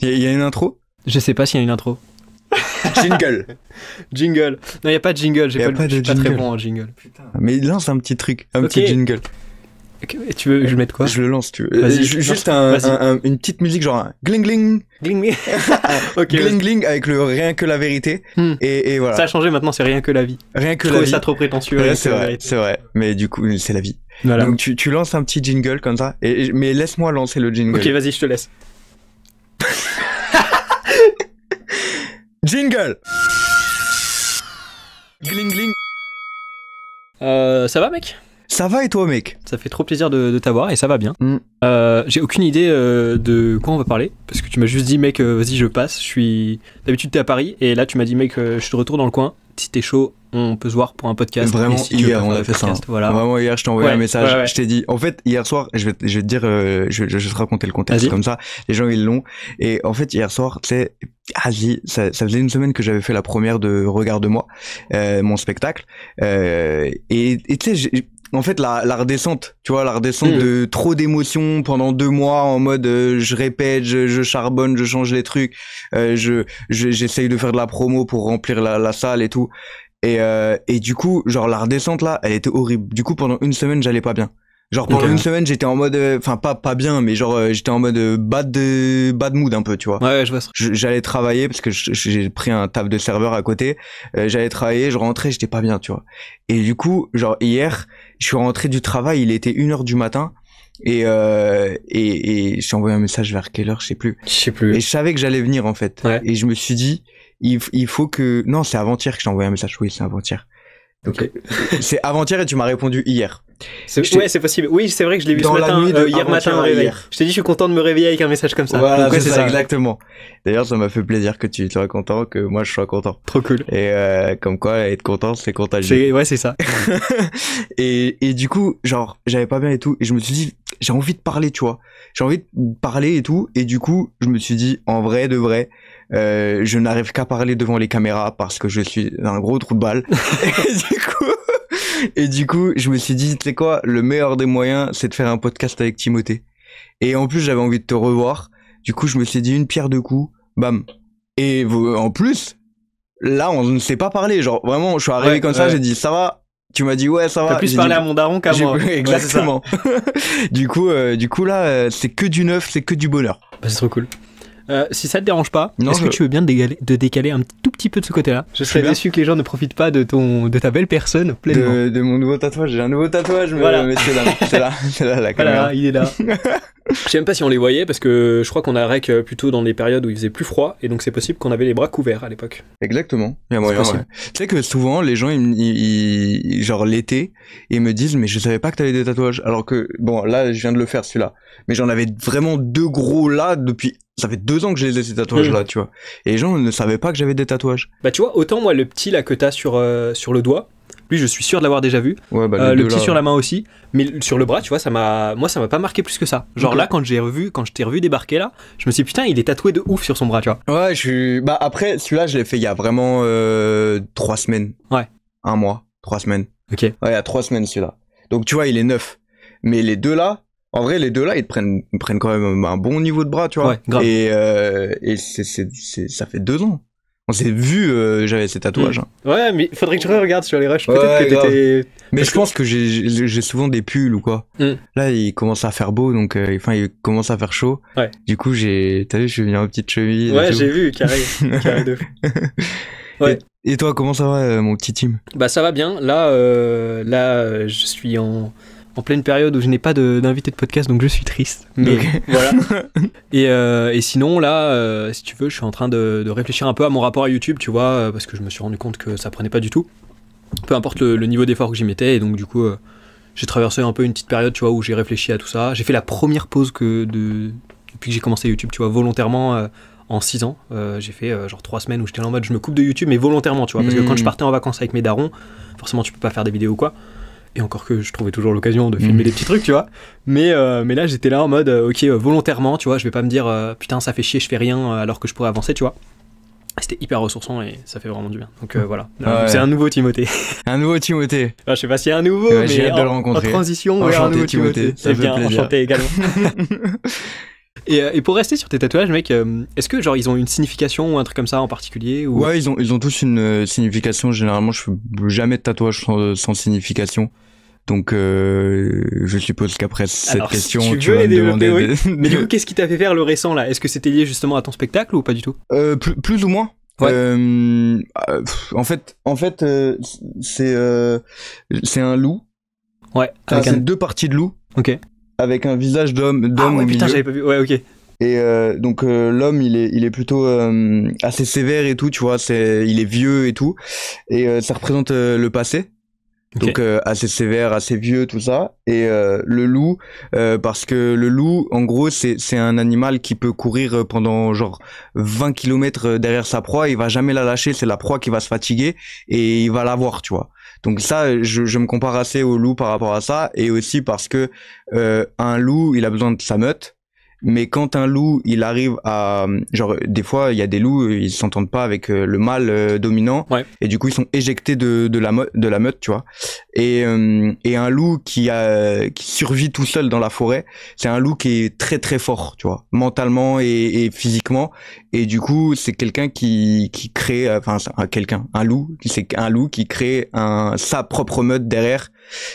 Il y a une intro? Je sais pas s'il y a une intro. Jingle. Jingle. Non, il y a pas de jingle. Je suis pas très bon en jingle. Putain. Mais lance un petit truc, petit jingle. Okay. Tu veux que je mette quoi? Je le lance, tu veux. Vas-y, juste une petite musique genre un gling gling. Gling gling. Okay, gling gling avec le rien que la vérité. Et voilà. Ça a changé maintenant, c'est rien que la vie. Rien que la vie. Ça trop prétentieux. Ouais, c'est vrai. Mais du coup, c'est la vie. Voilà. Donc tu lances un petit jingle comme ça. Mais laisse-moi lancer le jingle. Ok, vas-y, je te laisse. Jingle. Gling gling. Ça va, mec? Ça va et toi, mec? Ça fait trop plaisir de t'avoir et ça va bien. J'ai aucune idée de quoi on va parler parce que tu m'as juste dit, mec, vas-y, je passe. D'habitude, t'es à Paris et là, tu m'as dit, mec, je suis de retour dans le coin. Si t'es chaud, on peut se voir pour un podcast. Vraiment, si hier, on a fait ça. Voilà. Vraiment, hier, je t'ai envoyé un message. Ouais. Je t'ai dit, en fait, hier soir, je vais te dire, je vais te raconter le contexte comme ça. Les gens, ils l'ont. Et en fait, hier soir, tu sais, ça faisait une semaine que j'avais fait la première de Regarde-moi, mon spectacle. Et tu sais, en fait, la redescente, tu vois, la redescente de trop d'émotions pendant 2 mois en mode je répète, je charbonne, je change les trucs, j'essaye de faire de la promo pour remplir la salle et tout. Et du coup, genre la redescente là, elle était horrible. Du coup, pendant une semaine, j'allais pas bien. Genre pendant une semaine, j'étais en mode, enfin pas bien, mais genre j'étais en mode bad mood un peu, tu vois. Ouais, je vois ça. J'allais travailler parce que j'ai pris un taf de serveur à côté. J'allais travailler, je rentrais, j'étais pas bien, tu vois. Et du coup, genre hier, je suis rentré du travail, il était 1h du matin. Et j'ai envoyé un message vers quelle heure, je sais plus. Et je savais que j'allais venir en fait. Ouais. Et je me suis dit, il faut que, non, c'est avant-hier que j'ai envoyé un message. Oui, c'est avant-hier. Donc c'est avant-hier et tu m'as répondu hier. Ouais, c'est possible. Oui, c'est vrai que je l'ai vu ce matin, hier matin au réveil. Je t'ai dit, je suis content de me réveiller avec un message comme ça. Voilà, donc, c'est ça, exactement. D'ailleurs, ça m'a fait plaisir que tu sois content, que moi je sois content. Trop cool. Et comme quoi, être content, c'est contagieux. Ouais, c'est ça. et du coup, genre, j'avais pas bien et tout, et je me suis dit, j'ai envie de parler, tu vois. J'ai envie de parler et tout, et du coup, je me suis dit, en vrai, de vrai, je n'arrive qu'à parler devant les caméras parce que je suis un gros trou de balle. Et du coup, je me suis dit, tu sais quoi, le meilleur des moyens, c'est de faire un podcast avec Timothée. Et en plus, j'avais envie de te revoir. Du coup, je me suis dit, une pierre deux coups, bam. Et en plus, là, on ne s'est pas parlé. Genre, vraiment, je suis arrivé comme ça, j'ai dit, ça va? Tu m'as dit, ouais, ça va. T'as plus parlé à mon daron qu'à moi. Exactement. Du coup, là, c'est que du neuf, c'est que du bonheur. Bah, c'est trop cool. Si ça te dérange pas, est-ce que tu veux bien de décaler un tout petit peu de ce côté-là? Je serais déçu que les gens ne profitent pas de ta belle personne pleinement. De mon nouveau tatouage. J'ai un nouveau tatouage, voilà. Messieurs, dames. C'est là, la caméra. Voilà, il est là. Je sais même pas si on les voyait parce que je crois qu'on a rec plutôt dans des périodes où il faisait plus froid et donc c'est possible qu'on avait les bras couverts à l'époque. Exactement. Il y a moyen, ouais. Tu sais que souvent les gens genre l'été ils me disent mais je savais pas que t'avais des tatouages alors que bon là je viens de le faire celui-là mais j'en avais vraiment 2 gros là depuis ça fait 2 ans que je les ai ces tatouages là tu vois et les gens ne savaient pas que j'avais des tatouages. Bah tu vois autant moi le petit là que t'as sur le doigt. Lui, je suis sûr de l'avoir déjà vu. Ouais, bah, le petit là, sur la main aussi. Mais sur le bras, tu vois, ça m'a pas marqué plus que ça. Genre là, quand je t'ai revu débarquer là, je me suis dit, putain, il est tatoué de ouf sur son bras, tu vois. Ouais, bah après, celui-là, je l'ai fait il y a vraiment 3 semaines. Ouais. 1 mois, 3 semaines. Ok. Ouais, il y a 3 semaines celui-là. Donc tu vois, il est neuf. Mais les deux là, en vrai, les deux là, ils prennent quand même un bon niveau de bras, tu vois. Ouais, grave. Et ça fait 2 ans. On s'est vu, j'avais ces tatouages. Ouais, mais faudrait que tu regardes sur les rushs. Peut-être que t'étais... Mais je pense que j'ai souvent des pulls ou quoi. Là, il commence à faire beau, donc il commence à faire chaud. Ouais. Du coup, t'as vu, je suis venu en petite chemise. Ouais, j'ai vu, carré de fou. Ouais. Et toi, comment ça va, mon petit Tim? Bah, ça va bien. Là, je suis en pleine période où je n'ai pas d'invité de podcast, donc je suis triste. Mais voilà. Et sinon, là, si tu veux, je suis en train de réfléchir un peu à mon rapport à YouTube, tu vois, parce que je me suis rendu compte que ça prenait pas du tout. Peu importe le niveau d'effort que j'y mettais, et donc du coup, j'ai traversé un peu une petite période, tu vois, où j'ai réfléchi à tout ça. J'ai fait la première pause depuis que j'ai commencé YouTube, tu vois, volontairement. En 6 ans, j'ai fait genre 3 semaines où j'étais en mode je me coupe de YouTube, mais volontairement, tu vois, parce que quand je partais en vacances avec mes darons, forcément tu peux pas faire des vidéos ou quoi. Et encore que je trouvais toujours l'occasion de filmer des petits trucs, tu vois. Mais là, j'étais là en mode, volontairement, tu vois, je vais pas me dire, putain, ça fait chier, je fais rien, alors que je pourrais avancer, tu vois. C'était hyper ressourçant et ça fait vraiment du bien. Donc voilà, c'est un nouveau Timothée. Un nouveau Timothée. Je sais pas s'il y a un nouveau, mais j'ai hâte de le rencontrer. En transition, enchanté, un nouveau Timothée. Ça fait bien, plaisir. Enchanté également. Et pour rester sur tes tatouages, mec, est-ce que genre ils ont une signification ou un truc comme ça en particulier ou... Ouais, ils ont tous une signification. Généralement, je fais jamais de tatouage sans signification. Donc, je suppose qu'après cette question, si tu vas me demander. Oui. Mais du coup, qu'est-ce qui t'a fait faire le récent là? Est-ce que c'était lié justement à ton spectacle ou pas du tout? Plus ou moins. Ouais. En fait, c'est un loup. Ouais. C'est deux parties de loup. Ok. Avec un visage d'homme. Ah ouais, putain, j'avais pas vu. Ouais, ok. Et donc l'homme il est plutôt assez sévère et tout, tu vois, il est vieux et tout, et ça représente le passé. Okay. Donc assez sévère, assez vieux, tout ça. Et le loup, parce que le loup, en gros, c'est un animal qui peut courir pendant genre 20 km derrière sa proie, il va jamais la lâcher, c'est la proie qui va se fatiguer et il va l'avoir, tu vois. Donc ça, je me compare assez au loup par rapport à ça, et aussi parce que un loup, il a besoin de sa meute. Mais quand un loup, il arrive à... Genre, des fois, il y a des loups, ils s'entendent pas avec le mâle dominant. Ouais. Et du coup, ils sont éjectés de la meute, tu vois. Et un loup qui survit tout seul dans la forêt, c'est un loup qui est très très fort, tu vois, mentalement et physiquement. Et du coup, c'est quelqu'un qui crée... Enfin, un loup, c'est un loup qui crée sa propre meute derrière.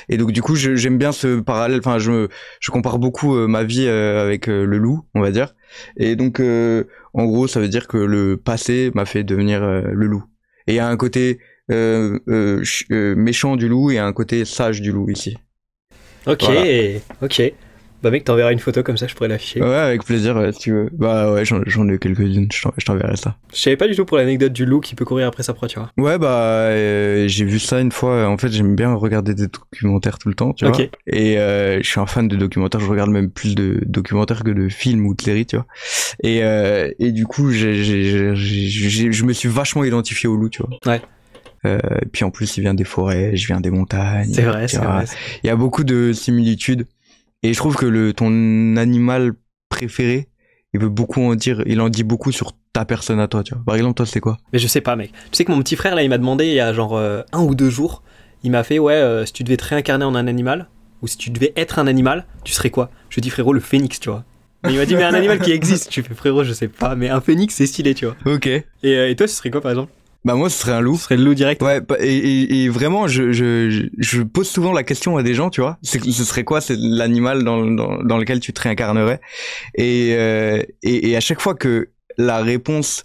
Et donc du coup j'aime bien ce parallèle, enfin je compare beaucoup ma vie avec le loup, on va dire, et donc en gros ça veut dire que le passé m'a fait devenir le loup, et il y a un côté méchant du loup et un côté sage du loup ici. Ok, voilà. Ok. Bah mec, t'enverras une photo comme ça, je pourrais l'afficher. Ouais, avec plaisir, si tu veux. Bah ouais, j'en ai quelques-unes, je t'enverrai ça. Je savais pas du tout pour l'anecdote du loup qui peut courir après sa proie, tu vois. Ouais, bah j'ai vu ça une fois. En fait, j'aime bien regarder des documentaires tout le temps, tu vois. Et je suis un fan de documentaires, je regarde même plus de documentaires que de films ou de séries, tu vois. Et du coup, je me suis vachement identifié au loup, tu vois. Ouais. Et puis en plus, il vient des forêts, je viens des montagnes. C'est vrai, c'est vrai. Il y a beaucoup de similitudes. Et je trouve que ton animal préféré, il en dit beaucoup sur ta personne à toi, tu vois. Par exemple, toi, c'est quoi? Mais je sais pas, mec. Tu sais que mon petit frère, là, il m'a demandé il y a genre 1 ou 2 jours, il m'a fait, si tu devais te réincarner en un animal, ou si tu devais être un animal, tu serais quoi? Je dis, frérot, le phénix, tu vois. Et il m'a dit, mais un animal qui existe. Tu fais, frérot, je sais pas, mais un phénix, c'est stylé, tu vois. Ok. Et toi, ce serait quoi, par exemple? Bah moi ce serait un loup. Ce serait le loup direct. Ouais, et vraiment je pose souvent la question à des gens, tu vois. Ce serait quoi, c'est l'animal dans lequel tu te réincarnerais, et à chaque fois que la réponse,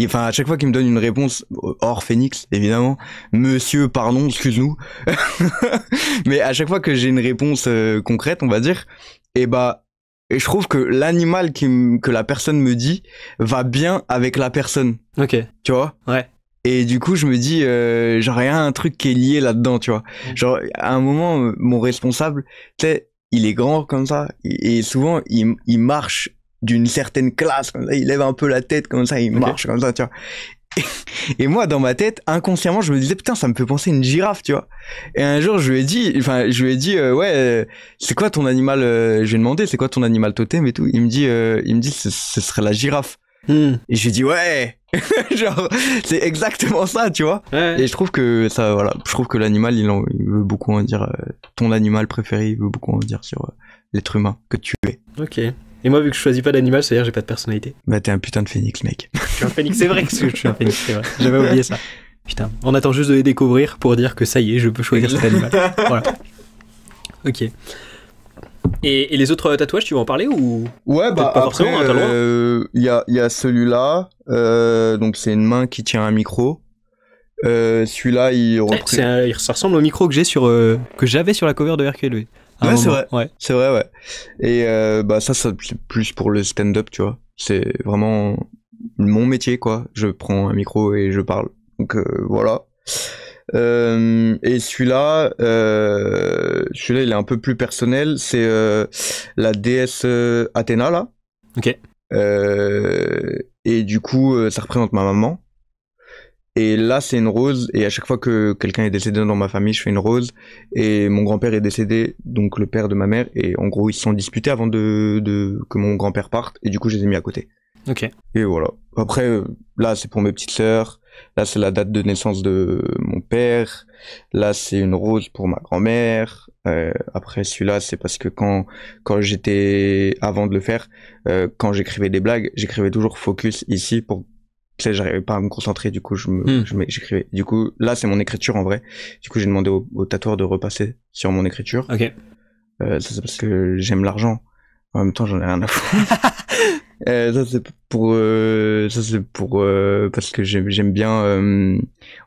enfin à chaque fois qu'il me donne une réponse hors phénix évidemment, monsieur pardon, excuse-nous. Mais à chaque fois que j'ai une réponse concrète, on va dire, et je trouve que l'animal que la personne me dit va bien avec la personne. Ok. Tu vois? Ouais. Et du coup, je me dis, genre, il y a un truc qui est lié là-dedans, tu vois. Genre, à un moment, mon responsable, tu sais, il est grand comme ça, et souvent, il marche d'une certaine classe, comme ça, il lève un peu la tête comme ça, il marche comme ça, tu vois. Et moi, dans ma tête, inconsciemment, je me disais, putain, ça me fait penser à une girafe, tu vois. Et un jour, je lui ai dit, c'est quoi ton animal, je lui ai demandé, c'est quoi ton animal totem et tout. Il me dit, ce serait la girafe. Et j'ai dit, ouais, genre, c'est exactement ça, tu vois. Ouais. Et je trouve que ça, voilà, je trouve que l'animal, il veut beaucoup en dire, ton animal préféré, il veut beaucoup en dire sur l'être humain que tu es. Ok. Et moi, vu que je choisis pas d'animal, c'est-à-dire que j'ai pas de personnalité. Bah, t'es un putain de phénix, mec. Je suis un phénix, c'est vrai que je suis un phénix, c'est vrai. J'avais oublié ça. Putain, on attend juste de les découvrir pour dire que ça y est, je peux choisir cet animal. Voilà. Ok. Et les autres tatouages, tu veux en parler ou? Ouais, bah pas après, il y a celui-là, donc c'est une main qui tient un micro. Celui-là, ça ressemble au micro que j'avais sur la cover de RQLV. Ouais, c'est vrai. Ouais. C'est vrai, ouais. Et ça c'est plus pour le stand-up, tu vois. C'est vraiment mon métier, quoi. Je prends un micro et je parle. Donc voilà. Et celui-là, il est un peu plus personnel. C'est la déesse Athéna, là. Ok. Et du coup, ça représente ma maman. Et là, c'est une rose. Et à chaque fois que quelqu'un est décédé dans ma famille, je fais une rose. Et mon grand-père est décédé, donc le père de ma mère. Et en gros, ils se sont disputés avant que mon grand-père parte. Et du coup, je les ai mis à côté. Ok. Et voilà. Après, là, c'est pour mes petites sœurs. Là, c'est la date de naissance de mon père. Là, c'est une rose pour ma grand-mère. Après, celui-là, c'est parce que quand j'étais, avant de le faire, quand j'écrivais des blagues, j'écrivais toujours focus ici pour, tu sais, j'arrivais pas à me concentrer, du coup, j'écrivais. Du coup, là, c'est mon écriture, en vrai. Du coup, j'ai demandé au tatoueur de repasser sur mon écriture. Ok. Ça, c'est parce que j'aime l'argent. En même temps, j'en ai rien à foutre. Ça c'est pour parce que j'aime bien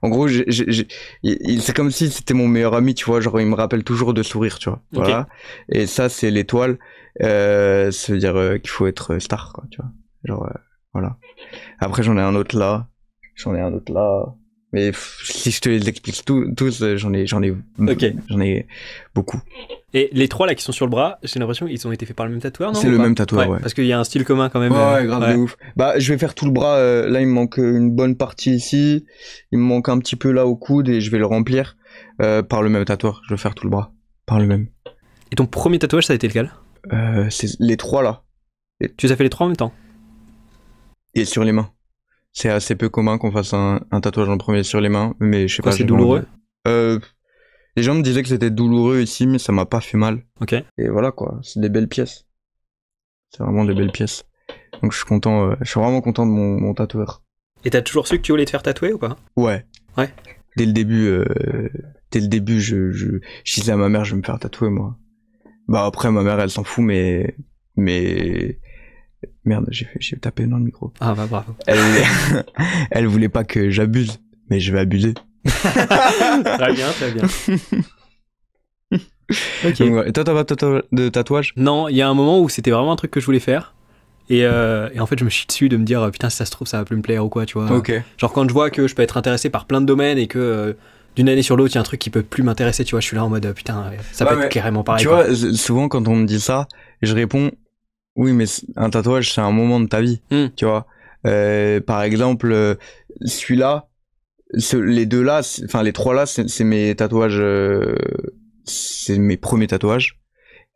en gros c'est comme si c'était mon meilleur ami, tu vois, genre il me rappelle toujours de sourire, tu vois. Okay. Voilà. Et ça c'est l'étoile, ça veut dire qu'il faut être star, quoi, tu vois. Genre voilà. Après j'en ai un autre là. Mais si je te les explique tous, j'en ai beaucoup. Et les 3 là qui sont sur le bras, j'ai l'impression qu'ils ont été faits par le même tatoueur, non? C'est le même tatoueur, ouais. Parce qu'il y a un style commun quand même. Ouais, grave de ouf. Bah, je vais faire tout le bras. Là, il me manque une bonne partie ici. Il me manque un petit peu là au coude et je vais le remplir par le même tatoueur. Je vais faire tout le bras par le même. Et ton premier tatouage, ça a été lequel? C'est les 3 là. Tu les as fait les 3 en même temps? Et sur les mains. C'est assez peu commun qu'on fasse un tatouage en premier sur les mains, mais je sais pas. C'est douloureux? Les gens me disaient que c'était douloureux ici, mais ça m'a pas fait mal. Ok. Et voilà quoi, c'est des belles pièces. C'est vraiment des belles pièces. Donc je suis content, je suis vraiment content de mon tatoueur. Et t'as toujours su que tu voulais te faire tatouer ou pas? Ouais. Ouais. Dès le début, je disais à ma mère, je vais me faire tatouer moi. Bah après ma mère elle s'en fout, mais merde, j'ai tapé dans le micro. Ah bah bravo. Elle voulait pas que j'abuse, mais je vais abuser. Très bien. Ok. Et toi, t'as pas de tatouage? Non, il y a un moment où c'était vraiment un truc que je voulais faire. Et en fait, je me chie dessus de me dire, putain, si ça se trouve, ça va plus me plaire ou quoi, tu vois. Ok. Genre, quand je vois que je peux être intéressé par plein de domaines et que d'une année sur l'autre, il y a un truc qui peut plus m'intéresser, tu vois, je suis là en mode, putain, ça peut être carrément pareil. Tu vois, souvent, quand on me dit ça, je réponds, oui, mais un tatouage, c'est un moment de ta vie, tu vois. Par exemple, celui-là, les deux là, enfin les 3 là, c'est mes tatouages, c'est mes premiers tatouages.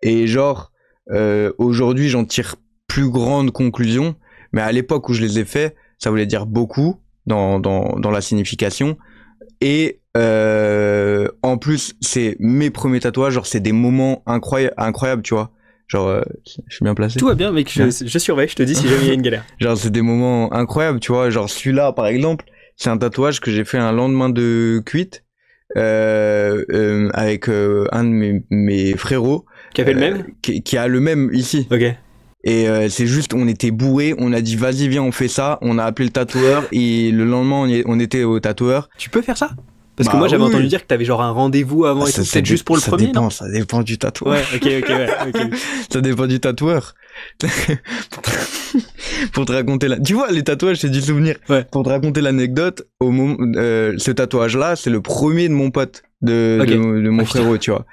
Et genre, aujourd'hui, j'en tire plus grande conclusion, mais à l'époque où je les ai faits, ça voulait dire beaucoup dans la signification. Et en plus, c'est mes premiers tatouages, genre c'est des moments incroyables, tu vois. Genre, je suis bien placé. Tout va bien, mec, je surveille, je te dis si jamais il y a une galère. Genre, c'est des moments incroyables, tu vois. Genre, celui-là, par exemple, c'est un tatouage que j'ai fait un lendemain de cuite avec un de mes frérots. Qui a fait le même? Qui a le même ici. Ok. Et c'est juste, on était bourrés, on a dit vas-y viens on fait ça, on a appelé le tatoueur et le lendemain on était au tatoueur. Tu peux faire ça? Parce que moi j'avais entendu dire que t'avais genre un rendez-vous avant et tout, peut-être juste pour le premier, non? Ça dépend du tatoueur. Ouais, ok. Ça dépend du tatoueur. Pour te raconter tu vois, les tatouages c'est du souvenir. Ouais. Pour te raconter l'anecdote, au moment, ce tatouage là, c'est le premier de mon pote, de mon frérot, tu vois.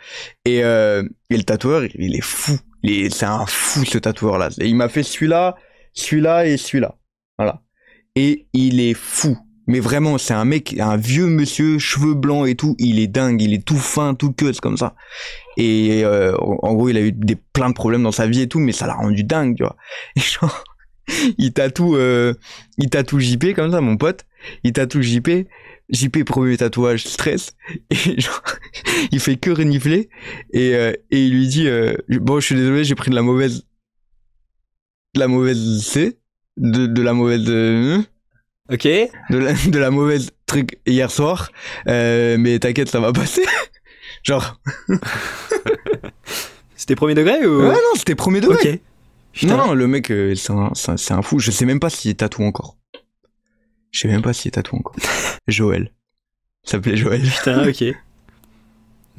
Et le tatoueur, il est fou. C'est un fou ce tatoueur là. Il m'a fait celui-là et celui-là. Voilà. Et il est fou. Mais vraiment, c'est un mec, un vieux monsieur, cheveux blancs et tout, il est dingue, il est tout fin, tout queuse comme ça. Et en gros, il a eu plein de problèmes dans sa vie et tout, mais ça l'a rendu dingue, tu vois. Et genre, il tatoue JP comme ça, mon pote. Il tatoue JP, premier tatouage, stress. Et genre, il fait que renifler. Et il lui dit, bon, je suis désolé, j'ai pris de la mauvaise C, de la mauvaise... Ok. De la mauvaise truc hier soir, mais t'inquiète, ça va passer. Genre. C'était premier degré ou? Ouais, non, c'était premier degré. Ok. Putain. Non, le mec, c'est un fou. Je sais même pas s'il tatoue encore. Joël. Il s'appelait Joël. Putain, ok.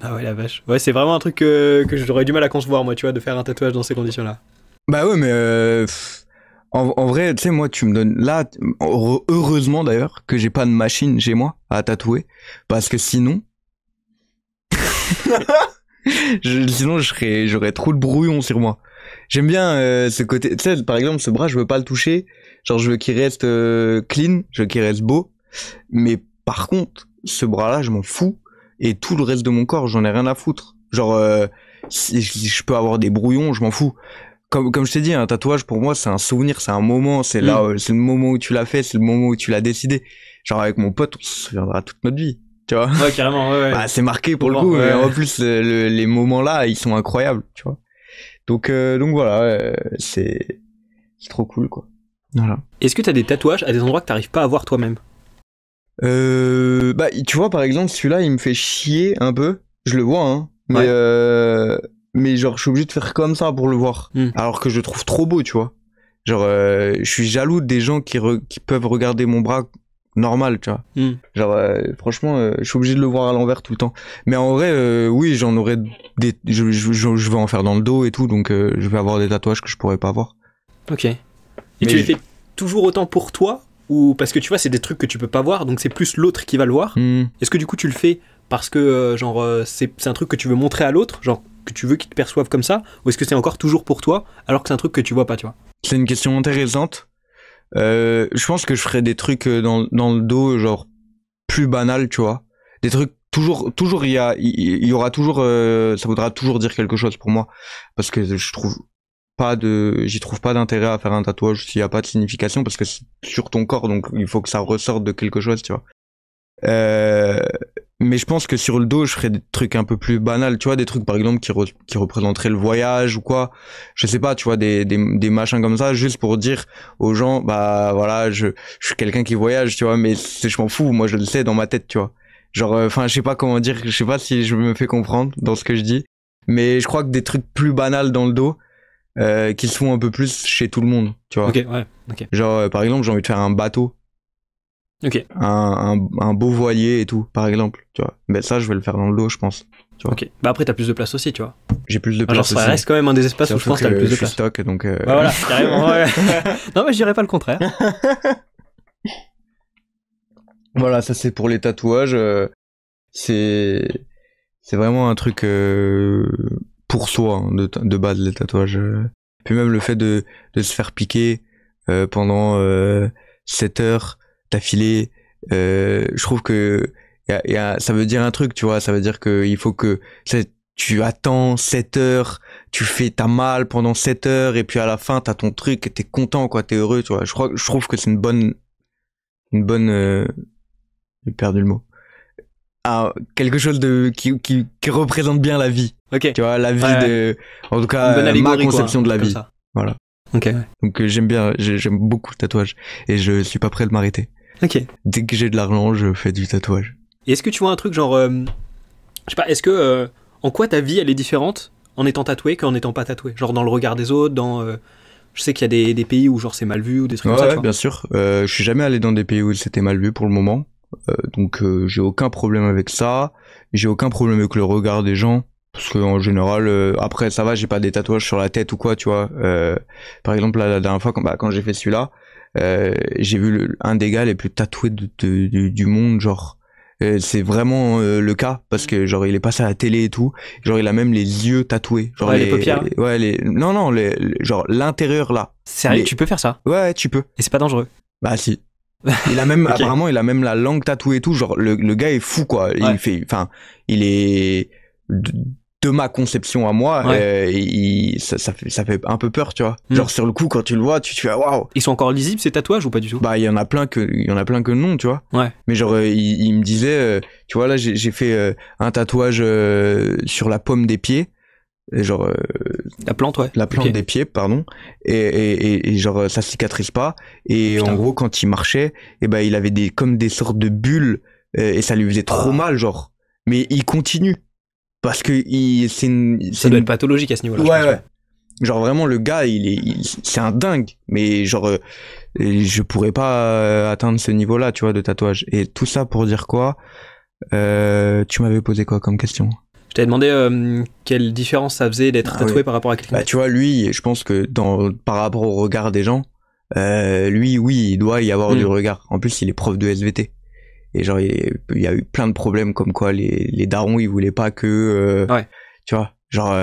Ah ouais, la vache. Ouais, c'est vraiment un truc que j'aurais du mal à concevoir, moi, tu vois, de faire un tatouage dans ces conditions-là. Bah ouais, mais en vrai, tu sais, moi, tu me donnes là, heureusement d'ailleurs, que j'ai pas de machine chez moi à tatouer, parce que sinon, j'aurais trop de brouillon sur moi. J'aime bien ce côté, tu sais, par exemple, ce bras, je veux pas le toucher, genre je veux qu'il reste clean, je veux qu'il reste beau, mais par contre, ce bras-là, je m'en fous, et tout le reste de mon corps, j'en ai rien à foutre. Genre, si je peux avoir des brouillons, je m'en fous. Comme je t'ai dit, un tatouage pour moi c'est un souvenir, c'est un moment, c'est là, c'est le moment où tu l'as fait, c'est le moment où tu l'as décidé. Genre avec mon pote, on se souviendra toute notre vie, tu vois. Ouais, carrément, ouais. Bah, c'est marqué pour le coup, mais en plus, les moments là, ils sont incroyables, tu vois. Donc voilà, c'est trop cool, quoi. Voilà. Est-ce que t'as des tatouages à des endroits que t'arrives pas à voir toi-même? Bah, tu vois, par exemple, celui-là, il me fait chier un peu. Je le vois, hein. Mais genre, je suis obligé de faire comme ça pour le voir. Alors que je le trouve trop beau, tu vois. Genre, je suis jaloux des gens qui peuvent regarder mon bras normal, tu vois. Genre, franchement, je suis obligé de le voir à l'envers tout le temps. Mais en vrai, oui, j'en aurais je vais en faire dans le dos et tout, donc je vais avoir des tatouages que je pourrais pas avoir. Ok. Et tu les fais toujours autant pour toi, ou parce que tu vois, c'est des trucs que tu peux pas voir, donc c'est plus l'autre qui va le voir. Est-ce que du coup tu le fais parce que c'est un truc que tu veux montrer à l'autre, genre que tu veux qu'il te perçoive comme ça, ou est-ce que c'est encore toujours pour toi alors que c'est un truc que tu vois pas, tu vois? C'est une question intéressante. Je pense que je ferais des trucs dans le dos, genre plus banal, tu vois. Des trucs toujours il y aura toujours ça voudra toujours dire quelque chose pour moi, parce que j'y trouve pas d'intérêt à faire un tatouage s'il y a pas de signification, parce que c'est sur ton corps, donc il faut que ça ressorte de quelque chose, tu vois. Mais je pense que sur le dos, je ferais des trucs un peu plus banals, tu vois, des trucs par exemple qui représenteraient le voyage ou quoi. Je sais pas, tu vois, des machins comme ça, juste pour dire aux gens, bah voilà, je suis quelqu'un qui voyage, tu vois, mais je m'en fous, moi je le sais dans ma tête, tu vois. Genre, enfin, je sais pas comment dire, je sais pas si je me fais comprendre dans ce que je dis, mais je crois que des trucs plus banals dans le dos, qui se font un peu plus chez tout le monde, tu vois. Ok, ouais, ok. Genre, par exemple, j'ai envie de faire un bateau. Ok. Un beau voilier et tout, par exemple, tu vois. Mais ça, je vais le faire dans le dos, je pense. Tu vois. Ok. Bah après, t'as plus de place aussi, tu vois. J'ai plus de place aussi. Ça reste quand même un des espaces où je pense que t'as le plus de place. Stock, donc. Bah voilà, carrément. Ouais. Non, mais je dirais pas le contraire. Voilà, ça c'est pour les tatouages. C'est vraiment un truc pour soi, hein, de base, les tatouages. Puis même le fait de se faire piquer pendant 7 heures d'affilée, je trouve que ça veut dire un truc, tu vois. Ça veut dire que il faut que tu attends 7 heures, t'as mal pendant 7 heures, et puis à la fin t'as ton truc et t'es content, quoi, t'es heureux, tu vois. Je trouve que c'est une bonne j'ai perdu le mot. Quelque chose qui représente bien la vie. Ok. Tu vois, la vie en tout cas, ma conception de la vie. Ça. Voilà. Ok. Ouais. Donc j'aime beaucoup le tatouage et je suis pas prêt de m'arrêter. Ok. Dès que j'ai de l'argent, je fais du tatouage. Et est-ce que tu vois un truc genre, je sais pas, est-ce que en quoi ta vie elle est différente en étant tatoué qu'en n'étant pas tatoué? Genre dans le regard des autres, dans je sais qu'il y a des pays où genre c'est mal vu ou des trucs comme ça. Ouais, bien sûr. Je suis jamais allé dans des pays où c'était mal vu pour le moment. Donc j'ai aucun problème avec ça. J'ai aucun problème avec le regard des gens. Parce que en général, après ça va, j'ai pas des tatouages sur la tête ou quoi, tu vois. Par exemple, la dernière fois, quand j'ai fait celui-là, j'ai vu un des gars les plus tatoués du monde, genre. C'est vraiment le cas, parce que genre il est passé à la télé et tout, genre il a même les yeux tatoués, genre les paupières. Non, genre l'intérieur là. Sérieux, tu peux faire ça? Ouais, tu peux. Et c'est pas dangereux? Bah si. Il a même okay. Apparemment il a même la langue tatouée et tout, genre le gars est fou, quoi. Il est de ma conception à moi, ça fait un peu peur, tu vois. Genre sur le coup quand tu le vois, tu fais waouh. Ils sont encore lisibles ces tatouages ou pas du tout? Bah il y en a plein que non, tu vois. Ouais. Mais genre il me disait, tu vois là j'ai fait un tatouage sur la paume des pieds. Genre la plante des pieds, pardon, et genre ça cicatrise pas, et putain. En gros quand il marchait, et ben il avait comme des sortes de bulles, et ça lui faisait trop mal, genre, mais il continue parce que ça doit être pathologique à ce niveau-là. Ouais. Genre vraiment le gars c'est un dingue, mais genre je pourrais pas atteindre ce niveau-là, tu vois, de tatouage. Et tout ça pour dire quoi? Tu m'avais posé quoi comme question? Je t'avais demandé quelle différence ça faisait d'être tatoué par rapport à quelqu'un. Bah, tu vois, lui, je pense que par rapport au regard des gens, lui, oui, il doit y avoir du regard. En plus, il est prof de SVT. Et genre, il y a eu plein de problèmes comme quoi les darons, ils voulaient pas que... Tu vois, genre...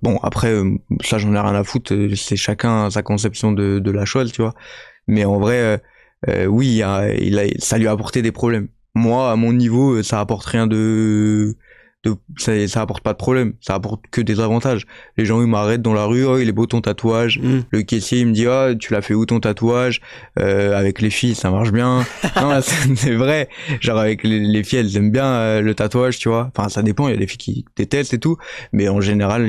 bon, après, ça, j'en ai rien à foutre. C'est chacun sa conception de la chose, tu vois. Mais en vrai, oui, ça lui a apporté des problèmes. Moi, à mon niveau, ça apporte rien de ça apporte pas de problème, ça apporte que des avantages. Les gens ils m'arrêtent dans la rue, oh il est beau ton tatouage. Le caissier il me dit oh tu l'as fait où ton tatouage, avec les filles ça marche bien. Non c'est vrai, genre avec les filles elles aiment bien le tatouage, tu vois. Enfin ça dépend, il y a des filles qui détestent et tout, mais en général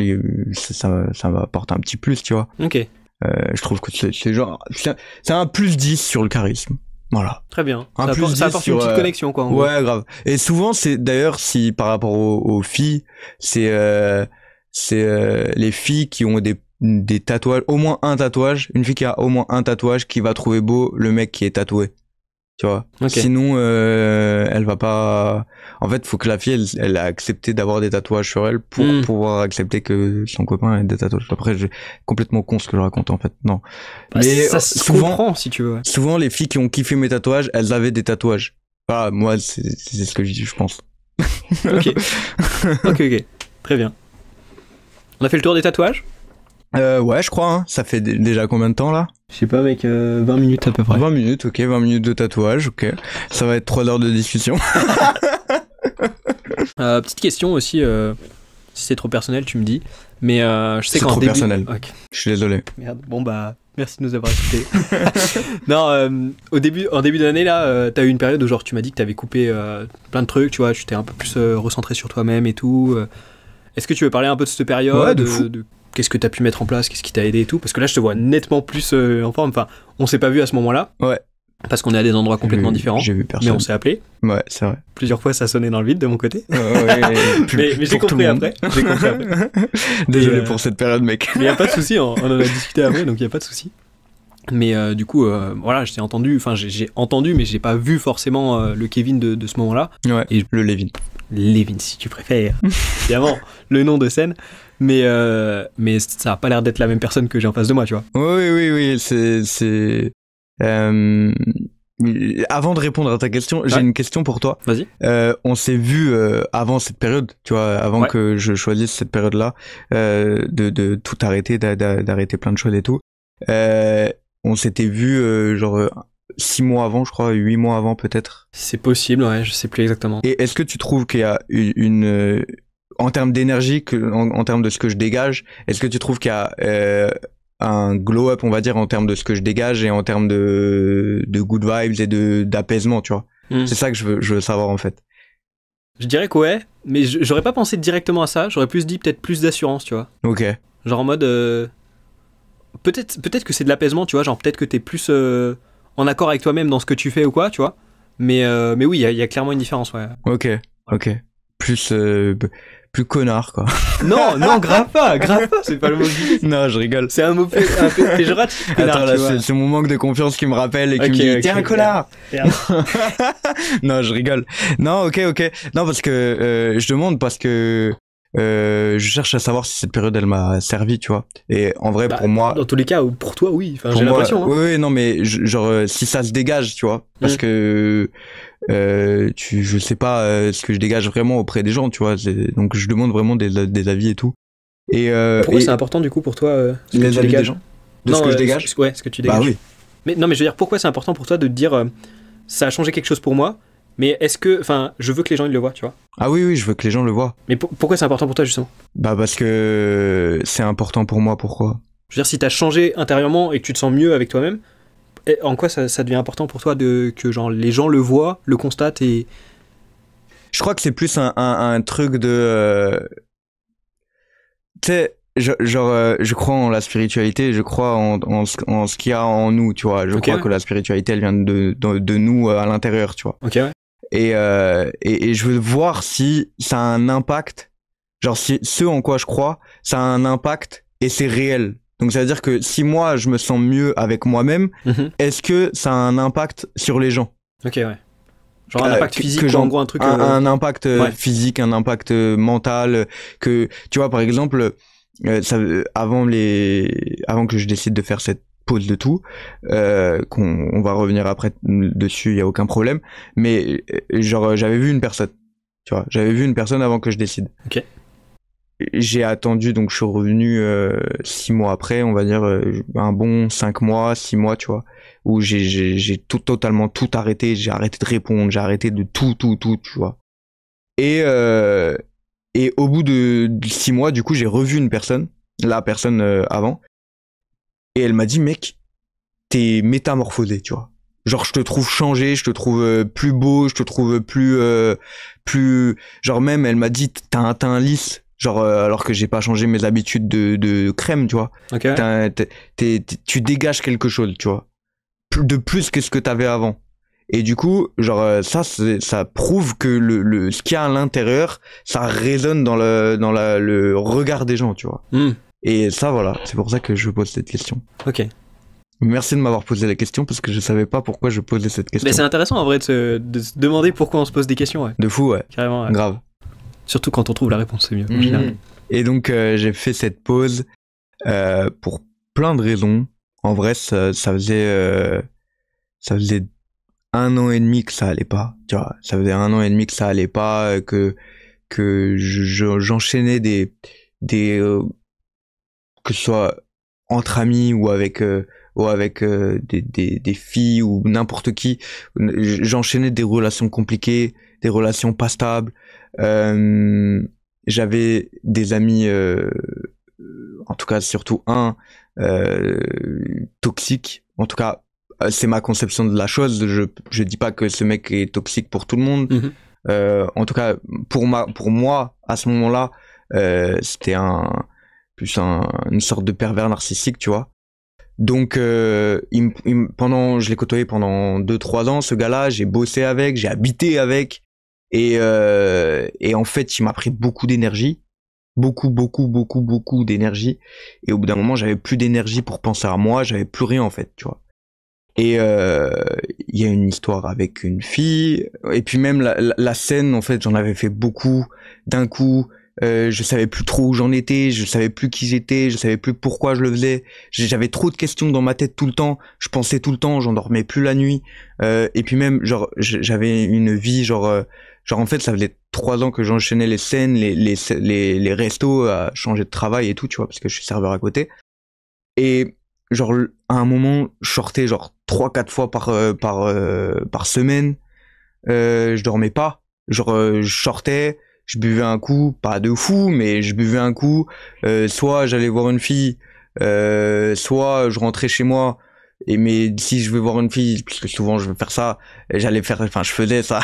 ça m'apporte un petit plus, tu vois. Ok. Je trouve que c'est genre c'est un plus 10 sur le charisme. Voilà. Très bien. Ça apporte une petite connexion, quoi. Ouais, grave. Et souvent, c'est d'ailleurs, si par rapport aux filles, c'est les filles qui ont des tatouages, au moins un tatouage, une fille qui a au moins un tatouage qui va trouver beau le mec qui est tatoué. Tu vois. Okay. Sinon, elle va pas. En fait, faut que la fille, elle a accepté d'avoir des tatouages sur elle pour pouvoir accepter que son copain ait des tatouages. Après, j'ai complètement con ce que je raconte, en fait. Non. Bah, mais ça se comprend, si tu veux. Souvent, les filles qui ont kiffé mes tatouages, elles avaient des tatouages. Voilà, moi, c'est ce que je dis, je pense. Ok. Ok. Très bien. On a fait le tour des tatouages? Ouais, je crois, hein. Ça fait déjà combien de temps, là? Je sais pas, mec, 20 minutes à peu près. 20 minutes, ok, 20 minutes de tatouage, ok. Ça va être 3 heures de discussion. Petite question aussi, si c'est trop personnel, tu me dis. Mais je sais qu'en début... C'est trop personnel. Okay. Je suis désolé. Merde, bon bah, merci de nous avoir écoutés. Non, en début d'année, là, t'as eu une période où genre tu m'as dit que t'avais coupé plein de trucs, tu vois, tu t'es un peu plus recentré sur toi-même et tout. Est-ce que tu veux parler un peu de cette période, de qu'est-ce que t'as pu mettre en place, qu'est-ce qui t'a aidé et tout? Parce que là, je te vois nettement plus en forme. Enfin, on s'est pas vu à ce moment-là. Ouais. Parce qu'on est à des endroits complètement différents. J'ai vu personne. Mais on s'est appelé. Ouais, c'est vrai. Plusieurs fois, ça sonnait dans le vide de mon côté. Ouais, mais j'ai compris après. Désolé pour cette période, mec. Mais y a pas de souci, on en a discuté après, donc y a pas de souci. Mais du coup, voilà, j'ai entendu, mais j'ai pas vu forcément le Kevin de ce moment-là. Ouais. Et le Lévin. Lévin, si tu préfères. Évidemment, le nom de scène. Mais ça a pas l'air d'être la même personne que j'ai en face de moi, tu vois. Oui, c'est... Avant de répondre à ta question, j'ai une question pour toi. Vas-y. On s'est vu avant cette période, tu vois, avant que je choisisse cette période-là, de tout arrêter, d'arrêter plein de choses et tout. On s'était vu genre 6 mois avant, je crois, 8 mois avant peut-être. C'est possible, ouais, je sais plus exactement. Et est-ce que tu trouves qu'il y a une en termes d'énergie, en termes de ce que je dégage, est-ce que tu trouves qu'il y a un glow-up, on va dire, en termes de ce que je dégage et en termes de good vibes et d'apaisement, tu vois. C'est ça que je veux savoir, en fait. Je dirais que ouais, mais j'aurais pas pensé directement à ça. J'aurais plus dit peut-être plus d'assurance, tu vois. Ok. Genre en mode... Peut-être que c'est de l'apaisement, tu vois. Genre peut-être que t'es plus en accord avec toi-même dans ce que tu fais ou quoi, tu vois. Mais oui, il y a clairement une différence, ouais. Ok. Plus connard, quoi. Non, grave pas, c'est pas le mot que je dis. Non, je rigole. C'est un mot péjoratif, connard. Attends, là, c'est mon manque de confiance qui me rappelle et qui me dit, t'es un connard. Non, je rigole. Non, ok. Non, parce que, je demande parce que, je cherche à savoir si cette période, elle m'a servi, tu vois. Et en vrai, pour moi. Dans tous les cas, pour toi, oui. Enfin, j'ai l'impression. Hein. Oui, non, mais genre, si ça se dégage, tu vois. Parce que, je sais pas ce que je dégage vraiment auprès des gens, tu vois. Donc je demande vraiment des avis et tout. Et pourquoi c'est important du coup pour toi ce les que tu avis dégages des gens ce que je dégage. Ouais, ce que tu dégages. Bah oui. Mais non, mais je veux dire, pourquoi c'est important pour toi de te dire ça a changé quelque chose pour moi, mais est-ce que, enfin, je veux que les gens ils le voient, tu vois. Ah oui, je veux que les gens le voient. Mais pourquoi c'est important pour toi justement? Bah parce que c'est important pour moi. Pourquoi? Je veux dire, si t'as changé intérieurement et que tu te sens mieux avec toi-même. En quoi ça devient important pour toi que genre les gens le voient, le constatent et... Je crois que c'est plus un truc de... Tu sais, je crois en la spiritualité, je crois en ce qu'il y a en nous, tu vois. Je crois que la spiritualité, elle vient de nous à l'intérieur, tu vois. Ok, ouais. Et je veux voir si ça a un impact. Genre, si ce en quoi je crois, ça a un impact et c'est réel. Donc ça veut dire que si moi je me sens mieux avec moi-même, est-ce que ça a un impact sur les gens? Ok, ouais. Genre un impact physique, en gros un truc... Un impact physique, un impact mental, que tu vois par exemple, avant que je décide de faire cette pause de tout, on va revenir après dessus, il y a aucun problème, mais genre j'avais vu une personne, tu vois, avant que je décide. Ok. J'ai attendu, donc je suis revenu 6 mois après, on va dire un bon 5 mois, 6 mois, tu vois, où j'ai totalement tout arrêté, j'ai arrêté de répondre, j'ai arrêté de tout, tu vois. Et Et au bout de 6 mois, du coup, j'ai revu la personne avant, et elle m'a dit, mec, t'es métamorphosé, tu vois. Genre, je te trouve changé, je te trouve plus beau, je te trouve plus, genre même, elle m'a dit, t'as un teint lisse, genre alors que j'ai pas changé mes habitudes de crème, tu vois. Okay. Tu dégages quelque chose, tu vois, de plus que ce que t'avais avant. Et du coup, genre ça prouve que ce qu'il y a à l'intérieur, ça résonne dans le regard des gens, tu vois. Et ça, voilà, c'est pour ça que je pose cette question. Ok. Merci de m'avoir posé la question parce que je savais pas pourquoi je posais cette question. Mais c'est intéressant en vrai de se demander pourquoi on se pose des questions. Ouais. De fou, ouais. Carrément. Ouais. Grave. Surtout quand on trouve la réponse, c'est mieux. En général. Et donc j'ai fait cette pause pour plein de raisons. En vrai, ça faisait 1 an et demi que ça allait pas. Tu vois, ça faisait 1 an et demi que ça allait pas, que j'enchaînais des que ce soit entre amis ou avec des filles ou n'importe qui, j'enchaînais des relations compliquées, des relations pas stables. J'avais des amis, en tout cas surtout un toxique. En tout cas, c'est ma conception de la chose. Je dis pas que ce mec est toxique pour tout le monde. En tout cas, pour moi, à ce moment-là, c'était une sorte de pervers narcissique, tu vois. Donc, je l'ai côtoyé pendant 2-3 ans, ce gars-là. J'ai bossé avec, j'ai habité avec, et en fait, il m'a pris beaucoup d'énergie, beaucoup d'énergie. Et au bout d'un moment, j'avais plus d'énergie pour penser à moi, j'avais plus rien en fait, tu vois. Et il y a une histoire avec une fille, et puis même la scène, en fait, j'en avais fait beaucoup d'un coup. Je savais plus trop où j'en étais, je savais plus qui j'étais, je savais plus pourquoi je le faisais. J'avais trop de questions dans ma tête tout le temps, je pensais tout le temps, j'en dormais plus la nuit. Et puis même, genre, j'avais une vie, genre en fait, ça faisait 3 ans que j'enchaînais les scènes, les restos, à changer de travail et tout, tu vois, parce que je suis serveur à côté. Et genre, à un moment, je sortais genre 3-4 fois par semaine. Je dormais pas. Genre, je sortais, je buvais un coup, pas de fou, mais je buvais un coup. Soit j'allais voir une fille, soit je rentrais chez moi. Mais si je veux voir une fille, parce que souvent je veux faire ça, je faisais ça.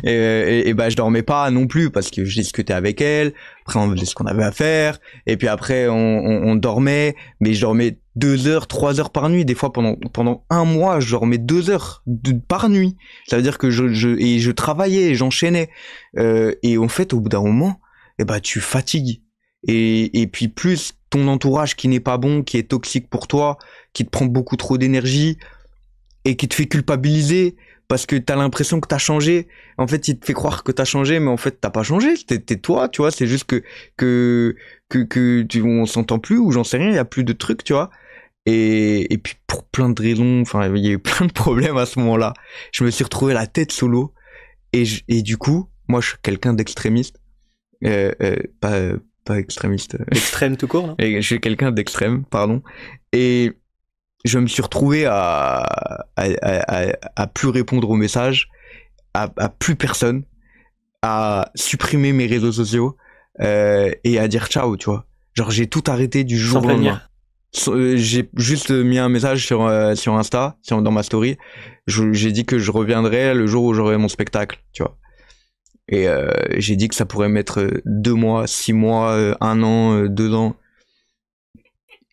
et bah je dormais pas non plus parce que je discutais avec elle. Après on faisait ce qu'on avait à faire. Et puis après on dormait, mais je dormais 2 heures, 3 heures par nuit. Des fois pendant 1 mois, je dormais 2 heures par nuit. Ça veut dire que je travaillais, j'enchaînais. Et en fait, au bout d'un moment, bah tu fatigues. Et puis plus ton entourage qui n'est pas bon, qui est toxique pour toi, qui te prend beaucoup trop d'énergie et qui te fait culpabiliser parce que t'as l'impression que t'as changé. En fait, il te fait croire que t'as changé, mais en fait, t'as pas changé. T'es toi, tu vois. C'est juste que on s'entend plus ou j'en sais rien. Il y a plus de trucs, tu vois. Et puis pour plein de raisons, enfin, il y a eu plein de problèmes à ce moment-là. Je me suis retrouvé la tête sous l'eau et du coup, moi, je suis quelqu'un d'extrémiste, pas extrémiste. Extrême tout court, non? Et je suis quelqu'un d'extrême, pardon. Et je me suis retrouvé à plus répondre aux messages, à plus personne, à supprimer mes réseaux sociaux et à dire ciao, tu vois. Genre j'ai tout arrêté du jour au lendemain. J'ai juste mis un message sur Insta, dans ma story. J'ai dit que je reviendrai le jour où j'aurai mon spectacle, tu vois. Et j'ai dit que ça pourrait mettre 2 mois, 6 mois, 1 an, 2 ans.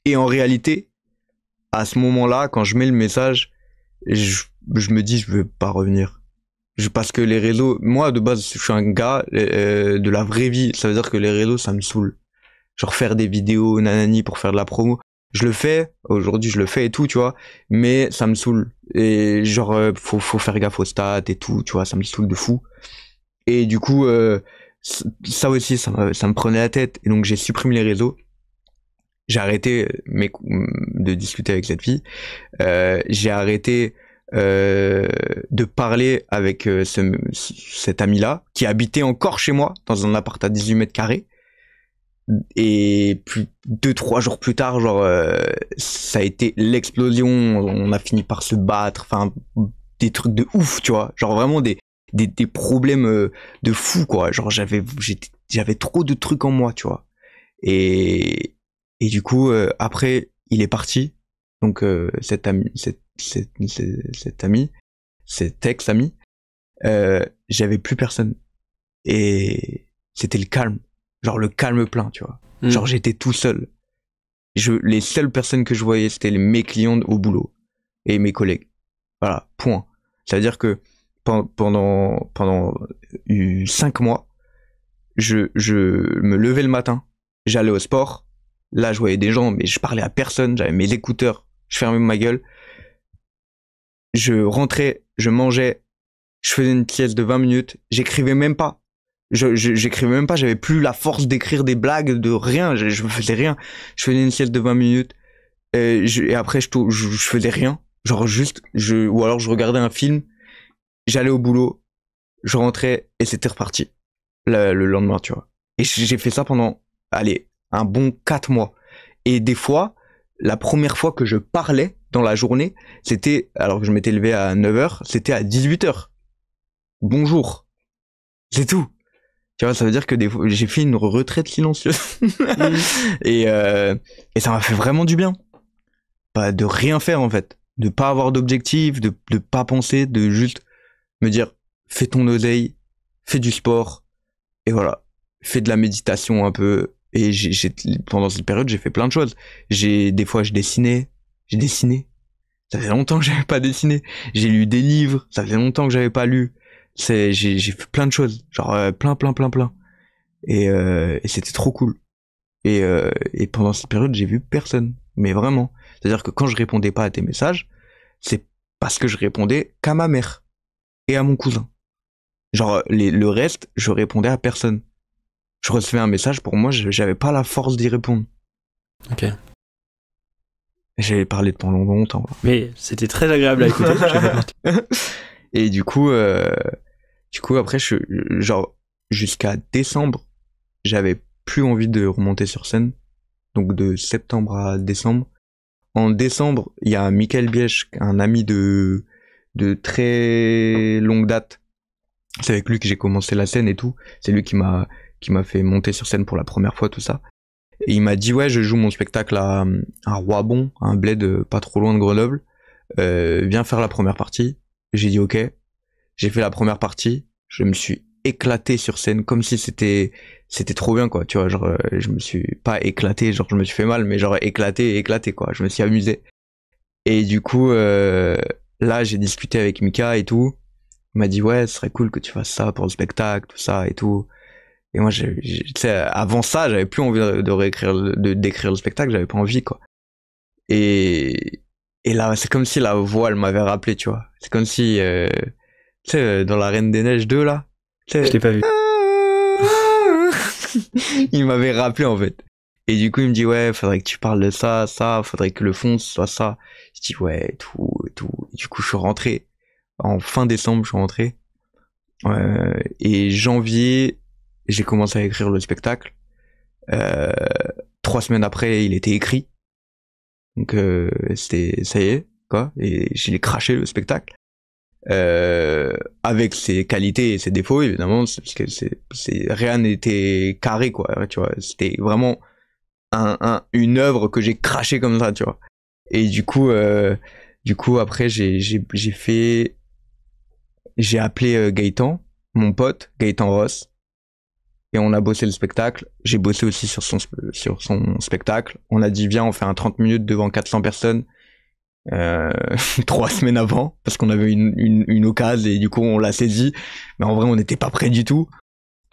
Et en réalité, à ce moment-là, quand je mets le message, je me dis je veux pas revenir. Parce que les réseaux, moi de base, je suis un gars de la vraie vie. Ça veut dire que les réseaux, ça me saoule. Genre faire des vidéos nanani pour faire de la promo. Je le fais, aujourd'hui je le fais et tout, tu vois, mais ça me saoule. Et genre, faut faire gaffe aux stats et tout, tu vois, ça me saoule de fou. Et du coup, ça aussi, ça me prenait la tête. Et donc j'ai supprimé les réseaux. J'ai arrêté de discuter avec cette fille. J'ai arrêté de parler avec cet ami-là, qui habitait encore chez moi, dans un appart à 18 mètres carrés. Et puis 2-3 jours plus tard, genre ça a été l'explosion. On a fini par se battre, enfin des trucs de ouf, tu vois, genre vraiment des des problèmes de fou, quoi. Genre, j'avais trop de trucs en moi, tu vois. Et du coup, après, il est parti. Donc, cet ex-ami, j'avais plus personne. Et c'était le calme. Genre, le calme plein, tu vois. Genre, j'étais tout seul. Les seules personnes que je voyais, c'était mes clients au boulot. Et mes collègues. Voilà, point. C'est-à-dire que pendant 5 mois, je me levais le matin, j'allais au sport, là je voyais des gens, mais je parlais à personne, j'avais mes écouteurs, je fermais ma gueule, je rentrais, je mangeais, je faisais une sieste de 20 minutes, j'écrivais même pas. J'écrivais même pas, j'avais plus la force d'écrire des blagues, de rien, je faisais rien. Je faisais une sieste de 20 minutes, et après je faisais rien. Genre juste, ou alors je regardais un film, j'allais au boulot, je rentrais et c'était reparti le lendemain, tu vois. Et j'ai fait ça pendant, allez, un bon 4 mois. Et des fois, la première fois que je parlais dans la journée, c'était, alors que je m'étais levé à 9h, c'était à 18h. Bonjour. C'est tout. Tu vois, ça veut dire que des fois, j'ai fait une retraite silencieuse. Et ça m'a fait vraiment du bien. Pas de rien faire, en fait. De pas avoir d'objectif, de pas penser, de juste me dire, fais ton oseille, fais du sport, et voilà. Fais de la méditation un peu. Et pendant cette période, j'ai fait plein de choses. Des fois, j'ai dessiné. Ça faisait longtemps que j'avais pas dessiné. J'ai lu des livres. Ça faisait longtemps que j'avais pas lu. J'ai fait plein de choses. Genre, plein. Et c'était trop cool. Et pendant cette période, j'ai vu personne. Mais vraiment. C'est-à-dire que quand je répondais pas à tes messages, c'est parce que je répondais qu'à ma mère. Et à mon cousin. Genre, le reste, je répondais à personne. Je recevais un message, pour moi, j'avais pas la force d'y répondre. Ok. J'avais parlé pendant longtemps. Mais c'était très agréable à écouter. Et du coup, après, genre, jusqu'à décembre, j'avais plus envie de remonter sur scène. Donc, de septembre à décembre. En décembre, il y a Michael Bièche, un ami de très longue date. C'est avec lui que j'ai commencé la scène et tout. C'est lui qui m'a fait monter sur scène pour la première fois, tout ça. Et il m'a dit, ouais, je joue mon spectacle à Roibon, un bled pas trop loin de Grenoble. Viens faire la première partie. J'ai dit ok. J'ai fait la première partie. Je me suis éclaté sur scène comme si c'était trop bien, quoi. Tu vois, genre, je me suis pas éclaté, genre je me suis fait mal, mais genre éclaté, quoi. Je me suis amusé. Et du coup, là, j'ai discuté avec Mika et tout. Il m'a dit, ouais, ce serait cool que tu fasses ça pour le spectacle, tout ça et tout. Et moi, tu sais, avant ça, j'avais plus envie d'écrire le spectacle, j'avais pas envie, quoi. Et là, c'est comme si la voix, elle m'avait rappelé, tu vois. C'est comme si, tu sais, dans La Reine des Neiges 2, là. Je t'ai pas vu. Il m'avait rappelé, en fait. Et du coup, il me dit, ouais, faudrait que tu parles de ça, faudrait que le fond soit ça. Je dis, ouais, tout. Et du coup, je suis rentré. En fin décembre, je suis rentré. Et janvier, j'ai commencé à écrire le spectacle. 3 semaines après, il était écrit. Donc, ça y est, quoi. Et je l'ai craché, le spectacle. Avec ses qualités et ses défauts, évidemment, parce que rien n'était carré, quoi. Tu vois, c'était vraiment une œuvre que j'ai craché comme ça, tu vois. Et du coup, après, j'ai appelé Gaëtan, mon pote, Gaëtan Ross, et on a bossé le spectacle. J'ai bossé aussi sur son spectacle. On a dit, viens, on fait un 30 minutes devant 400 personnes, 3 semaines avant, parce qu'on avait une occasion, et du coup, on l'a saisi. Mais en vrai, on n'était pas prêt du tout.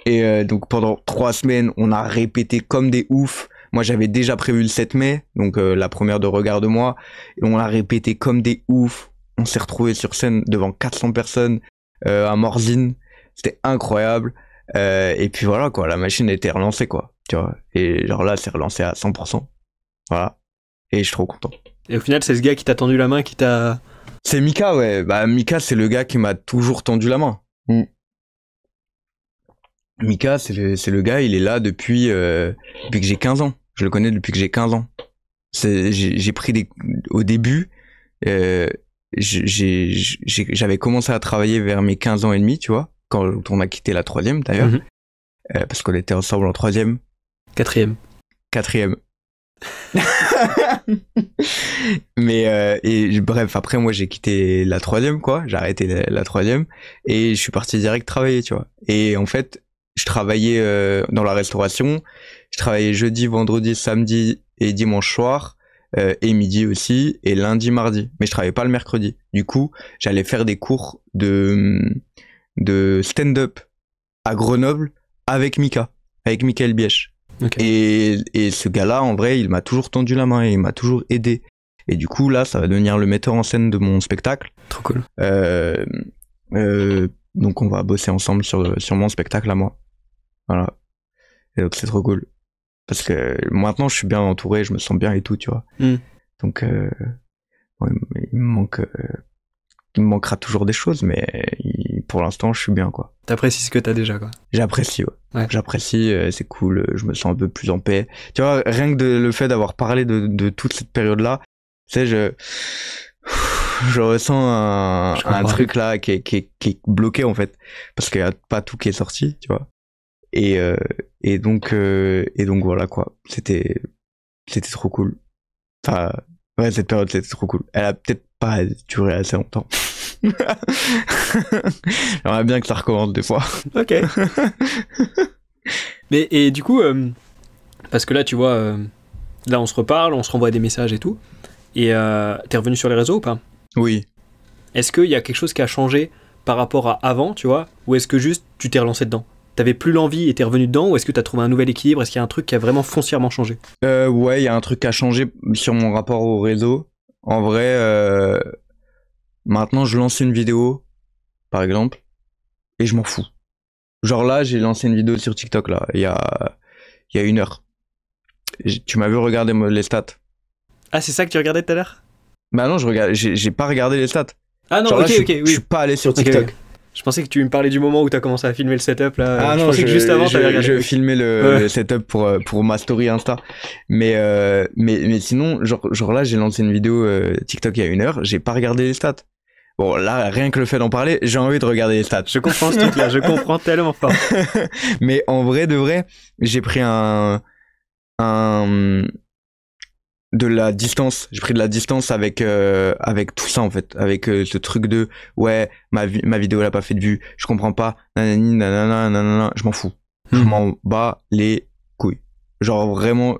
Et donc, pendant 3 semaines, on a répété comme des oufs. Moi, j'avais déjà prévu le 7 mai, donc la première de Regarde-moi. Et on a répété comme des oufs. On s'est retrouvés sur scène devant 400 personnes à Morzine. C'était incroyable. Et puis voilà, quoi, la machine a été relancée, quoi. Tu vois. Et genre là, c'est relancé à 100%. Voilà. Et je suis trop content. Et au final, c'est ce gars qui t'a tendu la main, qui t'a... C'est Mika, ouais. Bah, Mika, c'est le gars qui m'a toujours tendu la main. Mika, c'est le gars, il est là depuis que j'ai 15 ans. Je le connais depuis que j'ai 15 ans. J'ai pris au début, j'avais commencé à travailler vers mes 15 ans et demi, tu vois. quand on a quitté la 3e d'ailleurs, parce qu'on était ensemble en 3e. 4e. Mais bref, après moi j'ai quitté la 3e quoi, j'ai arrêté la 3e et je suis parti direct travailler, tu vois. Et en fait, je travaillais dans la restauration, je travaillais jeudi, vendredi, samedi et dimanche soir. Et midi aussi, et lundi, mardi. Mais je travaillais pas le mercredi. Du coup, j'allais faire des cours de stand-up à Grenoble avec Mickaël Bièche. Okay. Et ce gars-là, en vrai, il m'a toujours tendu la main et il m'a toujours aidé. Et du coup, là, ça va devenir le metteur en scène de mon spectacle. Trop cool. Donc, on va bosser ensemble sur mon spectacle à moi. Voilà. Et donc, c'est trop cool. Parce que maintenant, je suis bien entouré, je me sens bien et tout, tu vois. Donc, ouais, il me manquera toujours des choses, mais pour l'instant, je suis bien, quoi. T'apprécies ce que t'as déjà, quoi. J'apprécie, ouais. J'apprécie, c'est cool, je me sens un peu plus en paix. Tu vois, rien que le fait d'avoir parlé de toute cette période-là, tu sais, je ressens un truc là qui est bloqué, en fait. Parce qu'il y a pas tout qui est sorti, tu vois. Et donc voilà quoi, c'était trop cool. Enfin, ouais, cette période c'était trop cool. Elle a peut-être pas duré assez longtemps. J'aimerais bien que ça recommence des fois. Ok. Mais et du coup, parce que là tu vois, là on se reparle, on se renvoie des messages et tout. Et t'es revenu sur les réseaux ou pas? Oui. Est-ce qu'il y a quelque chose qui a changé par rapport à avant, tu vois, ou est-ce que juste tu t'es relancé dedans? T'avais plus l'envie et t'es revenu dedans, ou est-ce que t'as trouvé un nouvel équilibre? Est-ce qu'il y a un truc qui a vraiment foncièrement changé? Ouais, il y a un truc qui a changé sur mon rapport au réseau. En vrai, maintenant je lance une vidéo, par exemple, et je m'en fous. Genre là, j'ai lancé une vidéo sur TikTok là, il y a 1 heure. Tu m'as vu regarder les stats. Ah, c'est ça que tu regardais tout à l'heure? Bah non, j'ai pas regardé les stats. Ah non, genre ok, là, oui. Je suis pas allé sur TikTok. Okay. Je pensais que tu me parlais du moment où t'as commencé à filmer le setup là. Ah non, pensais que juste avant t'avais regardé. Je filmais le setup pour ma story Insta. Mais sinon, genre là, j'ai lancé une vidéo TikTok il y a 1 heure, j'ai pas regardé les stats. Bon, là, rien que le fait d'en parler, j'ai envie de regarder les stats. Je comprends ce truc-là, je comprends tellement fort. Mais en vrai de vrai, j'ai pris de la distance, j'ai pris de la distance avec tout ça en fait, avec ce truc de ouais, ma vidéo elle a pas fait de vues, je comprends pas, nanani nanana nanana, je m'en fous. Je m'en bats les couilles. Genre vraiment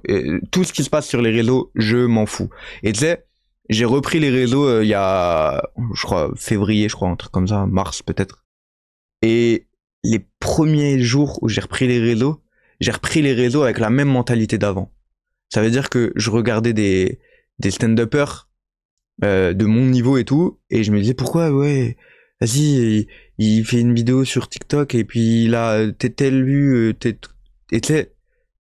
tout ce qui se passe sur les réseaux, je m'en fous. Et tu sais, j'ai repris les réseaux il y a je crois février, je crois un truc comme ça, mars peut-être. Et les premiers jours où j'ai repris les réseaux avec la même mentalité d'avant. Ça veut dire que je regardais des stand-uppers de mon niveau et tout, et je me disais pourquoi ouais, vas-y, il fait une vidéo sur TikTok et puis il a telle vue, et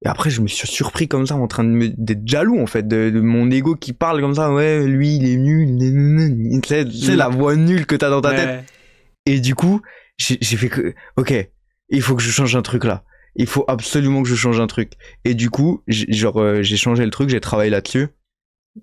après je me suis surpris comme ça en train d'être jaloux en fait de mon ego qui parle comme ça, ouais lui il est nul, c'est la voix nulle que t'as dans ta tête. Et du coup j'ai fait que ok, il faut que je change un truc là. Il faut absolument que je change un truc. Et du coup, j'ai changé le truc, j'ai travaillé là-dessus.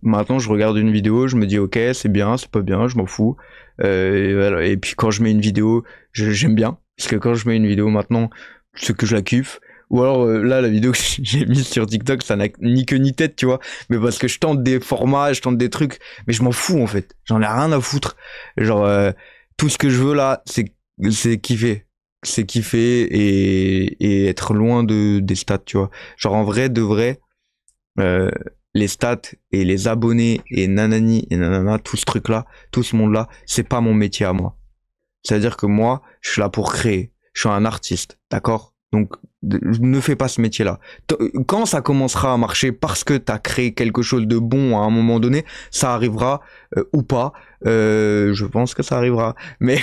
Maintenant, je regarde une vidéo, je me dis ok, c'est bien, c'est pas bien, je m'en fous. Et puis quand je mets une vidéo, j'aime bien. Parce que quand je mets une vidéo maintenant, c'est que je la kiffe. Ou alors là, la vidéo que j'ai mise sur TikTok, ça n'a ni queue ni tête, tu vois. Mais parce que je tente des formats, je tente des trucs. Mais je m'en fous en fait. J'en ai rien à foutre. Genre, tout ce que je veux là, c'est kiffer. C'est kiffer et être loin des stats, tu vois. Genre en vrai de vrai, les stats et les abonnés et nanani et nanana, tout ce truc là, tout ce monde là, c'est pas mon métier à moi. C'est-à-dire que moi, je suis là pour créer. Je suis un artiste, d'accord? Donc ne fais pas ce métier-là. Quand ça commencera à marcher parce que t'as créé quelque chose de bon à un moment donné, ça arrivera ou pas. Je pense que ça arrivera, mais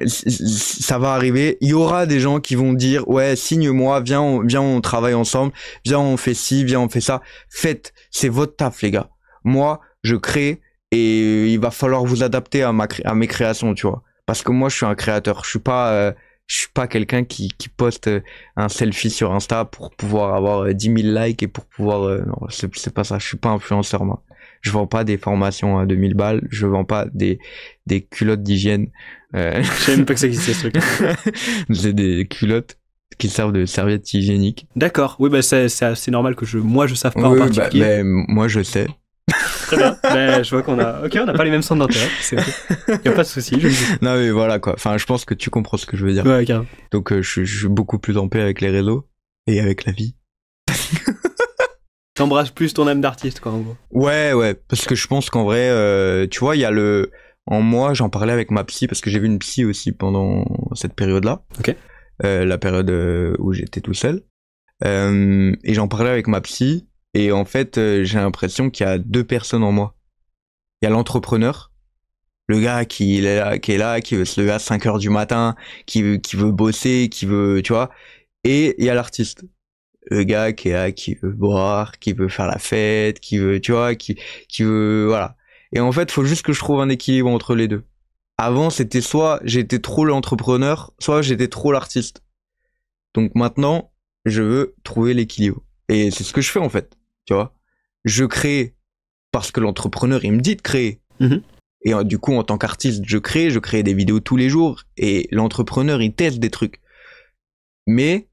ça va arriver. Il y aura des gens qui vont dire ouais, signe-moi, viens on travaille ensemble, viens on fait ci, viens on fait ça. Faites, c'est votre taf les gars. Moi, je crée et il va falloir vous adapter à mes créations, tu vois. Parce que moi, je suis un créateur. Je suis pas quelqu'un qui poste un selfie sur Insta pour pouvoir avoir 10 000 likes et pour pouvoir non, c'est pas ça, je suis pas influenceur moi. Je vends pas des formations à 2000 balles. Je vends pas des culottes d'hygiène. Je savais même pas que ça existait, ce truc. C'est des culottes qui servent de serviettes hygiéniques. D'accord. Oui, bah, c'est normal que moi, je sache pas en particulier. Moi, je sais. Très bien. Je vois qu'on a pas les mêmes centres d'intérêt. Y a pas de souci. Non, mais voilà, quoi. Enfin, je pense que tu comprends ce que je veux dire. Ouais, carrément. Donc, je suis beaucoup plus en paix avec les réseaux et avec la vie. T'embrasses plus ton âme d'artiste, quoi, en gros. Ouais. Parce que je pense qu'en vrai, tu vois, il y a en moi, j'en parlais avec ma psy parce que j'ai vu une psy aussi pendant cette période-là. Ok. La période où j'étais tout seul. Et j'en parlais avec ma psy. Et en fait, j'ai l'impression qu'il y a deux personnes en moi. Il y a l'entrepreneur, le gars qui est là, qui veut se lever à 5h du matin, qui veut bosser, qui veut, tu vois. Et il y a l'artiste. Le gars qui est là, qui veut boire, qui veut faire la fête, qui veut, tu vois, qui veut, voilà. Et en fait, faut juste que je trouve un équilibre entre les deux. Avant, c'était soit j'étais trop l'entrepreneur, soit j'étais trop l'artiste. Donc maintenant, je veux trouver l'équilibre. Et c'est ce que je fais, en fait. Tu vois, je crée parce que l'entrepreneur, il me dit de créer. Mm-hmm. Et du coup, en tant qu'artiste, je crée des vidéos tous les jours. Et l'entrepreneur, il teste des trucs. Mais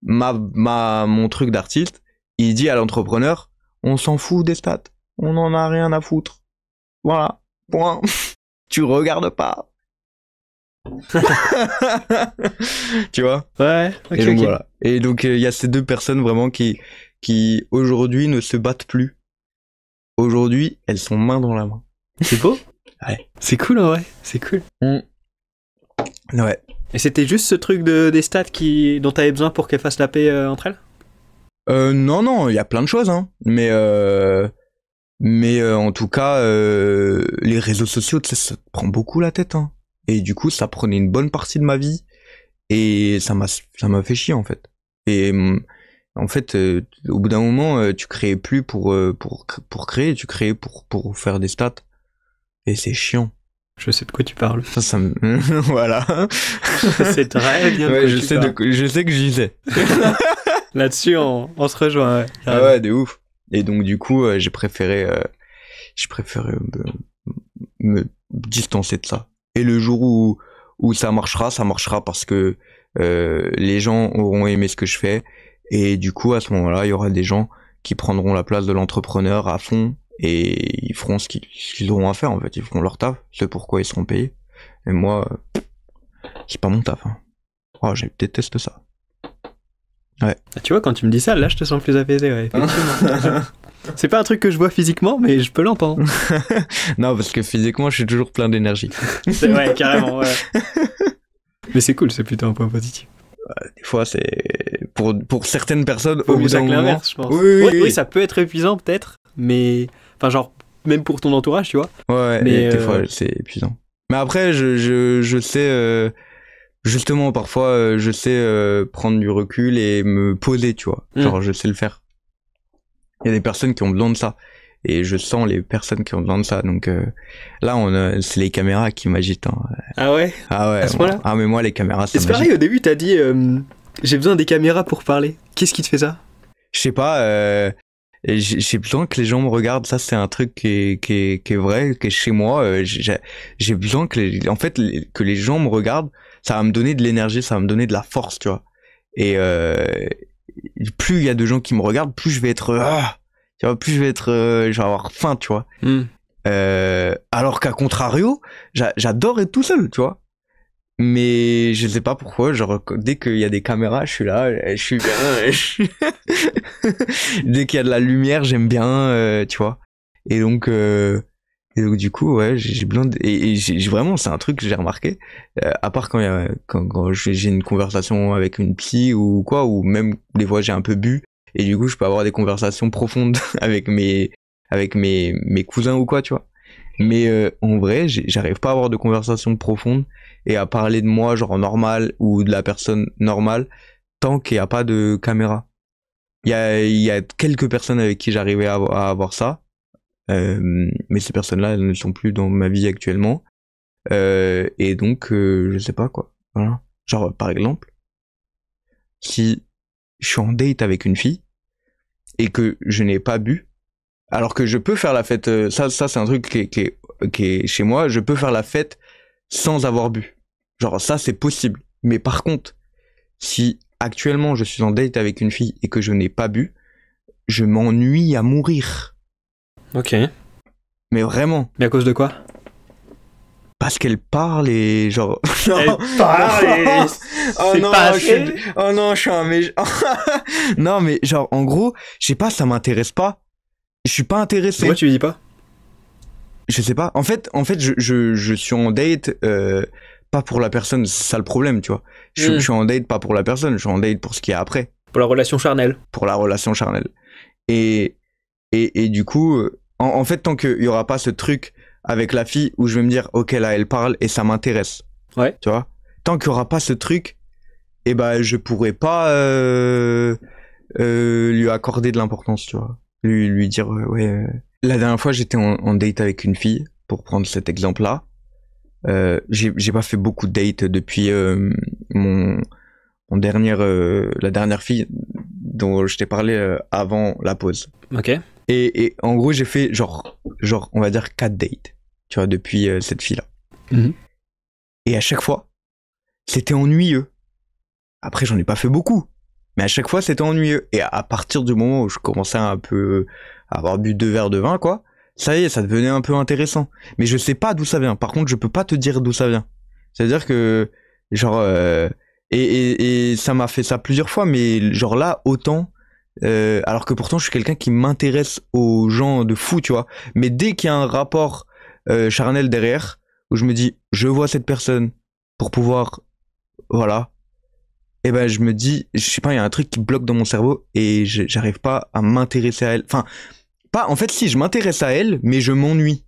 mon truc d'artiste, il dit à l'entrepreneur, on s'en fout des stats. On en a rien à foutre. Voilà. Point. Tu regardes pas. Tu vois? Ouais. Okay, et donc, voilà. Et donc, il y a ces deux personnes vraiment qui aujourd'hui ne se battent plus. Aujourd'hui, elles sont main dans la main. C'est beau. Ouais. C'est cool, en vrai. C'est cool. Ouais. Et c'était juste ce truc des stats dont t'avais besoin pour qu'elles fassent la paix entre elles? Non, il y a plein de choses, hein. Mais en tout cas, les réseaux sociaux, tu sais, ça te prend beaucoup la tête, hein. Et du coup, ça prenait une bonne partie de ma vie. Et ça m'a fait chier, en fait. Et en fait, au bout d'un moment, tu créais plus pour créer, tu créais pour faire des stats. Et c'est chiant. Je sais de quoi tu parles. Ça me... voilà. C'est très bien. Ouais, je sais que j'y sais. Là-dessus, on se rejoint, ouais. Ah ouais, de ouf. Et donc, du coup, j'ai préféré me distancer de ça. Et le jour où ça marchera parce que les gens auront aimé ce que je fais. Et du coup, à ce moment-là, il y aura des gens qui prendront la place de l'entrepreneur à fond et ils feront ce qu'ils auront à faire, en fait. Ils feront leur taf, c'est pourquoi ils seront payés. Et moi, c'est pas mon taf. Hein. Oh, je déteste ça. Ouais. Ah, tu vois, quand tu me dis ça, là, je te sens plus apaisé, ouais, effectivement. C'est pas un truc que je vois physiquement, mais je peux l'entendre. Non, parce que physiquement, je suis toujours plein d'énergie. Ouais, carrément, ouais. Mais c'est cool, c'est plutôt un point positif. Des fois, c'est pour certaines personnes au bout d'un moment. L'inverse, je pense. Oui, ça peut être épuisant peut-être, mais enfin genre même pour ton entourage, tu vois. Ouais, mais des fois c'est épuisant. Mais après, je sais justement parfois je sais prendre du recul et me poser, tu vois. Genre je sais le faire. Il y a des personnes qui ont besoin de ça. Et je sens les personnes qui ont besoin de ça. Donc là, c'est les caméras qui m'agitent. Hein. Ah ouais? Ah ouais. À ce point-là? Ah mais moi, les caméras, ça m'agite. C'est pareil, au début, t'as dit j'ai besoin des caméras pour parler. Qu'est-ce qui te fait ça? Je sais pas. J'ai besoin que les gens me regardent. Ça, c'est un truc qui est vrai, qui est chez moi. J'ai besoin que les gens me regardent. Ça va me donner de l'énergie, ça va me donner de la force, tu vois. Et plus il y a de gens qui me regardent, plus je vais être tu vois, plus je vais avoir faim, tu vois. Alors qu'à contrario, j'adore être tout seul, tu vois. Mais je sais pas pourquoi, genre dès qu'il y a des caméras, je suis là, je suis bien. Dès qu'il y a de la lumière, j'aime bien, tu vois. Et donc du coup, ouais, j'ai besoin et vraiment, c'est un truc que j'ai remarqué. À part quand j'ai une conversation avec une psy ou quoi, ou même des fois j'ai un peu bu. Et du coup, je peux avoir des conversations profondes avec mes cousins ou quoi, tu vois. Mais en vrai, j'arrive pas à avoir de conversations profondes et à parler de moi, genre normal, ou de la personne normale, tant qu'il n'y a pas de caméra. Il y a quelques personnes avec qui j'arrivais à avoir ça, mais ces personnes-là, elles ne sont plus dans ma vie actuellement. Et donc, je sais pas quoi. Voilà. Genre, par exemple, si je suis en date avec une fille et que je n'ai pas bu, Alors que je peux faire la fête, ça c'est un truc qui est chez moi, je peux faire la fête sans avoir bu. Genre ça c'est possible. Mais par contre, si actuellement je suis en date avec une fille et que je n'ai pas bu, je m'ennuie à mourir. Ok. Mais vraiment. Mais à cause de quoi? Parce qu'elle parle et genre... Elle parle et... Oh non, oh non, je suis un méchant. Non mais genre en gros, je sais pas, ça m'intéresse pas. Je suis pas intéressé. Pourquoi tu lui dis pas? Je sais pas. En fait je suis en date pas pour la personne, c'est ça le problème, tu vois. Je suis en date pas pour la personne, je suis en date pour ce qu'il y a après. Pour la relation charnelle. Pour la relation charnelle. Et du coup, en fait, tant qu'il y aura pas ce truc avec la fille où je vais me dire, ok, là, elle parle et ça m'intéresse. Ouais. Tu vois? Tant qu'il y aura pas ce truc, eh ben, je pourrais pas lui accorder de l'importance, tu vois. Lui dire, ouais. La dernière fois, j'étais en date avec une fille, pour prendre cet exemple-là. J'ai pas fait beaucoup de dates depuis la dernière fille dont je t'ai parlé avant la pause. Ok. Et en gros, j'ai fait genre, on va dire 4 dates, tu vois, depuis cette fille-là. Mm-hmm. Et à chaque fois, c'était ennuyeux. Après, j'en ai pas fait beaucoup, mais à chaque fois, c'était ennuyeux. Et à partir du moment où je commençais un peu à avoir bu 2 verres de vin, quoi, ça y est, ça devenait un peu intéressant. Mais je sais pas d'où ça vient. Par contre, je peux pas te dire d'où ça vient. C'est-à-dire que, genre, et ça m'a fait ça plusieurs fois, mais genre là, autant... alors que pourtant je suis quelqu'un qui m'intéresse aux gens de fou, tu vois. Mais dès qu'il y a un rapport charnel derrière, où je me dis, je vois cette personne pour pouvoir, voilà, et ben je me dis, je sais pas, il y a un truc qui bloque dans mon cerveau et j'arrive pas à m'intéresser à elle. Enfin, pas, en fait, si, je m'intéresse à elle, mais je m'ennuie.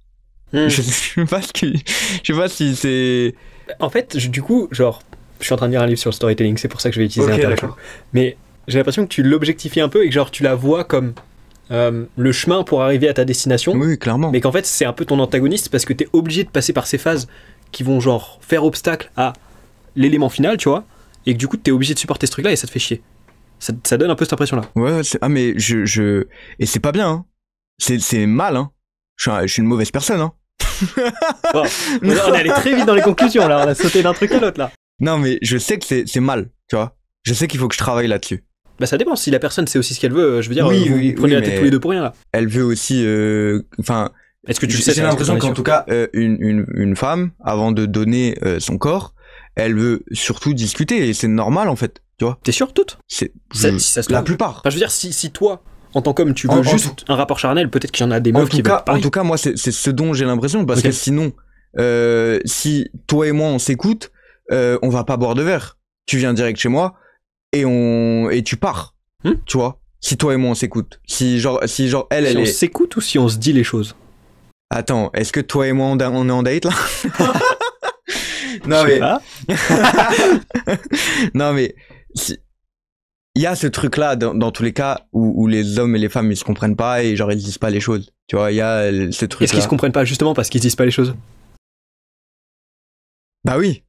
Je sais pas si c'est... En fait, du coup, genre, je suis en train de lire un livre sur le storytelling, c'est pour ça que je vais utiliser Interactions. Mais j'ai l'impression que tu l'objectifies un peu et que genre tu la vois comme le chemin pour arriver à ta destination. Oui, clairement. Mais qu'en fait c'est un peu ton antagoniste parce que t'es obligé de passer par ces phases qui vont genre faire obstacle à l'élément final, tu vois. Et que du coup t'es obligé de supporter ce truc là et ça te fait chier. Ça donne un peu cette impression là. Ouais, ah mais et c'est pas bien, hein. C'est mal, hein. Je suis une mauvaise personne, hein. Wow. On est allé très vite dans les conclusions là, on a sauté d'un truc à l'autre là. Non mais je sais que c'est mal, tu vois. Je sais qu'il faut que je travaille là-dessus. Bah ça dépend, si la personne sait aussi ce qu'elle veut, je veux dire, oui, vous prenez la tête tous les deux pour rien là. Elle veut aussi, enfin... Est-ce que tu sais? J'ai l'impression qu'en tout cas, une femme, avant de donner son corps, elle veut surtout discuter, et c'est normal en fait, tu vois. T'es sûr toutes? Si ça se la trouve. plupart. Enfin, je veux dire, si toi, en tant qu'homme, tu veux juste un rapport charnel, peut-être qu'il y en a des meufs qui veulent pareil. En tout cas, moi, c'est ce dont j'ai l'impression, parce que sinon, si toi et moi on s'écoute, on va pas boire de verre. Tu viens direct chez moi, et tu pars, tu vois. Si toi et moi on s'écoute, si genre elle on s'écoute ou si on se dit les choses. Attends, est-ce que toi et moi on est en date là? Non mais non mais il y a ce truc là dans tous les cas où les hommes et les femmes ils se comprennent pas et genre ils disent pas les choses, tu vois. Il y a ce truc là. Est-ce qu'ils se comprennent pas justement parce qu'ils disent pas les choses? Bah oui,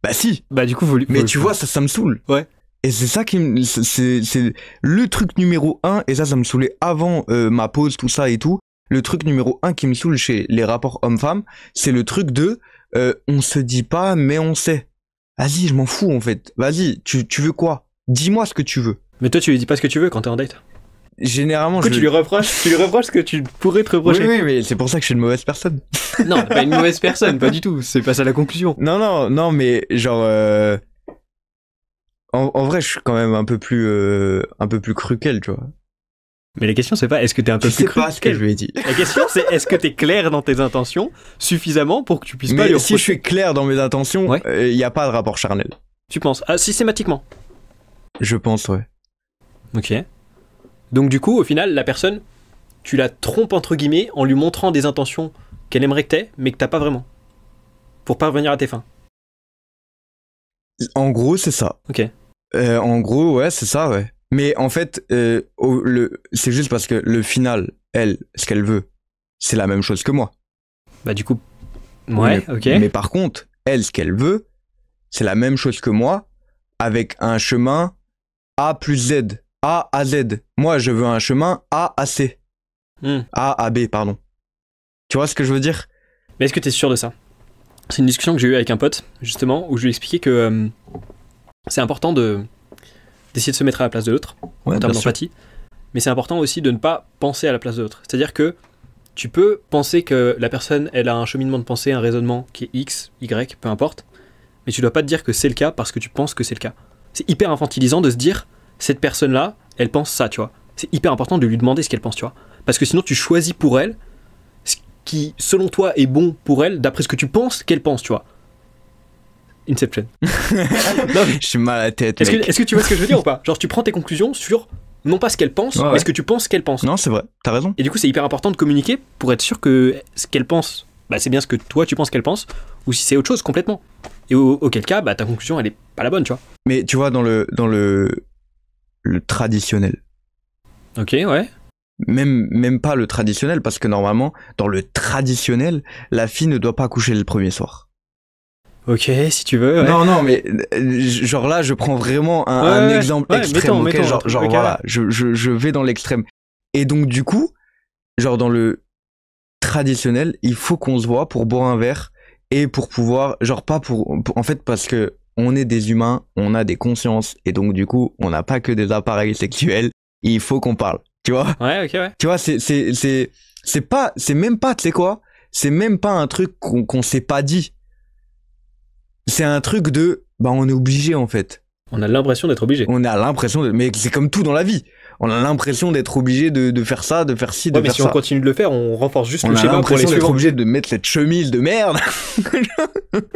bah si. Bah du coup mais tu vois, ça me saoule. Ouais. Et c'est ça qui c'est le truc numéro 1, et ça me saoulait avant ma pause, tout ça et tout. Le truc numéro 1 qui me saoule chez les rapports hommes-femmes, c'est le truc de on se dit pas mais on sait. Vas-y, je m'en fous en fait. Vas-y, tu veux quoi? Dis-moi ce que tu veux. Mais toi tu lui dis pas ce que tu veux quand t'es en date? Généralement, tu lui reproches ce que tu pourrais te reprocher. Oui, mais c'est pour ça que je suis une mauvaise personne. Non, pas une mauvaise personne, pas du tout. C'est pas ça la conclusion. Non, mais genre en vrai, je suis quand même un peu plus cru qu'elle, tu vois. Mais la question c'est pas est-ce que t'es un peu plus cru. C'est pas ce que je lui ai dit. La question c'est est-ce que t'es clair dans tes intentions suffisamment pour que tu puisses pas lui reprocher. Si je suis clair dans mes intentions, y a pas de rapport charnel. Tu penses? Ah, systématiquement? Je pense, ouais. Ok. Donc du coup, au final, la personne, tu la trompes entre guillemets en lui montrant des intentions qu'elle aimerait que t'aies, mais que t'as pas vraiment. Pour parvenir à tes fins. En gros, c'est ça. Ok. En gros, ouais, c'est ça, ouais. Mais en fait, c'est juste parce que le final, elle, ce qu'elle veut, c'est la même chose que moi. Bah du coup, ouais, ok. Mais par contre, elle, ce qu'elle veut, c'est la même chose que moi, avec un chemin A plus Z. A à Z. Moi, je veux un chemin A à C. A à B, pardon. Tu vois ce que je veux dire? Mais est-ce que tu es sûr de ça? C'est une discussion que j'ai eue avec un pote, justement, où je lui ai expliqué que c'est important d'essayer de se mettre à la place de l'autre, en termes d'empathie. Mais c'est important aussi de ne pas penser à la place de l'autre. C'est-à-dire que tu peux penser que la personne, elle a un cheminement de pensée, un raisonnement qui est X, Y, peu importe, mais tu dois pas te dire que c'est le cas parce que tu penses que c'est le cas. C'est hyper infantilisant de se dire, cette personne-là, elle pense ça, tu vois. C'est hyper important de lui demander ce qu'elle pense, tu vois. Parce que sinon, tu choisis pour elle ce qui, selon toi, est bon pour elle, d'après ce que tu penses qu'elle pense, tu vois. Inception. Non, mais je suis mal à la tête. Est-ce que tu vois ce que je veux dire ou pas? Genre, tu prends tes conclusions sur non pas ce qu'elle pense, mais ce que tu penses qu'elle pense. Non, c'est vrai, t'as raison. Et du coup, c'est hyper important de communiquer pour être sûr que ce qu'elle pense, bah, c'est bien ce que toi tu penses qu'elle pense, ou si c'est autre chose complètement. Et auquel cas, bah, ta conclusion, elle est pas la bonne, tu vois. Mais tu vois, dans le traditionnel. Ok, ouais. Même pas le traditionnel, parce que normalement, dans le traditionnel, la fille ne doit pas coucher le premier soir. Ok, si tu veux. Ouais. Non, mais genre là, je prends vraiment un exemple extrême. Mettons, voilà, je vais dans l'extrême. Et donc du coup, genre dans le traditionnel, il faut qu'on se voit pour boire un verre et pour pouvoir, genre pas pour en fait, parce que on est des humains, on a des consciences et donc du coup, on n'a pas que des appareils sexuels. Il faut qu'on parle, tu vois. Ouais, ok, ouais. Tu vois, c'est même pas, tu sais quoi, c'est même pas un truc qu'on s'est pas dit. C'est un truc de, bah on est obligé en fait. On a l'impression d'être obligé. On a l'impression mais c'est comme tout dans la vie. On a l'impression d'être obligé de faire ça, de faire ci, de faire ça. Mais si on continue de le faire, on renforce juste le schéma pour les suivants. On a l'impression d'être obligé de mettre cette chemise de merde.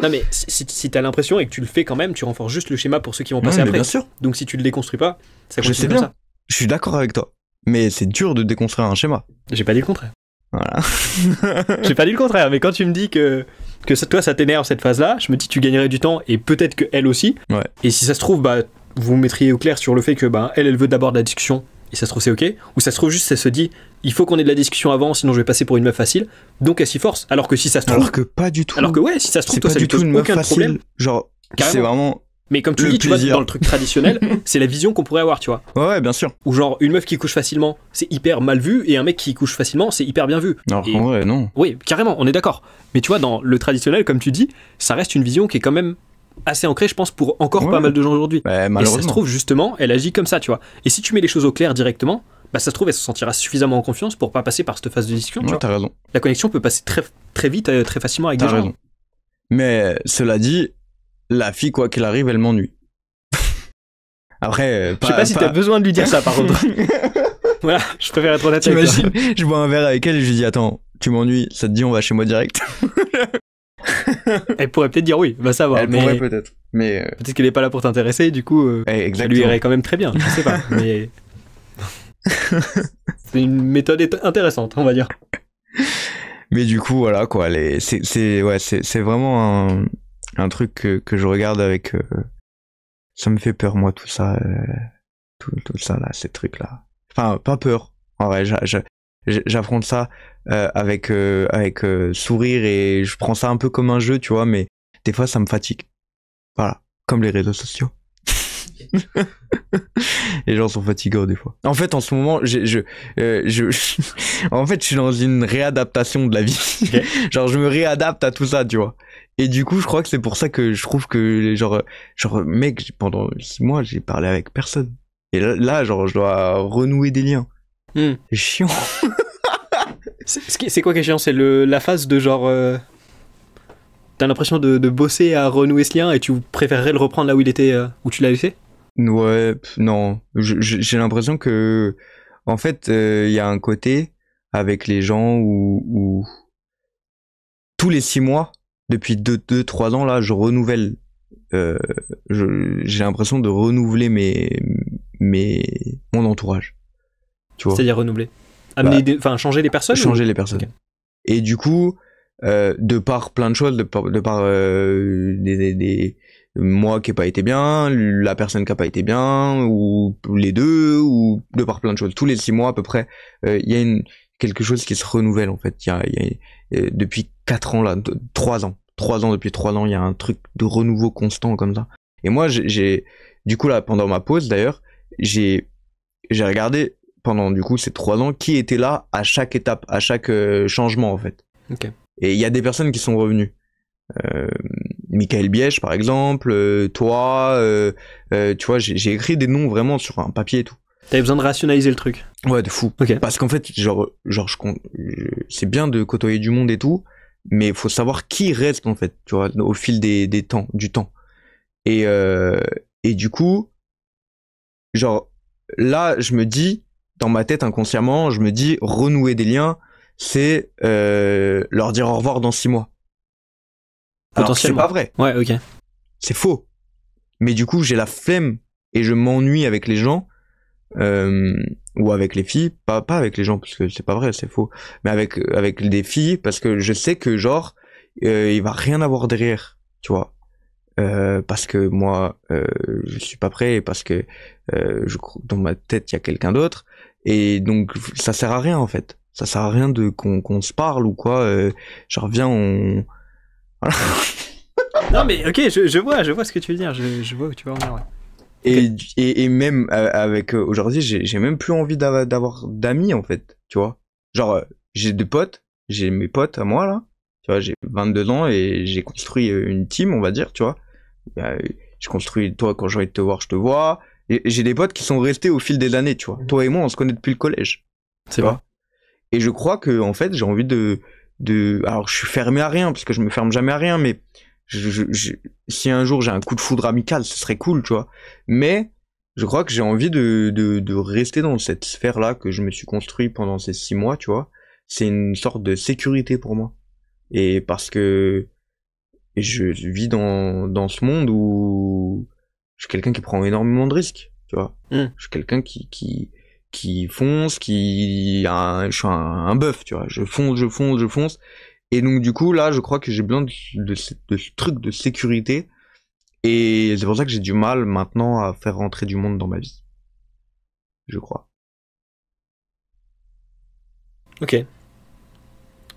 Non mais si t'as l'impression et que tu le fais quand même, tu renforces juste le schéma pour ceux qui vont passer après. Bien sûr. Donc si tu le déconstruis pas, ça continue comme ça. Je sais bien. Je suis d'accord avec toi. Mais c'est dur de déconstruire un schéma. J'ai pas dit le contraire. Voilà. J'ai pas dit le contraire, mais quand tu me dis que toi ça t'énerve cette phase-là, je me dis que tu gagnerais du temps et peut-être que elle aussi. Ouais. Et si ça se trouve, bah vous mettriez au clair sur le fait que bah elle veut d'abord de la discussion et ça se trouve c'est ok, ou ça se trouve juste elle se dit il faut qu'on ait de la discussion avant sinon je vais passer pour une meuf facile, donc elle s'y force. Alors que si ça se trouve, alors que pas du tout. Alors que ouais, si ça se trouve c'est toi pas ça du lui pose tout une meuf aucun facile. Problème. Genre carrément. C'est vraiment. Mais comme tu dis, tu vois, dans le truc traditionnel, c'est la vision qu'on pourrait avoir, tu vois. Ouais, bien sûr. Ou genre, une meuf qui couche facilement, c'est hyper mal vu, et un mec qui couche facilement, c'est hyper bien vu. Non, ouais, non. Oui, carrément, on est d'accord. Mais tu vois, dans le traditionnel, comme tu dis, ça reste une vision qui est quand même assez ancrée, je pense, pour encore pas mal de gens aujourd'hui. Bah, malheureusement. Et ça se trouve, justement, elle agit comme ça, tu vois. Et si tu mets les choses au clair directement, bah ça se trouve, elle se sentira suffisamment en confiance pour pas passer par cette phase de discussion, tu vois. T'as raison. La connexion peut passer très, très vite, très facilement avec des gens. T'as raison. Mais cela dit, la fille, quoi qu'elle arrive, elle m'ennuie. Après, je sais pas si t'as besoin de lui dire ça, par contre. Voilà, je préfère être honnête avec toi. T'imagines, je bois un verre avec elle et je lui dis attends, tu m'ennuies, ça te dit on va chez moi direct. Elle pourrait peut-être dire oui, bah ça va. Elle pourrait peut-être, mais peut-être qu'elle est pas là pour t'intéresser, du coup, ça lui irait quand même très bien. Je sais pas, mais c'est une méthode intéressante, on va dire. Mais du coup, voilà quoi, c'est vraiment un truc que je regarde avec. Ça me fait peur, moi, tout ça, tout ça là, ces trucs là. Enfin, pas peur. En vrai, j'affronte ça avec sourire et je prends ça un peu comme un jeu, tu vois. Mais des fois, ça me fatigue. Voilà, comme les réseaux sociaux. Les gens sont fatigants des fois. En fait, en ce moment, en fait, je suis dans une réadaptation de la vie. Okay. Genre, je me réadapte à tout ça, tu vois. Et du coup, je crois que c'est pour ça que je trouve que genre mec, pendant 6 mois, j'ai parlé avec personne. Et là, genre, je dois renouer des liens. C'est chiant. C'est quoi qui est chiant? C'est la phase de genre t'as l'impression de bosser à renouer ce lien et tu préférerais le reprendre là où il était, où tu l'as laissé? Ouais, non. J'ai l'impression que, en fait, il y a un côté avec les gens où tous les 6 mois, depuis 2-3 ans, là, je renouvelle. J'ai l'impression de renouveler mon entourage. Tu vois. C'est-à-dire renouveler. Changer les personnes? Changer les personnes. Okay. Et du coup, de par plein de choses, de par des moi qui ai pas été bien, la personne qui a pas été bien, ou les deux, ou de par plein de choses. Tous les 6 mois à peu près, il y a quelque chose qui se renouvelle en fait. Il y a depuis 4 ans là, 3 ans. Depuis 3 ans, il y a un truc de renouveau constant comme ça. Et moi, du coup là, pendant ma pause d'ailleurs, j'ai regardé pendant du coup ces 3 ans, qui était là à chaque étape, à chaque changement en fait. Okay. Et il y a des personnes qui sont revenues. Michael Biège par exemple, toi, tu vois, j'ai écrit des noms vraiment sur un papier et tout. T'avais besoin de rationaliser le truc. Ouais, de fou. Okay. Parce qu'en fait, c'est bien de côtoyer du monde et tout, mais il faut savoir qui reste en fait, tu vois, au fil du temps. Et du coup, genre là, je me dis, dans ma tête inconsciemment, je me dis renouer des liens, c'est leur dire au revoir dans 6 mois. Alors c'est pas vrai. Ouais, ok. C'est faux. Mais du coup, j'ai la flemme et je m'ennuie avec les gens. Ou avec les filles, pas avec les gens parce que c'est pas vrai, c'est faux, mais avec des filles parce que je sais que genre il va rien avoir derrière, tu vois, parce que moi je suis pas prêt et parce que dans ma tête il y a quelqu'un d'autre et donc ça sert à rien en fait, ça sert à rien de qu'on se parle ou quoi, genre viens on voilà. Non mais ok, je vois ce que tu veux dire, je vois où tu veux en venir, ouais. Et même avec aujourd'hui, j'ai même plus envie d'avoir d'amis en fait, tu vois. Genre j'ai des potes, j'ai mes potes à moi là, tu vois, j'ai 22 ans et j'ai construit une team, on va dire, tu vois. J'ai construit, toi quand j'ai envie de te voir, je te vois. Et j'ai des potes qui sont restés au fil des années, tu vois. Toi et moi, on se connaît depuis le collège. C'est vrai. Et je crois que en fait, j'ai envie alors je suis fermé à rien parce que je me ferme jamais à rien, mais si un jour j'ai un coup de foudre amical, ce serait cool, tu vois. Mais je crois que j'ai envie de rester dans cette sphère-là que je me suis construit pendant ces 6 mois, tu vois. C'est une sorte de sécurité pour moi. Et parce que je vis dans ce monde où je suis quelqu'un qui prend énormément de risques, tu vois. Je suis quelqu'un qui fonce, je suis un bœuf, tu vois. Je fonce. Et donc du coup là, je crois que j'ai besoin de ce truc de sécurité. Et c'est pour ça que j'ai du mal maintenant à faire rentrer du monde dans ma vie. Je crois. Ok.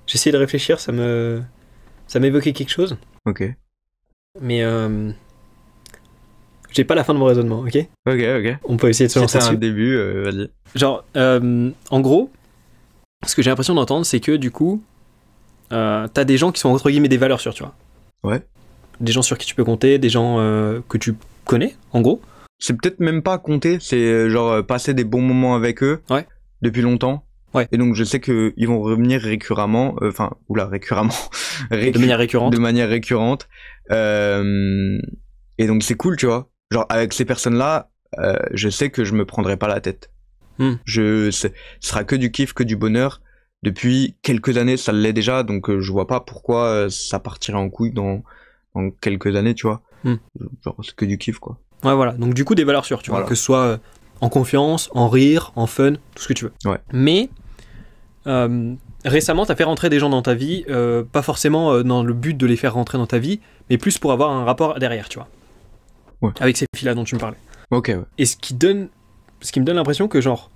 J'essaie de réfléchir, ça m'évoquait quelque chose. Ok. Mais j'ai pas la fin de mon raisonnement, ok ? Ok. On peut essayer de se lancer dessus. C'est un début, vas-y. Genre, en gros, ce que j'ai l'impression d'entendre, c'est que du coup, t'as des gens qui sont entre guillemets des valeurs sûres, tu vois. Ouais. Des gens sur qui tu peux compter, des gens que tu connais, en gros. C'est peut-être même pas compter, c'est genre passer des bons moments avec eux. Ouais. Depuis longtemps. Ouais. Et donc je sais que ils vont revenir récurremment, récurrement. De manière récurrente. De manière récurrente. Et donc c'est cool, tu vois. Genre avec ces personnes-là, je sais que je me prendrai pas la tête. Ce sera que du kiff, que du bonheur. Depuis quelques années, ça l'est déjà, donc je vois pas pourquoi ça partirait en couille dans quelques années, tu vois. Genre c'est que du kiff, quoi. Ouais, voilà. Donc du coup des valeurs sûres, tu vois, que ce soit en confiance, en rire, en fun, tout ce que tu veux. Ouais. Mais récemment, t'as fait rentrer des gens dans ta vie, pas forcément dans le but de les faire rentrer dans ta vie, mais plus pour avoir un rapport derrière, tu vois. Ouais. Avec ces filles-là dont tu me parlais. Ok, ouais. Et ce qui me donne l'impression que genre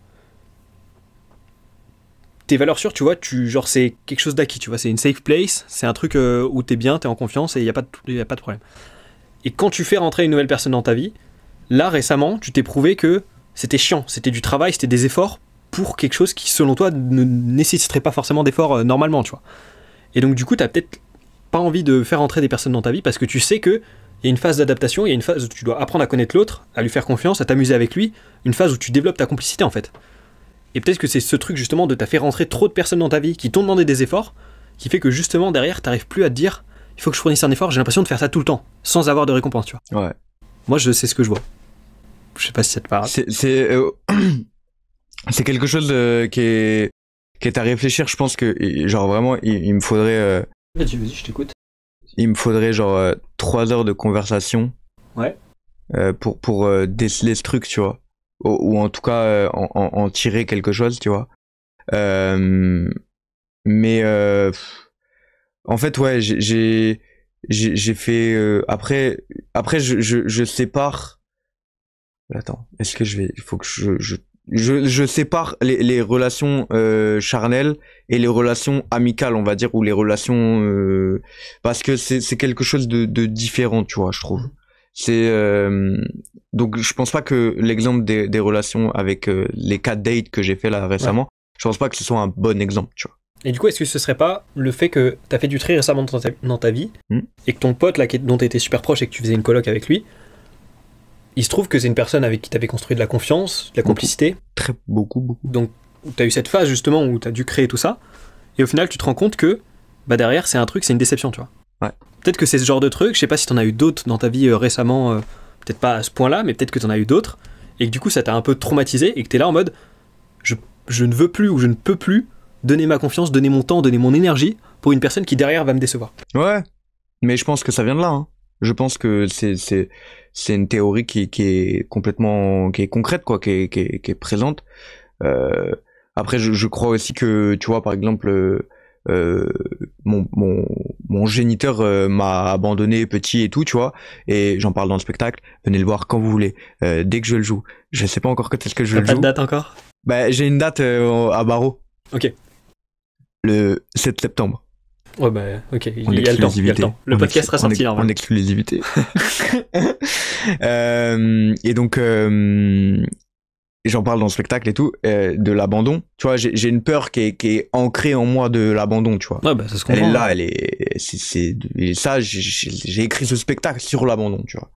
tes valeurs sûres, tu vois, genre c'est quelque chose d'acquis, tu vois, c'est une safe place, c'est un truc où t'es bien, t'es en confiance et y a pas de problème. Et quand tu fais rentrer une nouvelle personne dans ta vie, là récemment, tu t'es prouvé que c'était chiant, c'était du travail, c'était des efforts pour quelque chose qui, selon toi, ne nécessiterait pas forcément d'efforts normalement, tu vois. Et donc du coup, t'as peut-être pas envie de faire rentrer des personnes dans ta vie parce que tu sais que il y a une phase d'adaptation, il y a une phase où tu dois apprendre à connaître l'autre, à lui faire confiance, à t'amuser avec lui, une phase où tu développes ta complicité en fait. Et peut-être que c'est ce truc justement de t'as fait rentrer trop de personnes dans ta vie qui t'ont demandé des efforts, qui fait que justement derrière t'arrives plus à te dire il faut que je fournisse un effort, j'ai l'impression de faire ça tout le temps, sans avoir de récompense, tu vois. Ouais. Moi je sais ce que je vois. Je sais pas si ça te parle. C'est quelque chose qui est à réfléchir, je pense que genre vraiment il me faudrait Vas-y, je t'écoute. Il me faudrait genre 3 heures de conversation. Ouais. Pour déceler ce truc, tu vois. Ou en tout cas en tirer quelque chose, tu vois. Mais en fait ouais, j'ai fait après je sépare. Attends, est-ce que il faut que je sépare les relations charnelles et les relations amicales, on va dire, ou les relations parce que c'est quelque chose de différent, tu vois, je trouve. donc je pense pas que l'exemple des relations avec les 4 dates que j'ai fait là récemment, je pense pas que ce soit un bon exemple, tu vois. Et du coup, est-ce que ce serait pas le fait que t'as fait du tri récemment dans ta vie, et que ton pote là, dont t'étais super proche et que tu faisais une coloc avec lui, il se trouve que c'est une personne avec qui t'avais construit de la confiance, de la complicité. Beaucoup. Donc t'as eu cette phase justement où t'as dû créer tout ça, et au final tu te rends compte que derrière c'est une déception, tu vois. Ouais. Peut-être que c'est ce genre de truc, je sais pas si t'en as eu d'autres dans ta vie récemment, peut-être pas à ce point-là, mais peut-être que t'en as eu d'autres, et que du coup ça t'a un peu traumatisé, et que t'es là en mode je ne veux plus ou je ne peux plus donner ma confiance, donner mon temps, donner mon énergie pour une personne qui derrière va me décevoir. Ouais, mais je pense que ça vient de là. Hein. Je pense que c'est une théorie qui est complètement, qui est concrète, quoi, qui est présente. Après, je crois aussi que, tu vois, par exemple, mon géniteur m'a abandonné petit et tout, tu vois, et j'en parle dans le spectacle. Venez le voir quand vous voulez, dès que je le joue. Je sais pas encore quand est-ce que je le joue. T'as pas de date encore? Bah, j'ai une date à Barreau. Ok. Le 7 septembre. Ouais, bah, ok, il y a le temps. Le podcast sera sorti là. En exclusivité. Et donc, j'en parle dans le spectacle et tout, de l'abandon. Tu vois, j'ai une peur qui est ancrée en moi de l'abandon, tu vois. Ouais, bah, ça se comprend. Elle est là, et ça, j'ai écrit ce spectacle sur l'abandon, tu vois.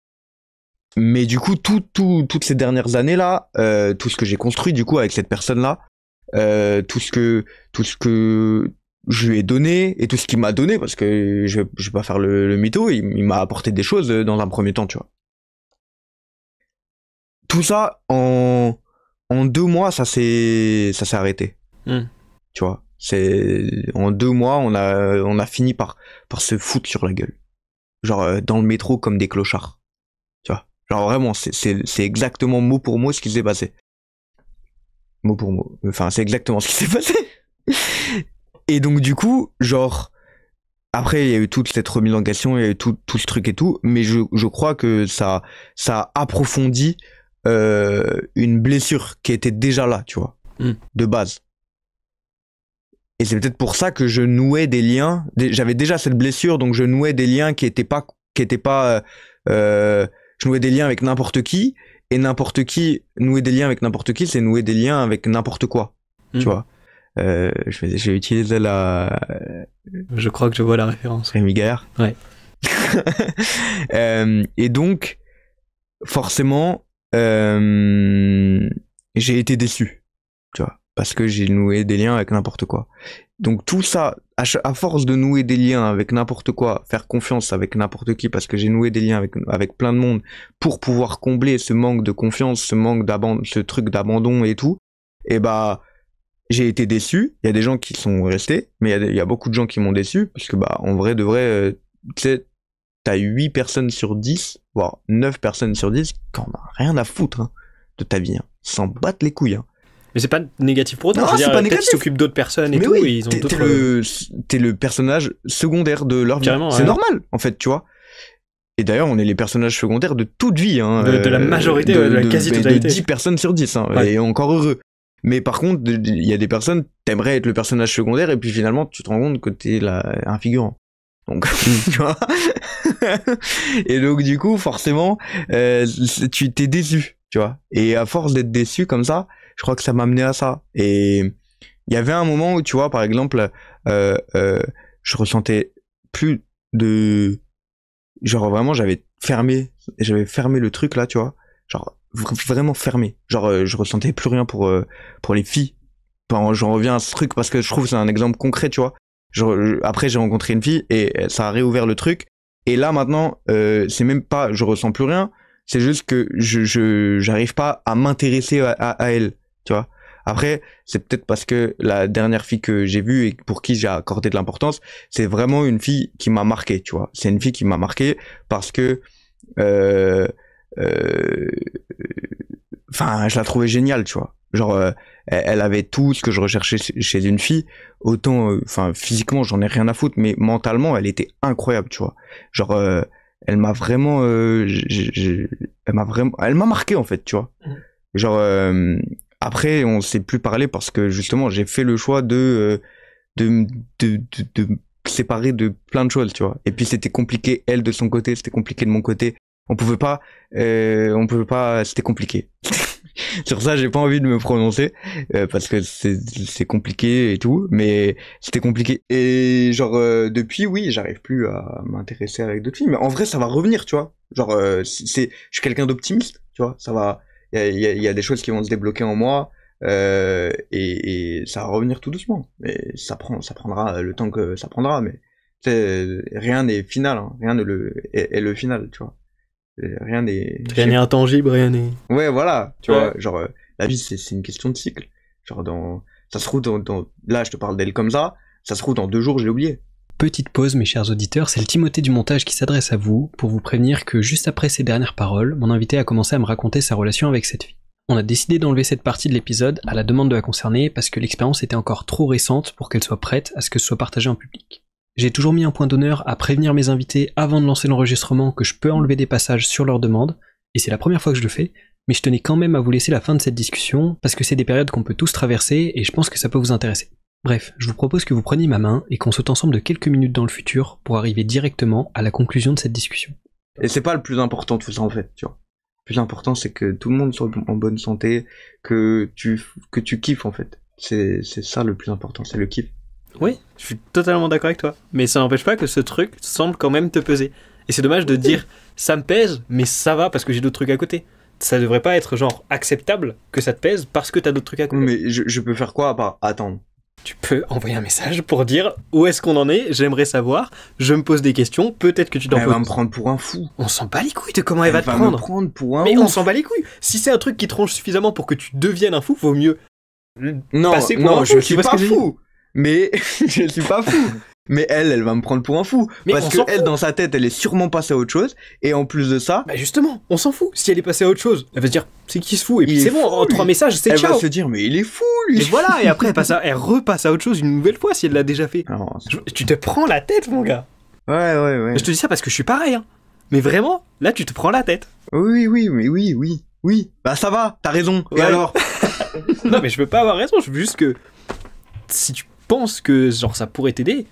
Mais du coup, toutes ces dernières années là, tout ce que j'ai construit du coup avec cette personne là, tout ce que je lui ai donné et tout ce qu'il m'a donné, parce que je vais pas faire le mytho, il m'a apporté des choses dans un premier temps, tu vois. Tout ça en 2 mois, ça s'est arrêté. Tu vois, en 2 mois, on a fini par se foutre sur la gueule, genre dans le métro comme des clochards, tu vois. Genre vraiment, c'est exactement mot pour mot ce qui s'est passé. Mot pour mot. Enfin, c'est exactement ce qui s'est passé. Et donc, du coup, genre, après, il y a eu toute cette remise en question, il y a eu tout ce truc et tout, mais je crois que ça approfondit une blessure qui était déjà là, tu vois, de base. Et c'est peut-être pour ça que je nouais des liens. J'avais déjà cette blessure, donc je nouais des liens qui étaient pas je nouais des liens avec n'importe qui, et n'importe qui, nouer des liens avec n'importe qui, c'est nouer des liens avec n'importe quoi, tu vois. J'ai utilisé je crois que je vois la référence. Rémi Gaillard. Ouais. Et donc, forcément, j'ai été déçu, tu vois, parce que j'ai noué des liens avec n'importe quoi. Donc tout ça, à force de nouer des liens avec n'importe quoi, faire confiance avec n'importe qui, parce que j'ai noué des liens avec plein de monde pour pouvoir combler ce manque de confiance, ce manque d'abandon, ce truc d'abandon et tout, et bah j'ai été déçu. Il y a des gens qui sont restés, mais il y a beaucoup de gens qui m'ont déçu, parce que bah en vrai de vrai, tu sais, t'as 8 personnes sur 10, voire 9 personnes sur 10 qui en ont rien à foutre de ta vie, ils s'en battent les couilles. Mais c'est pas négatif pour autant. Non, c'est pas négatif. Peut-être qu'ils s'occupent d'autres personnes et mais tout, oui, et ils ont t'es le personnage secondaire de leur vie. Carrément, c'est normal, en fait, tu vois. Et d'ailleurs, on est les personnages secondaires de toute vie. De la majorité, de la quasi-totalité. De 10 personnes sur 10, et encore heureux. Mais par contre, il y a des personnes, t'aimerais être le personnage secondaire, et puis finalement, tu te rends compte que t'es un figurant. Donc, tu vois. Et donc, du coup, forcément, tu t'es déçu, tu vois. Et à force d'être déçu comme ça, je crois que ça m'a amené à ça. Et il y avait un moment où, tu vois, par exemple, je ressentais plus de... Genre, vraiment, j'avais fermé le truc, là, tu vois. Genre, vraiment fermé. Genre, je ressentais plus rien pour les filles. Enfin, j'en reviens à ce truc parce que je trouve que c'est un exemple concret, tu vois. Après, j'ai rencontré une fille et ça a réouvert le truc. Et là, maintenant, c'est même pas... Je ressens plus rien. C'est juste que j'arrive pas à m'intéresser à elle, tu vois. Après, c'est peut-être parce que la dernière fille que j'ai vue et pour qui j'ai accordé de l'importance, c'est vraiment une fille qui m'a marqué, tu vois. C'est une fille qui m'a marqué parce que enfin, je la trouvais géniale, tu vois. Genre, elle avait tout ce que je recherchais chez une fille. Autant, enfin, physiquement, j'en ai rien à foutre, mais mentalement, elle était incroyable, tu vois. Genre, elle m'a vraiment, elle m'a marqué, en fait, tu vois. Genre, après, on s'est plus parlé parce que, justement, j'ai fait le choix de me séparer de plein de choses, tu vois. Et puis, c'était compliqué, elle, de son côté, c'était compliqué de mon côté. On pouvait pas, c'était compliqué. Sur ça, j'ai pas envie de me prononcer parce que c'est compliqué et tout, mais c'était compliqué. Et genre depuis, oui, j'arrive plus à m'intéresser avec d'autres films. Mais en vrai, ça va revenir, tu vois. Genre, je suis quelqu'un d'optimiste, tu vois. Ça va, il y a des choses qui vont se débloquer en moi et ça va revenir tout doucement. Mais ça prendra le temps que ça prendra. Mais rien n'est final, hein. Rien est le final, tu vois. Rien n'est intangible, rien n'est... Ouais, voilà, tu vois, genre, la vie, c'est une question de cycle. Genre, ça se trouve, là, je te parle d'elle comme ça se trouve, dans 2 jours, je l'ai oublié. Petite pause, mes chers auditeurs, c'est le Timothée du montage qui s'adresse à vous, pour vous prévenir que juste après ces dernières paroles, mon invité a commencé à me raconter sa relation avec cette fille. On a décidé d'enlever cette partie de l'épisode à la demande de la concernée, parce que l'expérience était encore trop récente pour qu'elle soit prête à ce que ce soit partagé en public. J'ai toujours mis un point d'honneur à prévenir mes invités avant de lancer l'enregistrement que je peux enlever des passages sur leur demande, et c'est la première fois que je le fais, mais je tenais quand même à vous laisser la fin de cette discussion, parce que c'est des périodes qu'on peut tous traverser, et je pense que ça peut vous intéresser. Bref, je vous propose que vous preniez ma main, et qu'on saute ensemble de quelques minutes dans le futur, pour arriver directement à la conclusion de cette discussion. Et c'est pas le plus important de tout ça en fait, tu vois. Le plus important c'est que tout le monde soit en bonne santé, que tu kiffes en fait. C'est ça le plus important, c'est le kiff. Oui, je suis totalement d'accord avec toi. Mais ça n'empêche pas que ce truc semble quand même te peser. Et c'est dommage de dire ça me pèse, mais ça va parce que j'ai d'autres trucs à côté. Ça devrait pas être genre acceptable que ça te pèse parce que t'as d'autres trucs à côté. Mais je peux faire quoi à part attendre? Tu peux envoyer un message pour dire où est-ce qu'on en est, j'aimerais savoir, je me pose des questions, peut-être que tu t'en poses. Elle va me prendre pour un fou. On s'en bat les couilles de comment elle va te prendre. Elle va me prendre pour un Mais ouf. on s'en bat les couilles. Si c'est un truc qui tranche suffisamment pour que tu deviennes un fou, vaut mieux passer pour un fou. Je suis pas fou. Mais je suis pas fou. Mais elle va me prendre pour un fou. Mais parce que elle, dans sa tête, elle est sûrement passée à autre chose. Et en plus de ça... Bah justement, on s'en fout. Si elle est passée à autre chose, elle va se dire, c'est qui se fout? Et puis c'est bon, en 3 messages, c'est ciao. Elle va se dire, mais il est fou, lui. Et voilà, et après, elle repasse à autre chose une nouvelle fois si elle l'a déjà fait. Non, tu te prends la tête, mon gars. Ouais. Je te dis ça parce que je suis pareil, hein. Mais vraiment, là, tu te prends la tête. Oui. Bah ça va, t'as raison. Ouais. Et alors? Non, mais je veux pas avoir raison, je veux juste que... Si tu penses que genre ça pourrait t'aider,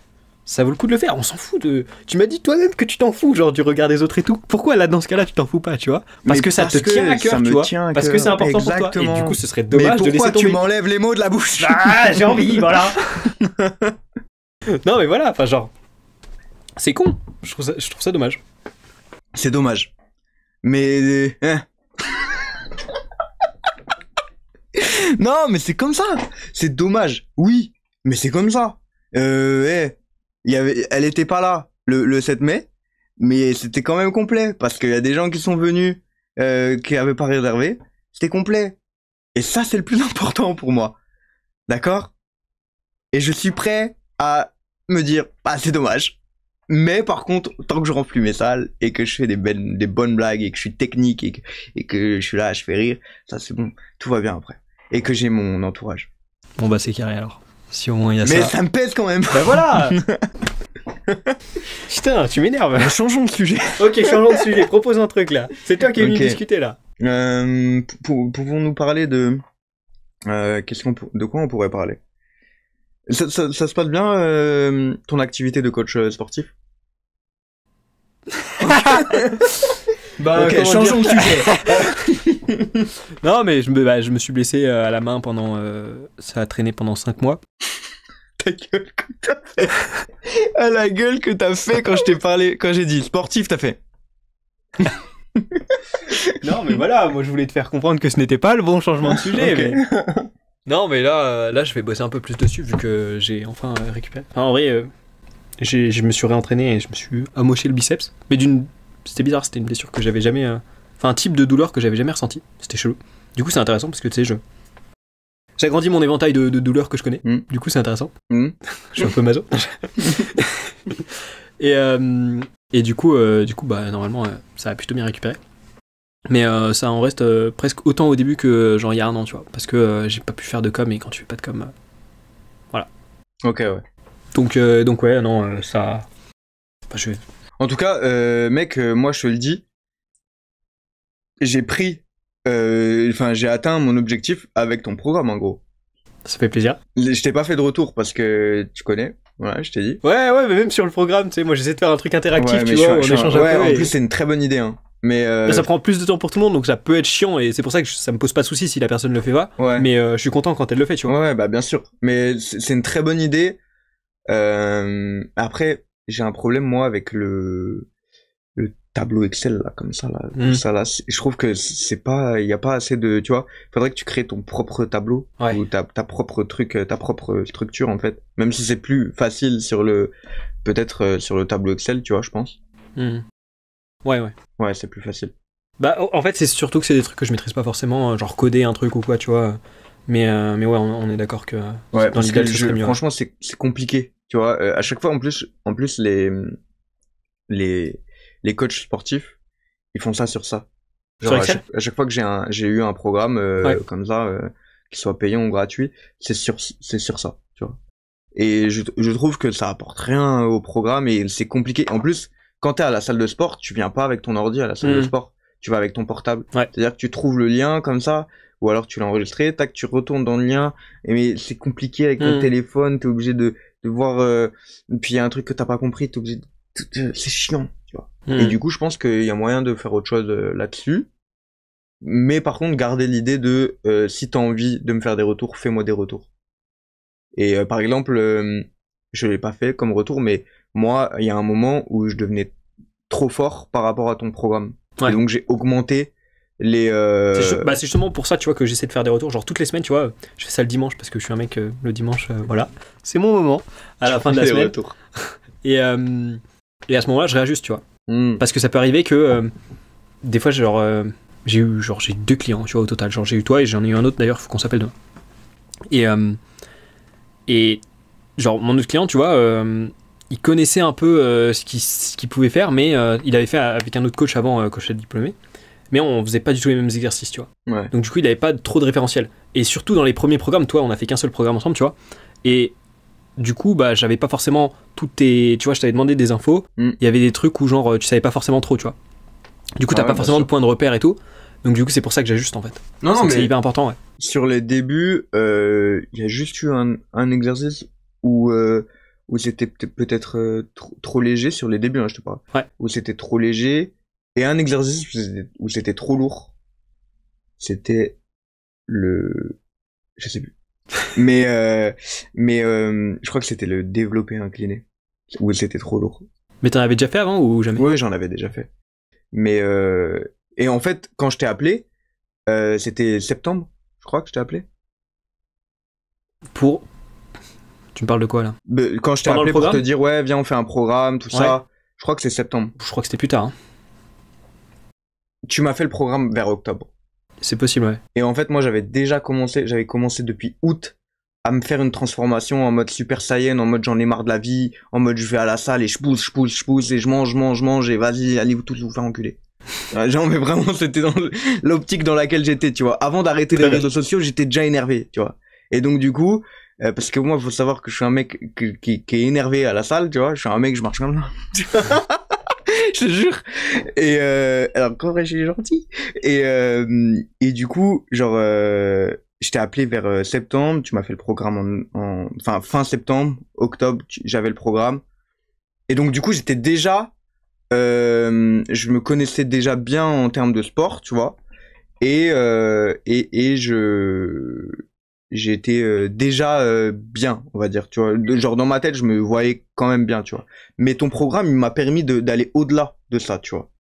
ça vaut le coup de le faire. On s'en fout de... Tu m'as dit toi-même que tu t'en fous, genre du regard des autres et tout. Pourquoi là dans ce cas-là tu t'en fous pas, tu vois? Parce que ça te tient à cœur, tu vois. Parce que c'est important pour toi. Et du coup ce serait dommage de laisser tomber. Mais pourquoi tu m'enlèves les mots de la bouche? Ah, j'ai envie, voilà. Non mais voilà, enfin genre... C'est con. Je trouve ça dommage. C'est dommage. Mais... Non, mais c'est comme ça. C'est dommage. Oui, mais c'est comme ça. Elle était pas là le 7 mai, mais c'était quand même complet parce qu'il y a des gens qui sont venus qui avaient pas réservé. C'était complet. Et ça, c'est le plus important pour moi. D'accord? Et je suis prêt à me dire, ah, c'est dommage. Mais par contre, tant que je remplis mes salles et que je fais des bonnes blagues et que je suis technique et que je suis là, je fais rire, ça c'est bon, tout va bien après. Et que j'ai mon entourage. Bon bah c'est carré alors. Si au moins il y a ça. Mais ça me pèse quand même. Bah voilà. Putain, tu m'énerves. Changeons de sujet. Ok, changeons de sujet. Propose un truc là. C'est toi qui es venu discuter là. Pouvons-nous parler de... de quoi on pourrait parler? Ça se passe bien ton activité de coach sportif? Bah, ok, changeons de sujet. Non, mais je me suis blessé à la main pendant... ça a traîné pendant 5 mois. Ta gueule que t'as fait. À la gueule que t'as fait quand je t'ai parlé, quand j'ai dit sportif, t'as fait. Non, mais voilà, moi je voulais te faire comprendre que ce n'était pas le bon changement de sujet. Okay. Mais... Non, mais là, je vais bosser un peu plus dessus vu que j'ai enfin récupéré. Enfin, en vrai, je me suis réentraîné et je me suis amoché le biceps. Mais c'était bizarre, c'était une blessure que j'avais jamais... Enfin, un type de douleur que j'avais jamais ressenti. C'était chelou. Du coup, c'est intéressant parce que, tu sais, j'agrandis mon éventail de douleurs que je connais. Du coup, c'est intéressant. Je suis un peu maso. Et du coup, bah, normalement, ça a plutôt bien récupéré. Mais ça en reste presque autant au début que genre il y a un an, tu vois. Parce que j'ai pas pu faire de com et quand tu fais pas de com... voilà. Ok, ouais. Donc ouais, non, ça... Enfin, En tout cas, mec, moi je te le dis, j'ai atteint mon objectif avec ton programme en gros. Ça fait plaisir. Je t'ai pas fait de retour parce que tu connais, voilà, je t'ai dit. Ouais, mais même sur le programme, tu sais, moi j'essaie de faire un truc interactif, tu vois, on échange un peu. Ouais, en plus c'est une très bonne idée, hein. Mais ça prend plus de temps pour tout le monde, donc ça peut être chiant, et c'est pour ça que ça me pose pas de soucis si la personne le fait pas. Ouais. Mais je suis content quand elle le fait, tu vois. Ouais, bah bien sûr. Mais c'est une très bonne idée. Après, j'ai un problème moi avec le tableau Excel là, comme ça là, ça là. Je trouve que c'est pas, il y a pas assez de, tu vois. Faudrait que tu crées ton propre tableau ou ta propre truc, ta propre structure en fait. Même si c'est plus facile sur peut-être sur le tableau Excel, tu vois, je pense. Ouais. Ouais, c'est plus facile. Bah, en fait, c'est surtout que c'est des trucs que je maîtrise pas forcément, genre coder un truc ou quoi, tu vois. Mais ouais, on est d'accord que ouais, dans l'idéal, ce serait mieux. Franchement, c'est compliqué, tu vois. À chaque fois, en plus, les coachs sportifs, ils font ça sur ça. Genre, à chaque fois que j'ai eu un programme comme ça, qu'il soit payant ou gratuit, c'est sur ça, tu vois. Et je trouve que ça apporte rien au programme et c'est compliqué. En plus, quand t'es à la salle de sport, tu viens pas avec ton ordi à la salle de sport, tu vas avec ton portable. Ouais. C'est-à-dire que tu trouves le lien comme ça, ou alors tu l'as enregistré, tac, tu retournes dans le lien, mais c'est compliqué avec ton téléphone, t'es obligé de voir, puis il y a un truc que t'as pas compris, t'es obligé c'est chiant, tu vois. Et du coup, je pense qu'il y a moyen de faire autre chose là-dessus. Mais par contre, garder l'idée de, si t'as envie de me faire des retours, fais-moi des retours. Et par exemple, je l'ai pas fait comme retour, mais moi, il y a un moment où je devenais trop fort par rapport à ton programme. Ouais. Et donc j'ai augmenté les... c'est justement pour ça, tu vois, que j'essaie de faire des retours. Genre toutes les semaines, tu vois, je fais ça le dimanche parce que je suis un mec, le dimanche, voilà. C'est mon moment, à la fin de la semaine. Retours. Et à ce moment-là, je réajuste, tu vois. Parce que ça peut arriver que, des fois, genre, j'ai eu 2 clients, tu vois, au total. Genre j'ai eu toi et j'en ai eu un autre, d'ailleurs, faut qu'on s'appelle demain. Et genre, mon autre client, tu vois, il connaissait un peu ce qu'il pouvait faire, mais il avait fait avec un autre coach avant, coach diplômé. Mais on faisait pas du tout les mêmes exercices, tu vois. Ouais. Donc du coup, il avait pas trop de référentiel. Et surtout dans les premiers programmes, toi, on a fait qu'un seul programme ensemble, tu vois. Et du coup, bah, j'avais pas forcément toutes tes... Tu vois, je t'avais demandé des infos. Il y avait des trucs où genre, tu savais pas forcément trop, tu vois. Du coup, t'as pas forcément de points de repère et tout. Donc du coup, c'est pour ça que j'ajuste, en fait. Non, mais c'est hyper important, ouais. Sur les débuts, il y a juste eu un exercice où c'était peut-être trop léger sur les débuts, hein, je te parle. Ouais. Où c'était trop léger. Et un exercice où c'était trop lourd. C'était je sais plus. mais je crois que c'était le développé incliné. Où c'était trop lourd. Mais t'en avais déjà fait avant ou jamais? Oui, j'en avais déjà fait. Mais et en fait, quand je t'ai appelé, c'était septembre, je crois que je t'ai appelé. Pour... Tu me parles de quoi là? Quand je t'ai appelé pour te dire ouais, viens on fait un programme, tout ça, je crois que c'est septembre. Je crois que c'était plus tard. Hein. Tu m'as fait le programme vers octobre. C'est possible, ouais. Et en fait, moi j'avais commencé depuis août à me faire une transformation en mode Super Saiyan, en mode j'en ai marre de la vie, en mode je vais à la salle et je pousse et je mange et vas-y, allez vous tous vous faire enculer. Genre mais vraiment c'était dans l'optique dans laquelle j'étais, tu vois. Avant d'arrêter les réseaux sociaux, j'étais déjà énervé, tu vois. Et donc du coup, parce que moi il faut savoir que je suis un mec qui est énervé à la salle, tu vois. Je suis un mec, je marche comme ça. Je te jure. Et alors quand je suis gentil. Et du coup, genre je t'ai appelé vers septembre, tu m'as fait le programme enfin fin septembre, octobre, j'avais le programme. Et donc du coup, j'étais déjà je me connaissais déjà bien en termes de sport, tu vois. Et j'étais déjà bien, on va dire, tu vois. Genre dans ma tête, je me voyais quand même bien, tu vois. Mais ton programme, il m'a permis d'aller au-delà de ça, tu vois.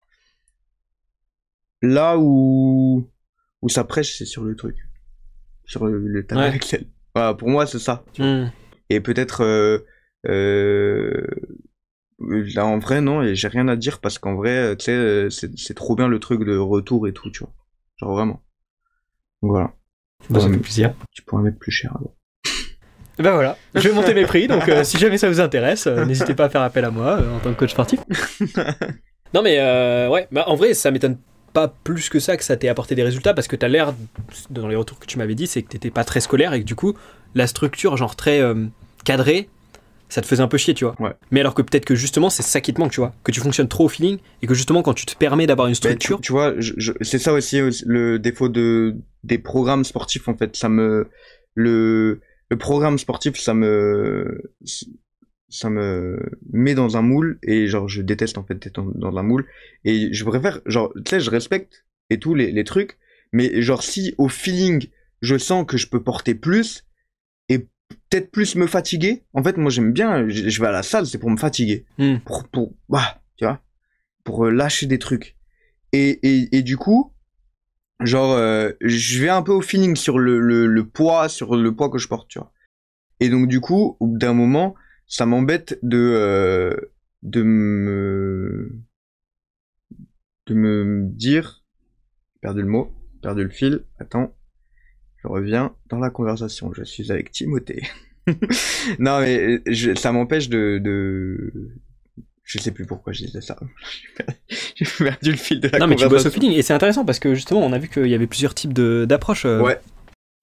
Là où ça prêche, c'est sur le truc. Sur le tableau Excel. Voilà, pour moi, c'est ça. Et peut-être... là, en vrai, non, et j'ai rien à dire parce qu'en vrai, tu sais, c'est trop bien le truc de retour et tout, tu vois. Genre vraiment. Donc voilà. Bah, ça fait plaisir. Tu pourrais mettre plus cher alors. Ben voilà, je vais monter mes prix, donc si jamais ça vous intéresse, n'hésitez pas à faire appel à moi en tant que coach sportif. Non mais ouais, bah en vrai ça m'étonne pas plus que ça t'ait apporté des résultats parce que t'as l'air, dans les retours que tu m'avais dit, c'est que t'étais pas très scolaire et que du coup la structure genre très cadrée, ça te faisait un peu chier, tu vois. Ouais. Mais alors que peut-être que justement c'est ça qui te manque, tu vois, que tu fonctionnes trop au feeling et que justement quand tu te permets d'avoir une structure... Tu vois, c'est ça aussi le défaut des programmes sportifs en fait, le programme sportif, ça me met dans un moule, et genre, je déteste en fait être dans un moule, et je préfère, genre, tu sais, je respecte et tout les trucs, mais genre, si au feeling, je sens que je peux porter plus, et peut-être plus me fatiguer, en fait, moi j'aime bien, je vais à la salle, c'est pour me fatiguer, bah, tu vois, pour lâcher des trucs. Et du coup, genre, je vais un peu au feeling sur le poids que je porte, tu vois. Et donc du coup, au bout d'un moment, ça m'embête de me dire, perdu le fil, attends, je reviens dans la conversation, je suis avec Timothée. Non mais ça m'empêche je sais plus pourquoi je disais ça. J'ai perdu le fil de la conversation. Non mais tu bosses au feeling, et c'est intéressant parce que justement on a vu qu'il y avait plusieurs types d'approches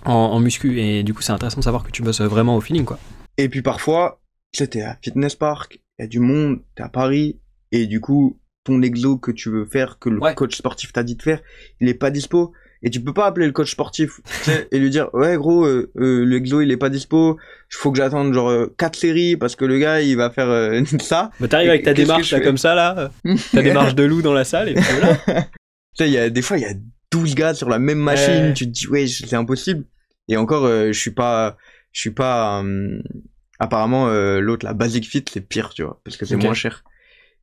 en muscu, et du coup c'est intéressant de savoir que tu bosses vraiment au feeling, quoi. Et puis parfois, tu sais, t'es à Fitness Park, il y a du monde, t'es à Paris, et du coup, ton exo que tu veux faire, que le coach sportif t'a dit de faire, il est pas dispo. Et tu peux pas appeler le coach sportif, tu sais, et lui dire, ouais gros, le exo il est pas dispo, il faut que j'attende genre 4 séries parce que le gars il va faire ça. Bah t'arrives avec ta démarche là, comme ça là, ta démarche de loup dans la salle, et puis voilà. Tu sais, des fois il y a 12 gars sur la même machine, tu te dis ouais c'est impossible. Et encore je suis pas apparemment l'autre la Basic Fit c'est pire, tu vois, parce que c'est moins cher.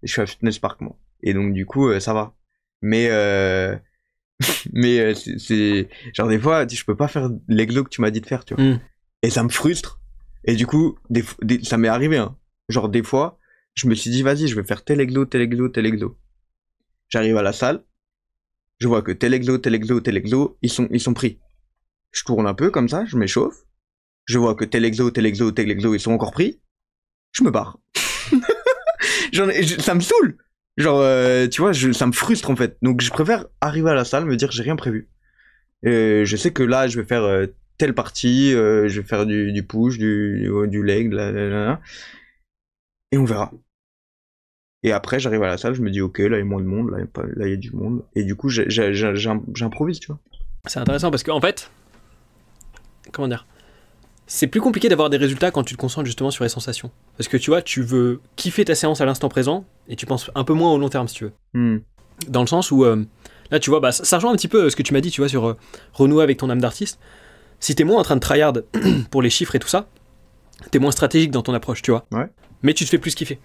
Et je suis à Fitness Park moi. Et donc du coup ça va. Mais c'est genre des fois je peux pas faire l'exo que tu m'as dit de faire, tu vois. Et ça me frustre. Et du coup ça m'est arrivé hein. Genre des fois je me suis dit vas-y je vais faire tel exo. J'arrive à la salle, je vois que tel exo ils sont pris. Je tourne un peu comme ça, je m'échauffe, je vois que tel exo ils sont encore pris, je me barre. Ça me saoule. Genre, tu vois, ça me frustre en fait. Donc je préfère arriver à la salle, me dire j'ai rien prévu. Je sais que là, je vais faire telle partie, je vais faire du push, du leg, et on verra. Et après, j'arrive à la salle, je me dis ok, là il y a moins de monde, là il y a du monde. Et du coup, j'improvise, tu vois. C'est intéressant parce qu'en fait, comment dire, c'est plus compliqué d'avoir des résultats quand tu te concentres justement sur les sensations. Parce que tu vois, tu veux kiffer ta séance à l'instant présent et tu penses un peu moins au long terme si tu veux. Dans le sens où, là tu vois, bah, ça rejoint un petit peu ce que tu m'as dit, tu vois, sur renouer avec ton âme d'artiste. Si t'es moins en train de tryhard pour les chiffres et tout ça, t'es moins stratégique dans ton approche, tu vois. Ouais. Mais tu te fais plus kiffer.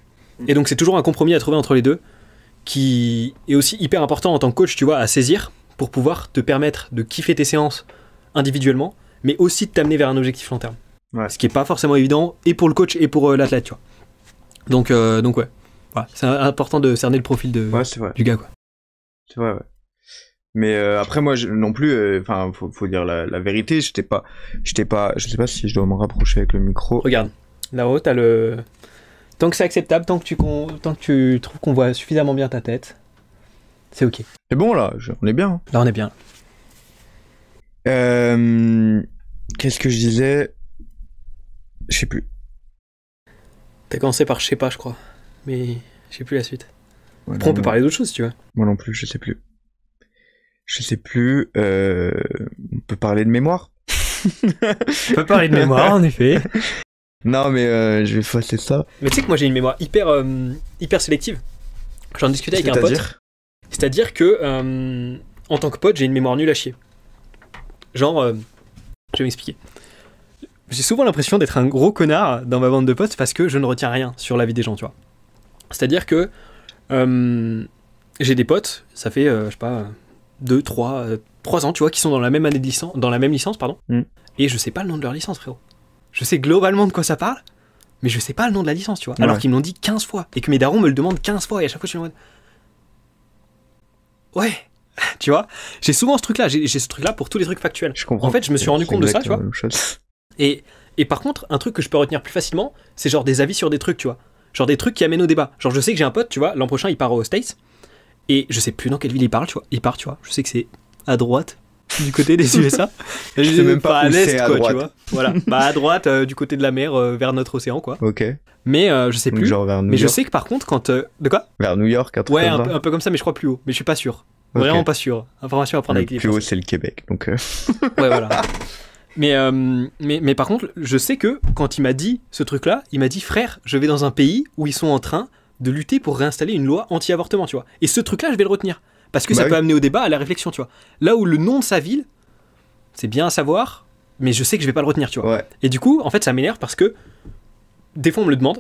Et donc c'est toujours un compromis à trouver entre les deux qui est aussi hyper important en tant que coach, tu vois, à saisir pour pouvoir te permettre de kiffer tes séances individuellement, mais aussi de t'amener vers un objectif long terme. Ouais. Ce qui est pas forcément évident, et pour le coach et pour l'athlète, tu vois. Donc ouais. Voilà. C'est important de cerner le profil du gars, quoi. C'est vrai, ouais. Mais après moi non plus, enfin faut dire la vérité, j'étais pas, je sais pas si je dois m'en rapprocher avec le micro. Regarde, là-haut t'as le... Tant que c'est acceptable, tant que tu trouves qu'on voit suffisamment bien ta tête, c'est ok. C'est bon là, on est bien. Là on est bien. Qu'est-ce que je disais? Je sais plus. T'as commencé par je sais pas, je crois. Mais je sais plus la suite. Ouais, après on peut parler d'autre chose si tu veux. Moi non plus, je sais plus. On peut parler de mémoire. On peut parler de mémoire en effet. Non mais je vais effacer ça. Mais tu sais que moi j'ai une mémoire hyper sélective. J'en discutais avec un pote. C'est-à-dire que en tant que pote j'ai une mémoire nulle à chier. Genre, je vais m'expliquer. J'ai souvent l'impression d'être un gros connard dans ma bande de potes parce que je ne retiens rien sur la vie des gens, tu vois. C'est-à-dire que j'ai des potes, ça fait, je sais pas, 3 ans, tu vois, qui sont dans la même année de licence, dans la même licence, pardon. Et je sais pas le nom de leur licence, frérot. Je sais globalement de quoi ça parle, mais je sais pas le nom de la licence, tu vois. Alors qu'ils me l'ont dit 15 fois, et que mes darons me le demandent 15 fois, et à chaque fois je suis en mode... Ouais, tu vois. J'ai souvent ce truc-là, j'ai ce truc-là pour tous les trucs factuels. Je comprends. En fait, je me suis rendu compte de ça, tu vois. Et par contre, un truc que je peux retenir plus facilement, c'est genre des avis sur des trucs, tu vois. Genre des trucs qui amènent au débat. Genre je sais que j'ai un pote, tu vois, l'an prochain il part aux States, et je sais plus dans quelle ville il part, tu vois. Je sais que c'est à droite, du côté des USA. Je sais même pas à où l'est, c'est à quoi, droite. tu vois. Voilà. Bah à droite, du côté de la mer, vers notre océan, quoi. Ok. Mais je sais plus. Genre vers New mais York. Je sais que par contre, quand... de quoi? Vers New York, un truc ouais, comme ça. un peu comme ça, mais je crois plus haut. Mais je suis pas sûr. Vraiment pas sûr. Information à prendre avec les plus haut, c'est le Québec, donc... Ouais, voilà. Mais par contre, je sais que quand il m'a dit ce truc-là, il m'a dit frère, je vais dans un pays où ils sont en train de lutter pour réinstaller une loi anti-avortement, tu vois. Et ce truc-là, je vais le retenir. Parce que ça peut amener au débat, à la réflexion, tu vois. Là où le nom de sa ville, c'est bien à savoir, mais je sais que je vais pas le retenir, tu vois. Ouais. Et du coup, en fait, ça m'énerve parce que des fois, on me le demande.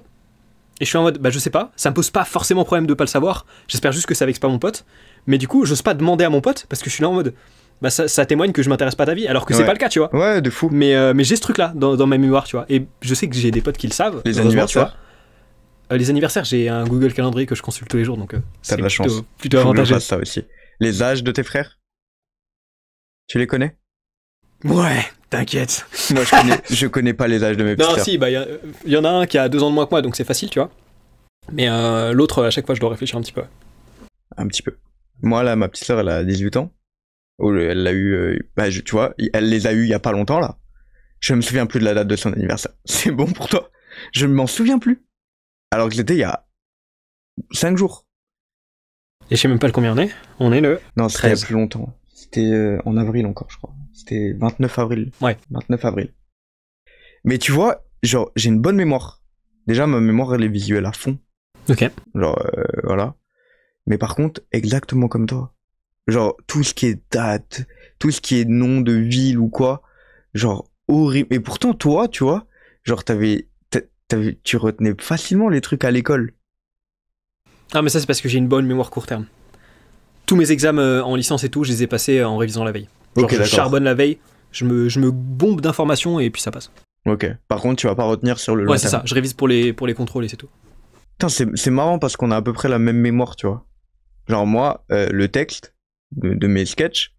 Et je suis en mode, bah je sais pas, ça me pose pas forcément problème de pas le savoir. J'espère juste que ça vexe pas mon pote. Mais du coup, j'ose pas demander à mon pote parce que je suis là en mode, bah ça témoigne que je m'intéresse pas à ta vie, alors que c'est pas le cas, tu vois. Ouais, de fou. Mais j'ai ce truc-là dans ma mémoire, tu vois. Et je sais que j'ai des potes qui le savent. Les anniversaires. Les anniversaires, j'ai un Google Calendrier que je consulte tous les jours, donc t'as de la chance. Plutôt avantageux. Ça aussi. Les âges de tes frères, tu les connais? Ouais, t'inquiète. Moi, je connais pas les âges de mes petits frères. Non, si, bah il y en a un qui a 2 ans de moins que moi, donc c'est facile, tu vois. Mais l'autre, à chaque fois, je dois réfléchir un petit peu. Un petit peu. Moi, là, ma petite sœur, elle a 18 ans. Elle l'a eu, tu vois, elle les a eu il y a pas longtemps, là. Je me souviens plus de la date de son anniversaire. C'est bon pour toi? Je m'en souviens plus. Alors que c'était il y a 5 jours. Et je sais même pas combien on est. On est le Non, c'était il y a plus longtemps. C'était en avril encore, je crois. C'était 29 avril. Ouais. 29 avril. Mais tu vois, genre, j'ai une bonne mémoire. Déjà, ma mémoire, elle est visuelle à fond. Ok. Genre, voilà. Mais par contre, exactement comme toi. Genre, tout ce qui est date, tout ce qui est nom de ville ou quoi, genre, horrible. Et pourtant, toi, tu vois, genre, tu retenais facilement les trucs à l'école. Ah, mais ça, c'est parce que j'ai une bonne mémoire court terme. Tous mes examens en licence et tout, je les ai passés en révisant la veille. Genre, okay, je charbonne la veille, je me bombe d'informations et puis ça passe. Ok. Par contre, tu vas pas retenir sur le long terme. Ouais, c'est ça. Je révise pour les contrôles et c'est tout. Putain, c'est marrant parce qu'on a à peu près la même mémoire, tu vois. Genre, moi, le texte de mes sketchs,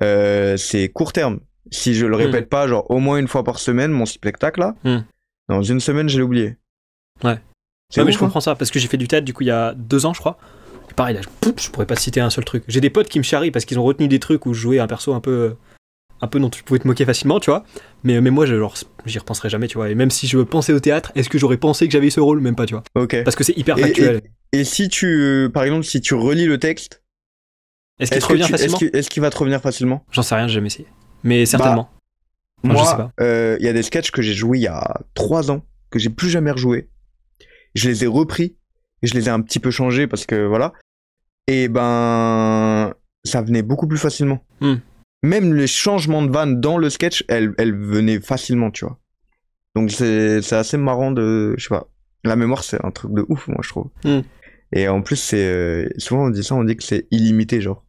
c'est court terme. Si je le répète pas, genre, au moins une fois par semaine, mon spectacle, là, dans une semaine, je l'ai oublié. Ouais. Ouais, mais je comprends ça, parce que j'ai fait du théâtre, du coup, il y a 2 ans, je crois. Et pareil, là, je pourrais pas citer un seul truc. J'ai des potes qui me charrient parce qu'ils ont retenu des trucs où je jouais un perso un peu dont tu pouvais te moquer facilement, tu vois. Mais moi, j'y repenserai jamais, tu vois. Et même si je pensais au théâtre, est-ce que j'aurais pensé que j'avais eu ce rôle? Même pas, tu vois. Ok. Parce que c'est hyper factuel. Et si par exemple, si tu relis le texte, est-ce qu'il te revient facilement? Est-ce qu'il va te revenir facilement? J'en sais rien, j'ai jamais essayé. Mais certainement. Enfin, moi, y a des sketchs que j'ai joués il y a 3 ans, que j'ai plus jamais rejoué. Je les ai repris, et je les ai un petit peu changés parce que voilà. Et ben, ça venait beaucoup plus facilement. Même les changements de vannes dans le sketch, elles venaient facilement, tu vois. Donc c'est assez marrant de, je sais pas. La mémoire, c'est un truc de ouf, moi, je trouve. Et en plus, c'est souvent on dit que c'est illimité, genre.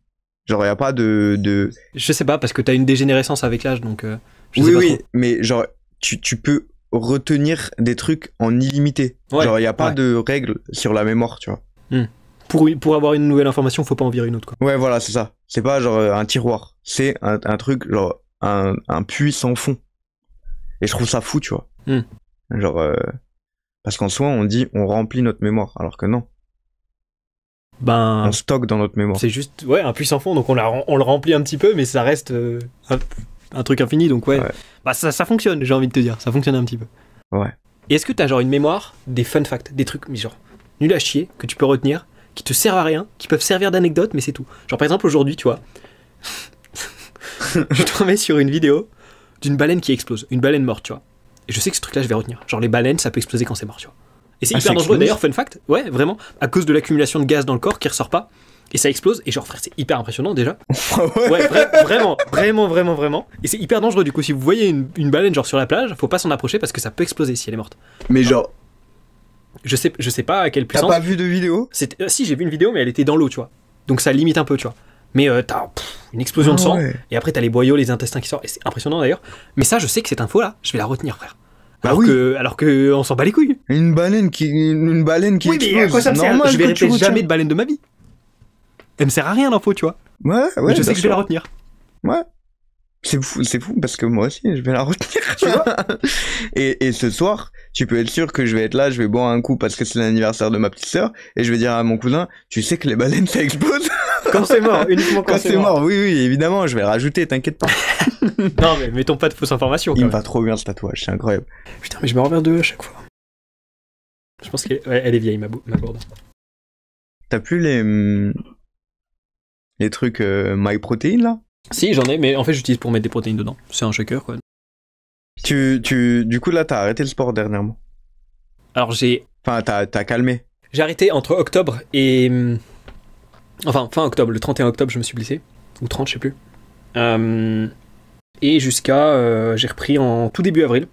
Genre, y a pas de... Je sais pas, parce que t'as une dégénérescence avec l'âge, donc... je sais pas trop. Mais genre, tu peux retenir des trucs en illimité. Ouais, genre, y a pas de règles sur la mémoire, tu vois. Pour avoir une nouvelle information, faut pas en virer une autre, quoi. Ouais, voilà, c'est ça. C'est pas genre un tiroir. C'est un truc, genre, un puits sans fond. Et je trouve ça fou, tu vois. Genre, parce qu'en soi, on dit, on remplit notre mémoire, alors que non. On stocke dans notre mémoire. C'est juste, un puits sans fond, donc on le remplit un petit peu, mais ça reste un truc infini, donc ouais. Bah ça fonctionne, j'ai envie de te dire, ça fonctionne un petit peu. Ouais. Et est-ce que t'as genre une mémoire, des fun facts, des trucs, mais genre, nul à chier, que tu peux retenir, qui te servent à rien, qui peuvent servir d'anecdote, mais c'est tout. Genre par exemple aujourd'hui, tu vois, je tombais sur une vidéo d'une baleine qui explose, une baleine morte, tu vois. Et je sais que ce truc-là, je vais retenir. Genre les baleines, ça peut exploser quand c'est mort, tu vois. Et c'est hyper dangereux d'ailleurs, fun fact, ouais, vraiment, à cause de l'accumulation de gaz dans le corps qui ressort pas, et ça explose, et genre frère, c'est hyper impressionnant déjà. Ouais, vraiment. Et c'est hyper dangereux, du coup, si vous voyez une baleine genre sur la plage, faut pas s'en approcher parce que ça peut exploser si elle est morte. Mais genre... Je sais pas à quelle puissance. T'as pas vu de vidéo? Si, j'ai vu une vidéo, mais elle était dans l'eau, tu vois. Donc ça limite un peu, tu vois. Mais t'as une explosion de sang, et après t'as les boyaux, les intestins qui sortent, et c'est impressionnant d'ailleurs. Mais ça, je sais que cette info-là, je vais la retenir, frère. Alors que on s'en bat les couilles. Une baleine qui oui, explose. Mais à quoi ça me sert? Je vais répéter jamais de baleine de ma vie. Elle me sert à rien l'info, tu vois. Ouais. Mais je sais que je vais la retenir. Ouais. C'est fou parce que moi aussi je vais la retenir, tu vois. Et ce soir, tu peux être sûr que je vais être là, je vais boire un coup parce que c'est l'anniversaire de ma petite sœur et je vais dire à mon cousin, tu sais que les baleines ça explose. Quand c'est mort, uniquement quand c'est mort. Oui, évidemment, je vais le rajouter, t'inquiète pas. Non, mais mettons pas de fausses informations. Il me va trop bien ce tatouage, c'est incroyable. Putain, mais je me reviens d'eux à chaque fois. Je pense qu'elle est vieille, ma bourde. T'as plus les trucs MyProtein là? Si, j'en ai, mais en fait j'utilise pour mettre des protéines dedans. C'est un shaker, quoi. Du coup, là, t'as arrêté le sport dernièrement. Alors, Enfin, t'as calmé. J'ai arrêté entre octobre et... Enfin, fin octobre, le 31 octobre, je me suis blessé. Ou 30, je sais plus. Et jusqu'à... j'ai repris en tout début avril.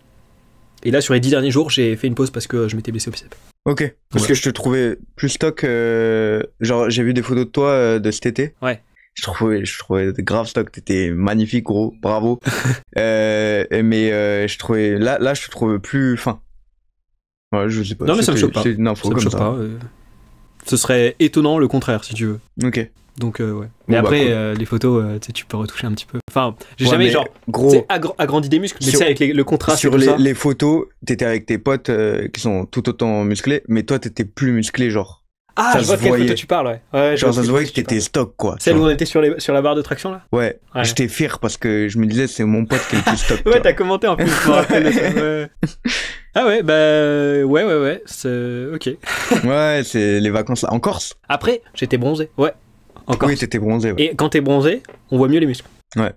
Et là, sur les 10 derniers jours, j'ai fait une pause parce que je m'étais blessé au biceps. Ok. Parce que je te trouvais plus stock. Genre, j'ai vu des photos de toi de cet été. Ouais. Je trouvais grave stock. T'étais magnifique, gros. Bravo. Mais je trouvais... Là, je te trouvais plus fin. Ouais, je sais pas. Non, mais ça me choque pas. C'est une info ça me comme choque ça. pas. Ce serait étonnant le contraire, si tu veux. Ok. Donc, ouais. Mais Bon, après, cool. les photos, tu peux retoucher un petit peu. Enfin, j'ai Ouais, jamais, mais genre, gros, agrandi des muscles. Mais c'est avec le contraste sur et tout ça. les photos, t'étais avec tes potes qui sont tout autant musclés, mais toi, t'étais plus musclé, genre. Ah, ça je vois de quelle photo tu parles, ouais. Genre, ça se voyait que t'étais stock, quoi. Celle où on était sur la barre de traction, là? Ouais. J'étais fier parce que je me disais, c'est mon pote qui est le plus stock. Ouais, t'as commenté en plus, je me rappelle de ça. Ouais. Ah ouais, bah, ouais, c'est ok. Ouais, c'est les vacances là. En Corse? Après, j'étais bronzé, ouais. En Corse. Oui, t'étais bronzé, ouais. Et quand t'es bronzé, on voit mieux les muscles. Ouais.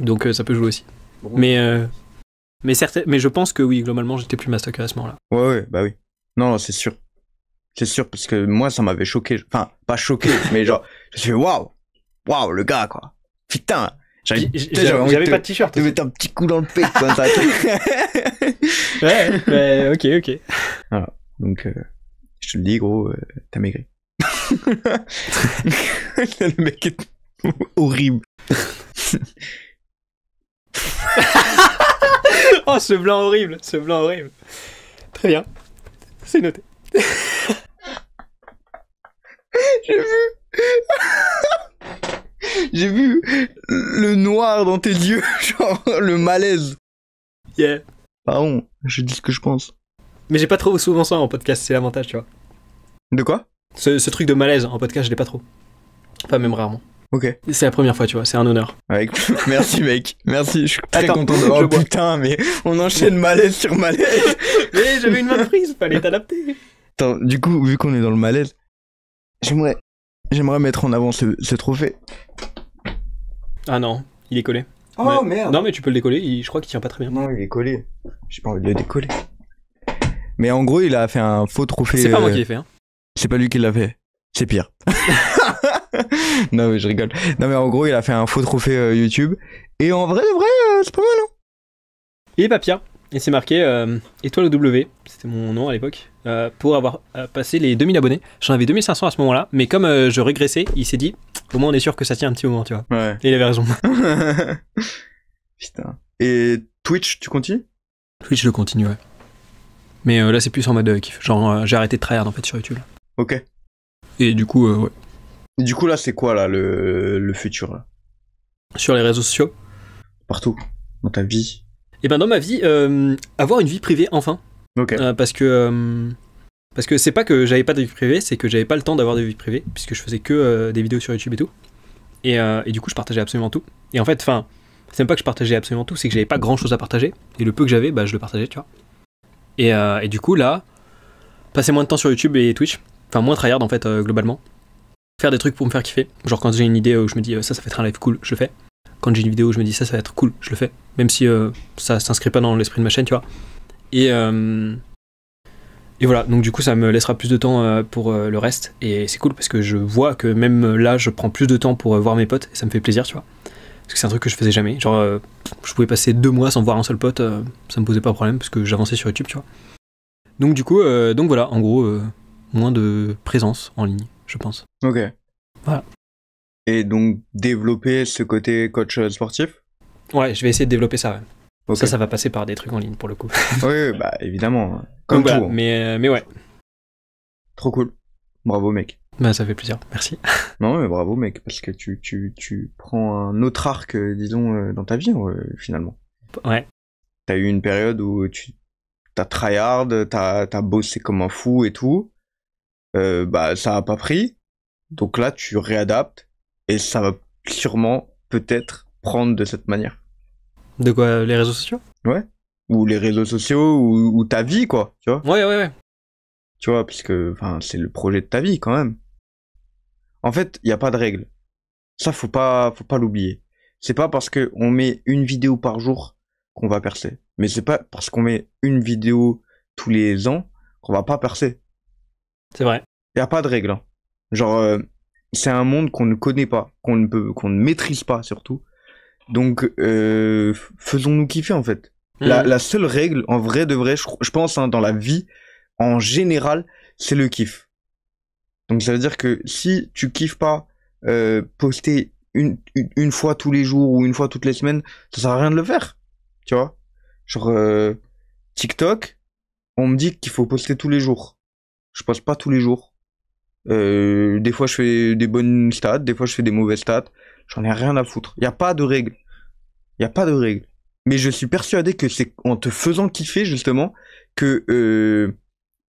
Donc ça peut jouer aussi. Bon. Mais je pense que oui, globalement, j'étais plus mastoc à ce moment-là. Ouais, bah oui. Non, c'est sûr. C'est sûr, parce que moi, ça m'avait choqué. Enfin, pas choqué, mais genre, je me suis fait waouh, le gars, quoi. Putain. J'avais pas de t-shirt. Tu mettre un petit coup dans le pec, comme ça. Ouais, ok. Voilà. Donc, je te le dis, gros, t'as maigri. Le mec est horrible. Oh, ce blanc horrible. Très bien. C'est noté. J'ai vu le noir dans tes yeux, genre le malaise. Yeah. Pardon, je dis ce que je pense. Mais j'ai pas trop souvent ça en podcast, c'est l'avantage, tu vois. De quoi? Ce truc de malaise en podcast, je l'ai pas trop. Enfin, même rarement. Ok. C'est la première fois, tu vois, c'est un honneur. Merci, mec. Merci, je suis très content de... Oh putain, mais on enchaîne malaise sur malaise. Mais j'avais une main prise, fallait t'adapter. Attends, du coup, vu qu'on est dans le malaise, j'aimerais mettre en avant ce trophée. Ah non, il est collé. Oh merde. Non, mais tu peux le décoller, je crois qu'il tient pas très bien. Non, il est collé. J'ai pas envie de le décoller. Mais en gros, il a fait un faux trophée. C'est pas moi qui l'ai fait, hein. C'est pas lui qui l'a fait. C'est pire. Non, mais je rigole. Non, mais en gros, il a fait un faux trophée YouTube. Et en vrai, c'est pas mal, hein. Il est pas pire. Et c'est marqué étoile W, c'était mon nom à l'époque, pour avoir passé les 2000 abonnés. J'en avais 2500 à ce moment-là, mais comme je régressais, il s'est dit, au moins on est sûr que ça tient un petit moment, tu vois. Ouais. Et il avait raison. Putain. Et Twitch, tu continues? Twitch, je continue, ouais. Mais là, c'est plus en mode kiff. Genre, j'ai arrêté de tryhard en fait sur YouTube. Ok. Et du coup, ouais. Et du coup, là, c'est quoi, là, le futur, là? Sur les réseaux sociaux? Partout. Dans ta vie? Et ben dans ma vie, avoir une vie privée enfin. Ok. Parce que c'est pas que j'avais pas de vie privée, c'est que j'avais pas le temps d'avoir de vie privée, puisque je faisais que des vidéos sur YouTube et tout. Et du coup, je partageais absolument tout. Et en fait, c'est même pas que je partageais absolument tout, c'est que j'avais pas grand chose à partager. Et le peu que j'avais, bah je le partageais, tu vois. Et du coup, là, passer moins de temps sur YouTube et Twitch, enfin moins tryhard en fait, globalement. Faire des trucs pour me faire kiffer. Genre quand j'ai une idée où je me dis ça va être un live cool, je le fais. Quand j'ai une vidéo où je me dis ça va être cool, je le fais. Même si ça s'inscrit pas dans l'esprit de ma chaîne, tu vois. Et voilà, donc du coup ça me laissera plus de temps pour le reste. Et c'est cool parce que je vois que même là, je prends plus de temps pour voir mes potes. Et ça me fait plaisir, tu vois. Parce que c'est un truc que je faisais jamais. Genre, je pouvais passer 2 mois sans voir un seul pote. Ça me posait pas de problème parce que j'avançais sur YouTube, tu vois. Donc du coup, donc voilà, en gros, moins de présence en ligne, je pense. Ok. Voilà. Et donc, développer ce côté coach sportif? Ouais, je vais essayer de développer ça, ouais. Okay. Ça va passer par des trucs en ligne, pour le coup. Oui, bah, évidemment. Comme donc, tout. Voilà, mais ouais. Trop cool. Bravo, mec. Bah, ça fait plaisir. Merci. Non, mais bravo, mec, parce que tu prends un autre arc, disons, dans ta vie, finalement. Ouais. T'as eu une période où t'as tryhard, t'as bossé comme un fou et tout. Bah, ça a pas pris. Donc là, tu réadaptes. Et ça va sûrement, peut-être, prendre de cette manière. De quoi? Les réseaux sociaux? Ouais. Ou les réseaux sociaux, ou ta vie, quoi. Tu vois? Ouais. Tu vois, parce que c'est le projet de ta vie, quand même. En fait, il n'y a pas de règle. Ça, faut pas l'oublier. C'est pas parce qu'on met une vidéo par jour qu'on va percer. Mais c'est pas parce qu'on met une vidéo tous les ans qu'on va pas percer. C'est vrai. Y a pas de règle. Hein. Genre, c'est un monde qu'on ne connaît pas, qu'on ne maîtrise pas surtout. Donc, faisons-nous kiffer en fait. La seule règle, en vrai de vrai, je pense, hein, dans la vie, en général, c'est le kiff. Donc ça veut dire que si tu kiffes pas poster une fois tous les jours ou une fois toutes les semaines, ça sert à rien de le faire. Tu vois? Genre, TikTok, on me dit qu'il faut poster tous les jours. Je poste pas tous les jours. Des fois je fais des bonnes stats, des fois je fais des mauvaises stats. J'en ai rien à foutre. Y a pas de règle. Y a pas de règle. Mais je suis persuadé que c'est en te faisant kiffer justement que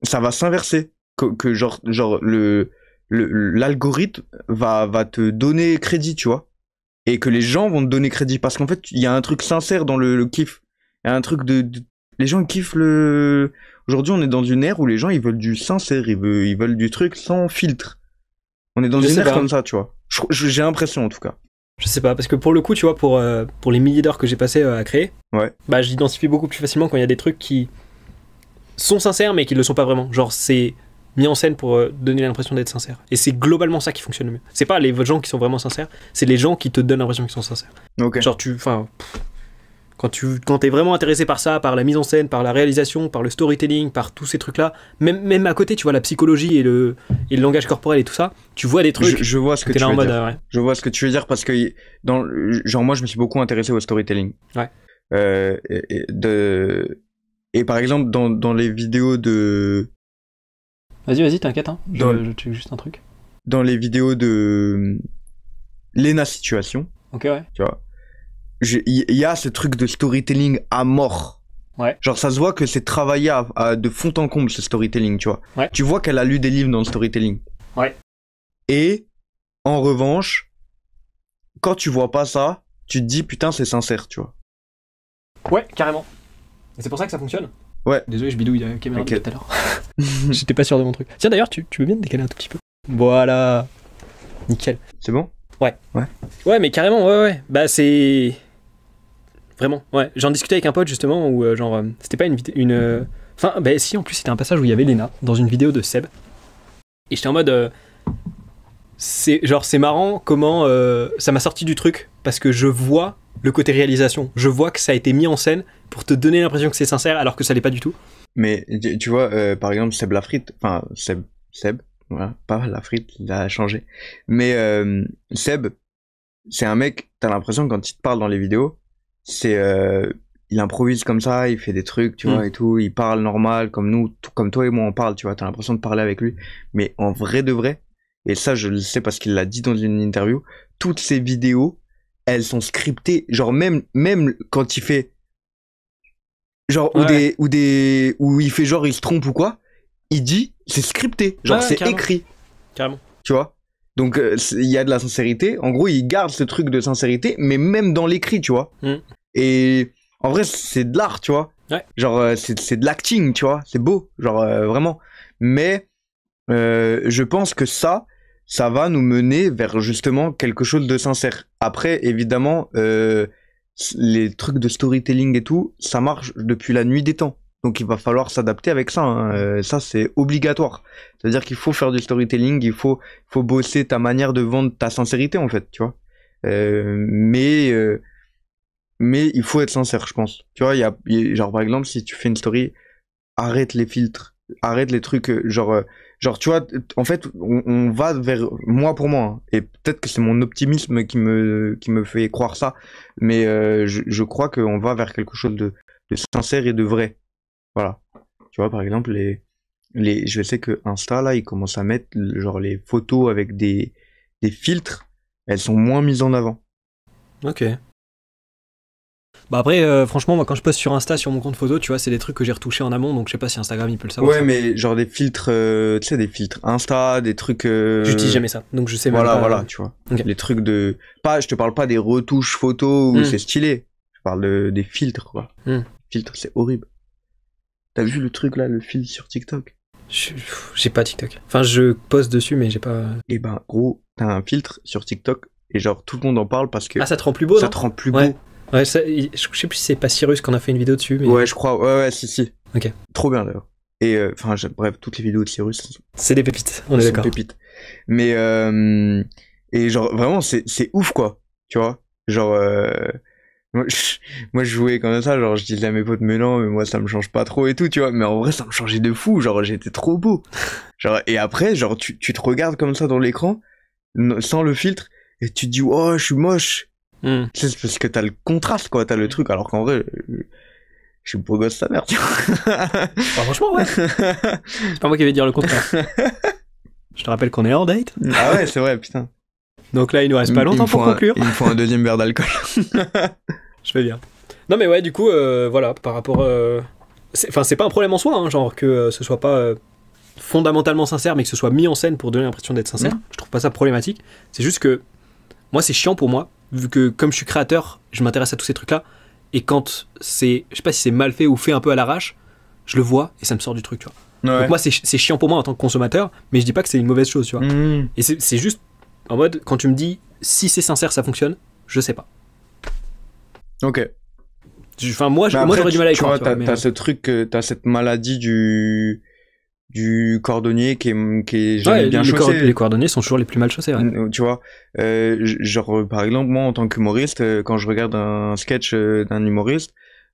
ça va s'inverser. Que genre l'algorithme va te donner crédit, tu vois. Et que les gens vont te donner crédit. Parce qu'en fait, il y a un truc sincère dans le kiff. Il y a un truc les gens kiffent le... Aujourd'hui, on est dans une ère où les gens, ils veulent du sincère. Ils veulent du truc sans filtre. On est dans une ère comme ça, tu vois. J'ai l'impression, en tout cas. Je sais pas, parce que pour le coup, tu vois, pour les milliers d'heures que j'ai passé à créer, bah, j'identifie beaucoup plus facilement quand il y a des trucs qui sont sincères, mais qui le sont pas vraiment. Genre, c'est mis en scène pour donner l'impression d'être sincère. Et c'est globalement ça qui fonctionne le mieux. C'est pas les gens qui sont vraiment sincères, c'est les gens qui te donnent l'impression qu'ils sont sincères. Okay. Genre, quand t'es vraiment intéressé par ça, par la mise en scène, par la réalisation, par le storytelling, par tous ces trucs-là, même à côté, tu vois, la psychologie et le langage corporel et tout ça, tu vois des trucs. Je vois ce que tu veux dire. Je vois ce que tu veux dire parce que genre moi, je me suis beaucoup intéressé au storytelling. Ouais. Et par exemple, dans les vidéos de... Vas-y, t'inquiète, hein. Je check juste un truc. Dans les vidéos de Lena Situation. Ok, ouais. Tu vois. Il y a ce truc de storytelling à mort. Ouais. Genre, ça se voit que c'est travaillé de fond en comble, ce storytelling, tu vois. Ouais. Tu vois qu'elle a lu des livres dans le storytelling. Ouais. Et, en revanche, quand tu vois pas ça, tu te dis, putain, c'est sincère, tu vois. Ouais, carrément. Et c'est pour ça que ça fonctionne. Ouais. Désolé, je bidouille la caméra tout à l'heure. J'étais pas sûr de mon truc. Tiens, d'ailleurs, tu veux bien te décaler un tout petit peu? Voilà. Nickel. C'est bon? Ouais. Ouais, mais carrément, ouais. Bah, c'est... Vraiment, ouais. J'en discutais avec un pote, justement, où, c'était pas une... Enfin, bah, si, en plus, c'était un passage où il y avait Lena, dans une vidéo de Seb. Et j'étais en mode... C'est marrant comment ça m'a sorti du truc, parce que je vois le côté réalisation. Je vois que ça a été mis en scène pour te donner l'impression que c'est sincère, alors que ça l'est pas du tout. Mais, tu vois, par exemple, Seb Lafrite, enfin, Seb, voilà, pas Lafrite, il a changé. Mais Seb, c'est un mec, t'as l'impression, quand il te parle dans les vidéos, il improvise comme ça, il fait des trucs, tu vois, et tout, il parle normal, comme nous, comme toi et moi on parle, tu vois, t'as l'impression de parler avec lui. Mais en vrai de vrai, et ça je le sais parce qu'il l'a dit dans une interview, toutes ces vidéos, elles sont scriptées, genre même quand il fait genre où il fait genre il se trompe ou quoi, il dit c'est scripté, genre c'est carrément. Écrit. Carrément. Tu vois? Donc il y a de la sincérité, en gros, il garde ce truc de sincérité mais même dans l'écrit, tu vois. Et en vrai, c'est de l'art, tu vois. Ouais. Genre c'est de l'acting, tu vois, c'est beau, genre vraiment. Mais je pense que ça va nous mener vers justement quelque chose de sincère. Après, évidemment, les trucs de storytelling et tout, ça marche depuis la nuit des temps. Donc il va falloir s'adapter avec ça. Hein. Ça, c'est obligatoire. C'est-à-dire qu'il faut faire du storytelling, il faut bosser ta manière de vendre ta sincérité, en fait, tu vois. Mais il faut être sincère, je pense. Tu vois, genre par exemple, si tu fais une story, arrête les filtres, arrête les trucs, genre tu vois, en fait, on va vers pour moi, hein, et peut-être que c'est mon optimisme qui me fait croire ça, mais je crois qu'on va vers quelque chose de sincère et de vrai. Voilà. Tu vois, par exemple, je sais que Insta, là, ils commencent à mettre genre les photos avec des filtres, elles sont moins mises en avant. Ok. Bah après, franchement, moi quand je poste sur Insta, sur mon compte photo, tu vois, c'est des trucs que j'ai retouchés en amont, donc je sais pas si Instagram il peut le savoir. Ouais, ça. Mais genre des filtres, tu sais, des filtres Insta, des trucs. J'utilise jamais ça, donc je sais même pas. Voilà, tu vois. Okay. Les trucs de. Je te parle pas des retouches photos où c'est stylé. Je parle des filtres, quoi. Filtres, c'est horrible. T'as vu le truc là, le fil sur TikTok? J'ai pas TikTok. Enfin, je poste dessus, mais j'ai pas. Et gros, t'as un filtre sur TikTok et genre tout le monde en parle parce que. Ah, ça te rend plus beau, ça te rend plus beau. Ouais, je sais plus si c'est pas Cyrus qu'on a fait une vidéo dessus. Mais... Ouais, je crois. Ouais, si. Ok. Trop bien d'ailleurs. Et enfin, bref, toutes les vidéos de Cyrus. C'est des pépites, on est d'accord. Pépites. Mais et genre vraiment, c'est ouf quoi. Tu vois, genre moi je jouais comme ça, genre je disais à mes potes mais non, mais moi ça me change pas trop et tout, tu vois. Mais en vrai, ça me changeait de fou. Genre j'étais trop beau. Genre et après, genre tu te regardes comme ça dans l'écran, sans le filtre, et tu te dis oh je suis moche. C'est parce que t'as le contraste quoi, t'as le truc, alors qu'en vrai je suis beau gosse sa mère, tu vois. Bah, franchement ouais. C'est pas moi qui vais dire le contraire. Je te rappelle qu'on est en date. Ah ouais, c'est vrai, putain. Donc là il nous reste pas longtemps pour conclure. Il me faut un deuxième verre d'alcool. Je fais bien. Non mais ouais, du coup voilà, par rapport c'est pas un problème en soi, hein, genre que ce soit pas fondamentalement sincère, mais que ce soit mis en scène pour donner l'impression d'être sincère. Je trouve pas ça problématique. C'est juste que moi c'est chiant pour moi, vu que comme je suis créateur, je m'intéresse à tous ces trucs-là, et quand c'est, je sais pas si c'est mal fait ou fait un peu à l'arrache, je le vois et ça me sort du truc, tu vois. Ouais. Donc moi c'est chiant pour moi en tant que consommateur, mais je dis pas que c'est une mauvaise chose, tu vois. Et c'est juste en mode, quand tu me dis si c'est sincère ça fonctionne, je sais pas. Ok. Enfin moi j'aurais du mal à y croire. T'as ce truc, t'as cette maladie du cordonnier qui est jamais bien chaussé. Les cordonniers sont toujours les plus mal chaussés. Ouais. Tu vois, genre par exemple moi en tant qu'humoriste, quand je regarde un sketch d'un humoriste,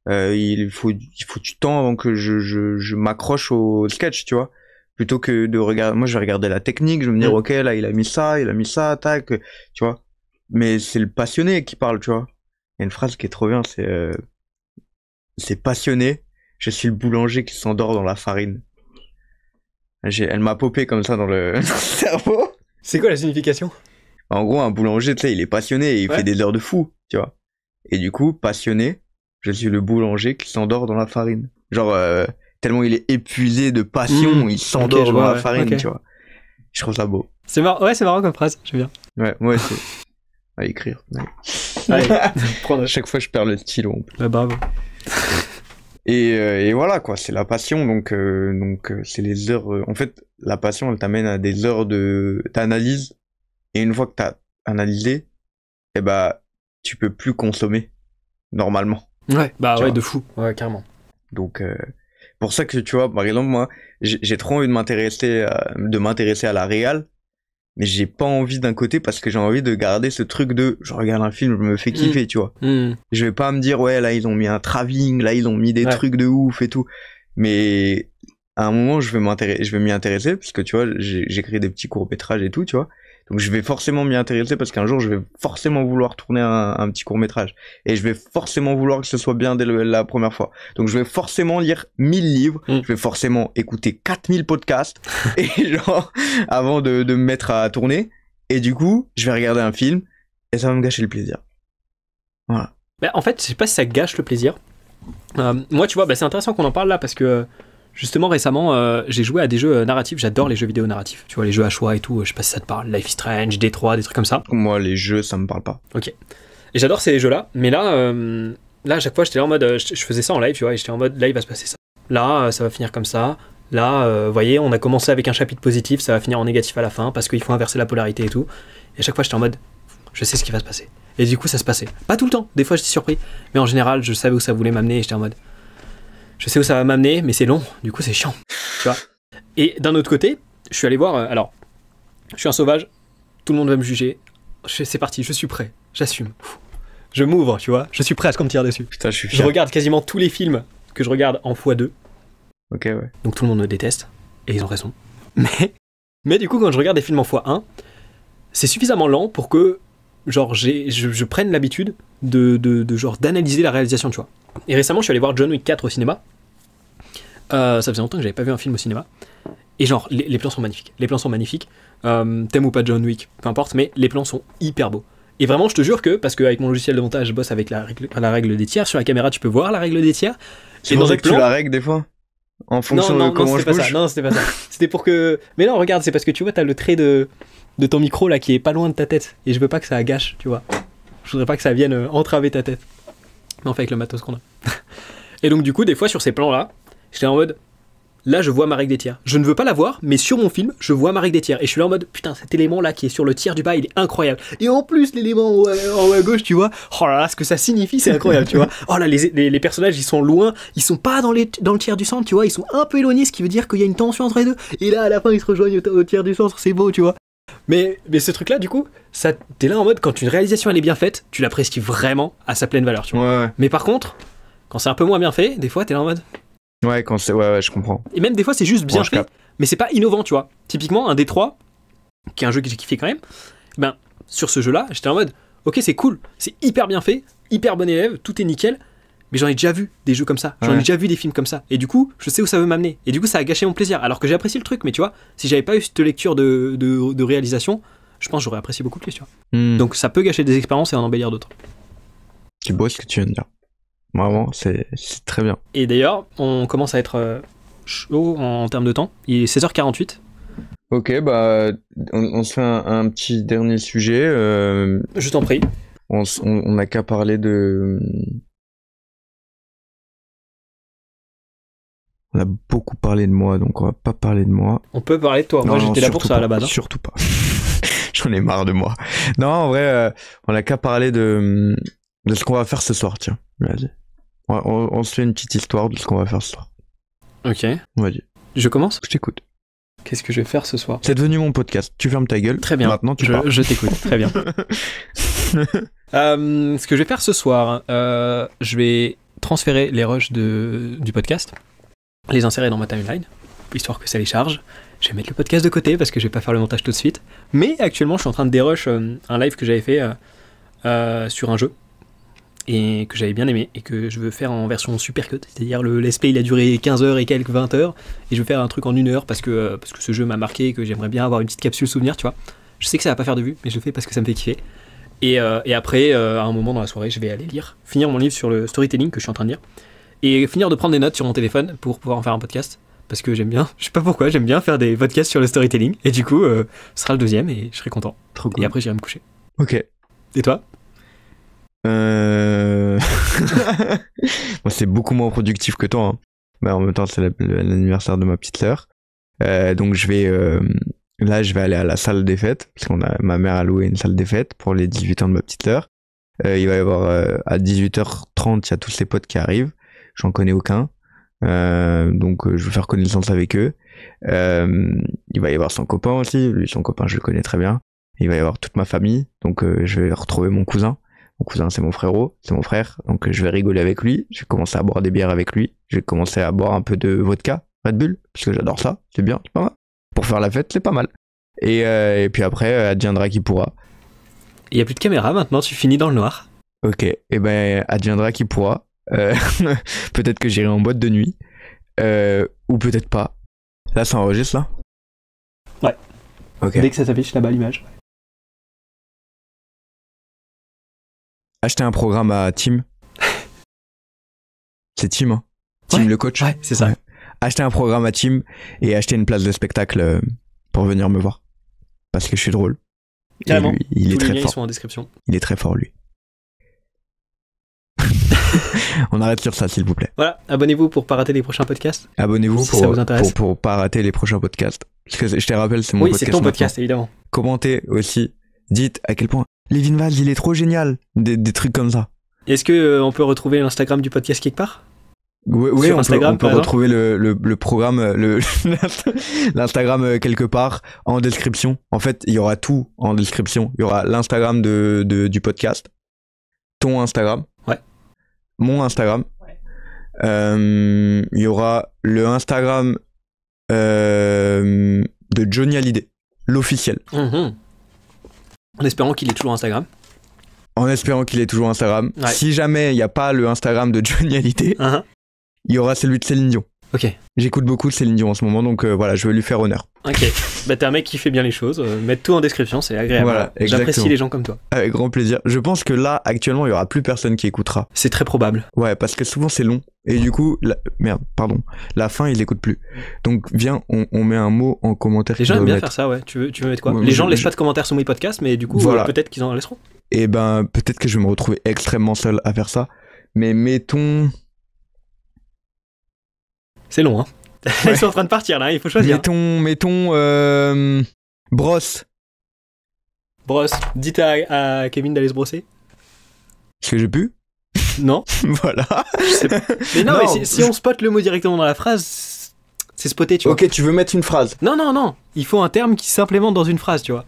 il faut du temps avant que je m'accroche au sketch, tu vois. Plutôt que de regarder, moi je vais regarder la technique, je vais me dire ok là il a mis ça, tac, tu vois. Mais c'est le passionné qui parle, tu vois. Il y a une phrase qui est trop bien, c'est passionné. Je suis le boulanger qui s'endort dans la farine. Elle m'a popé comme ça dans le cerveau. C'est quoi la signification? En gros, un boulanger, tu sais, il est passionné et il fait des heures de fou, tu vois. Et du coup, passionné, je suis le boulanger qui s'endort dans la farine. Genre, tellement il est épuisé de passion, il s'endort dans la farine, tu vois. Je trouve ça beau. C'est marrant, ouais, c'est marrant comme phrase, j'aime bien. Ouais, moi aussi. À écrire. Allez, à chaque fois, je perds le stylo. Ouais, bravo. Et voilà quoi, c'est la passion, donc c'est les heures. En fait, la passion, elle t'amène à des heures d'analyse, et une fois que t'as analysé, eh bah tu peux plus consommer normalement. Ouais, bah ouais, de fou, ouais, carrément. Donc pour ça que tu vois, par exemple moi, j'ai trop envie de m'intéresser à la réal. Mais j'ai pas envie d'un côté parce que j'ai envie de garder ce truc de je regarde un film, je me fais kiffer, tu vois. Je vais pas me dire ouais là ils ont mis un travelling, là ils ont mis des trucs de ouf et tout. Mais à un moment je vais m'y intéresser parce que tu vois, j'écris des petits courts-métrages et tout, tu vois. Donc je vais forcément m'y intéresser parce qu'un jour je vais forcément vouloir tourner un petit court-métrage et je vais forcément vouloir que ce soit bien dès la première fois. Donc je vais forcément lire 1000 livres, je vais forcément écouter 4000 podcasts et genre avant de me mettre à tourner, et du coup, je vais regarder un film et ça va me gâcher le plaisir. Voilà. Bah, en fait, je sais pas si ça gâche le plaisir. Moi, tu vois, c'est intéressant qu'on en parle là parce que justement récemment j'ai joué à des jeux narratifs. J'adore les jeux vidéo narratifs, tu vois, les jeux à choix et tout, je sais pas si ça te parle, Life is Strange, D3, des trucs comme ça. Moi les jeux ça me parle pas. Ok. Et j'adore ces jeux là, mais là à chaque fois j'étais là en mode je faisais ça en live, tu vois, et j'étais en mode là il va se passer ça, là ça va finir comme ça, là vous voyez on a commencé avec un chapitre positif, ça va finir en négatif à la fin parce qu'il faut inverser la polarité et tout, et à chaque fois j'étais en mode je sais ce qui va se passer, et du coup ça se passait, pas tout le temps, des fois j'étais surpris, mais en général je savais où ça voulait m'amener et j'étais en mode je sais où ça va m'amener, mais c'est long, du coup c'est chiant, tu vois. Et d'un autre côté, je suis allé voir, alors, je suis un sauvage, tout le monde va me juger, c'est parti, je suis prêt, j'assume. Je m'ouvre, tu vois, je suis prêt à ce qu'on me tire dessus. Putain, je suis fier. Je regarde quasiment tous les films que je regarde en x2. Ok, ouais. Donc tout le monde me déteste, et ils ont raison. Mais du coup, quand je regarde des films en x1, c'est suffisamment lent pour que, genre, je prenne l'habitude de genre, d'analyser la réalisation, tu vois. Et récemment, je suis allé voir John Wick 4 au cinéma. Ça faisait longtemps que j'avais pas vu un film au cinéma. Et genre, les plans sont magnifiques. Les plans sont magnifiques. T'aimes ou pas John Wick, peu importe, mais les plans sont hyper beaux. Et vraiment, je te jure que, parce qu'avec mon logiciel de montage, je bosse avec la règle des tiers. Sur la caméra, tu peux voir la règle des tiers. C'est pour ça que tu la règles des fois en fonction de comment je bouge. Non, c'était pas ça. C'était pour que... Mais non, regarde, c'est parce que tu vois, t'as le trait de ton micro là qui est pas loin de ta tête. Et je veux pas que ça gâche, tu vois. Je voudrais pas que ça vienne entraver ta tête. Mais on fait avec le matos qu'on a. Et donc du coup, des fois, sur ces plans-là, j'étais en mode... là je vois ma règle des tiers. Je ne veux pas la voir, mais sur mon film, je vois ma règle des tiers. Et je suis là en mode, putain, cet élément-là qui est sur le tiers du bas, il est incroyable. Et en plus, l'élément en haut à gauche, tu vois, oh là là, ce que ça signifie, c'est incroyable, tu vois. Oh là, les personnages, ils sont loin, ils sont pas dans le tiers du centre, tu vois, ils sont un peu éloignés, ce qui veut dire qu'il y a une tension entre les deux. Et là, à la fin, ils se rejoignent au tiers du centre, c'est beau, tu vois. Mais ce truc-là, du coup, t'es là en mode, quand une réalisation, elle est bien faite, tu l'apprécies vraiment à sa pleine valeur, tu vois. Ouais. Mais par contre, quand c'est un peu moins bien fait, des fois, t'es là en mode... Ouais, quand c'est... Ouais, je comprends. Et même des fois, c'est juste bien fait, mais c'est pas innovant, tu vois. Typiquement, un D3, qui est un jeu que j'ai kiffé quand même, ben, sur ce jeu-là, j'étais en mode, ok, c'est cool, c'est hyper bien fait, hyper bon élève, tout est nickel, mais j'en ai déjà vu des jeux comme ça, j'en ai déjà vu des films comme ça, et du coup, je sais où ça veut m'amener. Et du coup, ça a gâché mon plaisir, alors que j'ai apprécié le truc, mais tu vois, si j'avais pas eu cette lecture de réalisation, je pense que j'aurais apprécié beaucoup plus, tu vois. Donc ça peut gâcher des expériences et en embellir d'autres. C'est beau ce que tu viens de dire. Vraiment, c'est très bien. Et d'ailleurs, on commence à être chaud en termes de temps. Il est 16h48. Ok, bah, on se fait un petit dernier sujet. Je t'en prie. On n'a qu'à parler de... On a beaucoup parlé de moi, donc on va pas parler de moi. On peut parler de toi. Moi, j'étais là pour ça à la base. Surtout pas. J'en ai marre de moi. Non, en vrai, on n'a qu'à parler de ce qu'on va faire ce soir, tiens. Vas-y. On se fait une petite histoire de ce qu'on va faire ce soir. Ok. Vas-y. Je commence ? Je t'écoute. Qu'est-ce que je vais faire ce soir ? C'est devenu mon podcast. Tu fermes ta gueule. Très bien. Maintenant, tu parles. Je t'écoute. Très bien. Ce que je vais faire ce soir, je vais transférer les rushs du podcast, les insérer dans ma timeline, histoire que ça les charge. Je vais mettre le podcast de côté parce que je vais pas faire le montage tout de suite. Mais actuellement, je suis en train de dérush un live que j'avais fait sur un jeu et que j'avais bien aimé et que je veux faire en version supercut, c'est-à-dire le let's play il a duré 15 heures et quelques 20 heures et je veux faire un truc en 1 heure parce que ce jeu m'a marqué et que j'aimerais bien avoir une petite capsule souvenir, tu vois. Je sais que ça va pas faire de vue, mais je le fais parce que ça me fait kiffer. Et après, à un moment dans la soirée, je vais aller finir mon livre sur le storytelling que je suis en train de lire et finir de prendre des notes sur mon téléphone pour pouvoir en faire un podcast parce que j'aime bien, je sais pas pourquoi, j'aime bien faire des podcasts sur le storytelling et du coup, ce sera le deuxième et je serai content. Trop cool. Et après, j'irai me coucher. Ok. Et toi ? Moi, c'est beaucoup moins productif que toi, hein. Mais en même temps, c'est l'anniversaire de ma petite sœur. Donc je vais aller à la salle des fêtes parce ma mère a loué une salle des fêtes pour les 18 ans de ma petite sœur. Il va y avoir à 18h30, il y a tous ses potes qui arrivent. J'en connais aucun. Donc je vais faire connaissance avec eux. Il va y avoir son copain aussi. Lui, son copain, je le connais très bien. Il va y avoir toute ma famille. Donc je vais retrouver mon cousin. Mon cousin, c'est mon frérot, c'est mon frère. Donc je vais rigoler avec lui. Je vais commencer à boire des bières avec lui. Je vais commencer à boire un peu de vodka, Red Bull, parce que j'adore ça. C'est bien, c'est pas mal. Pour faire la fête, c'est pas mal. Et puis après, adviendra qui pourra. Il n'y a plus de caméra maintenant, tu finis dans le noir. Ok, et ben adviendra qui pourra. Peut-être que j'irai en boîte de nuit. Ou peut-être pas. Là, ça enregistre, là ? Ouais. Ok. Dès que ça s'affiche là-bas, l'image. Acheter un programme à Tim. C'est Tim, hein ? Tim, le coach ? Ouais, c'est ça. Ouais. Acheter un programme à Tim et acheter une place de spectacle pour venir me voir. Parce que je suis drôle. Carrément. Il est très liens, fort. Ils sont en description. Il est très fort, lui. On arrête sur ça, s'il vous plaît. Voilà, abonnez-vous pour pas rater les prochains podcasts. Abonnez-vous si ça vous intéresse. Pour pas rater les prochains podcasts. Parce que je te rappelle, c'est mon podcast. Oui, c'est ton podcast, évidemment. Commentez aussi. Dites à quel point Lévin Vaz, il est trop génial. Des trucs comme ça. Est-ce que on peut retrouver l'Instagram du podcast quelque part ? Oui, on peut retrouver le programme, l'Instagram quelque part en description. En fait, il y aura tout en description. Il y aura l'Instagram du podcast, ton Instagram, ouais, mon Instagram. Ouais. Il y aura le Instagram de Johnny Hallyday, l'officiel. En espérant qu'il est toujours Instagram. En espérant qu'il est toujours Instagram. Ouais. Si jamais il n'y a pas le Instagram de Johnny Hallyday, il y aura celui de Céline Dion. Ok. J'écoute beaucoup de Céline Dion en ce moment, donc voilà, je vais lui faire honneur. Ok. Bah t'es un mec qui fait bien les choses. Mettre tout en description, c'est agréable. Voilà, j'apprécie les gens comme toi. Avec grand plaisir. Je pense que là, actuellement, il y aura plus personne qui écoutera. C'est très probable. Ouais, parce que souvent c'est long. Et du coup, la fin, ils l'écoutent plus. Donc viens, on met un mot en commentaire. Les gens aiment bien faire ça, ouais. Tu veux mettre quoi ? Les gens laissent pas de commentaires sur mes podcasts, mais du coup, voilà. Peut-être qu'ils en laisseront. Et ben, peut-être que je vais me retrouver extrêmement seul à faire ça. Mais mettons... C'est long, hein. Ils sont en train de partir là, il faut choisir. Mettons brosse. Brosse. Dites à Kevin d'aller se brosser. Est-ce que j'ai pu? Non. Voilà. Je sais pas. Mais non, mais si on spot le mot directement dans la phrase, c'est spoté, tu vois. Ok, tu veux mettre une phrase? Non. Il faut un terme qui s'implémente dans une phrase, tu vois.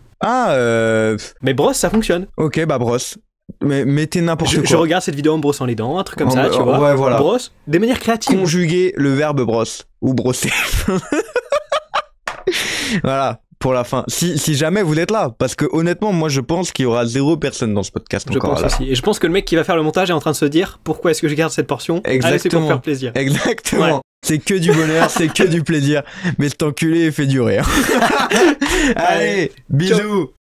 Mais brosse, ça fonctionne. Ok, bah brosse. Mais mettez n'importe quoi. Je regarde cette vidéo en me brossant les dents, un truc comme ça, tu vois. Ouais, voilà. Brosse, de manière créative. Conjuguer le verbe brosse ou brosser. Voilà, pour la fin. Si jamais vous êtes là, parce que honnêtement, moi je pense qu'il y aura 0 personne dans ce podcast je encore. Je pense aussi. Et je pense que le mec qui va faire le montage est en train de se dire pourquoi est-ce que je garde cette portion? Exactement. Allez, c'est pour faire plaisir. Exactement. Ouais. C'est que du bonheur, c'est que du plaisir. Mais cet enculé fait du rire. Allez, bisous. Ciao.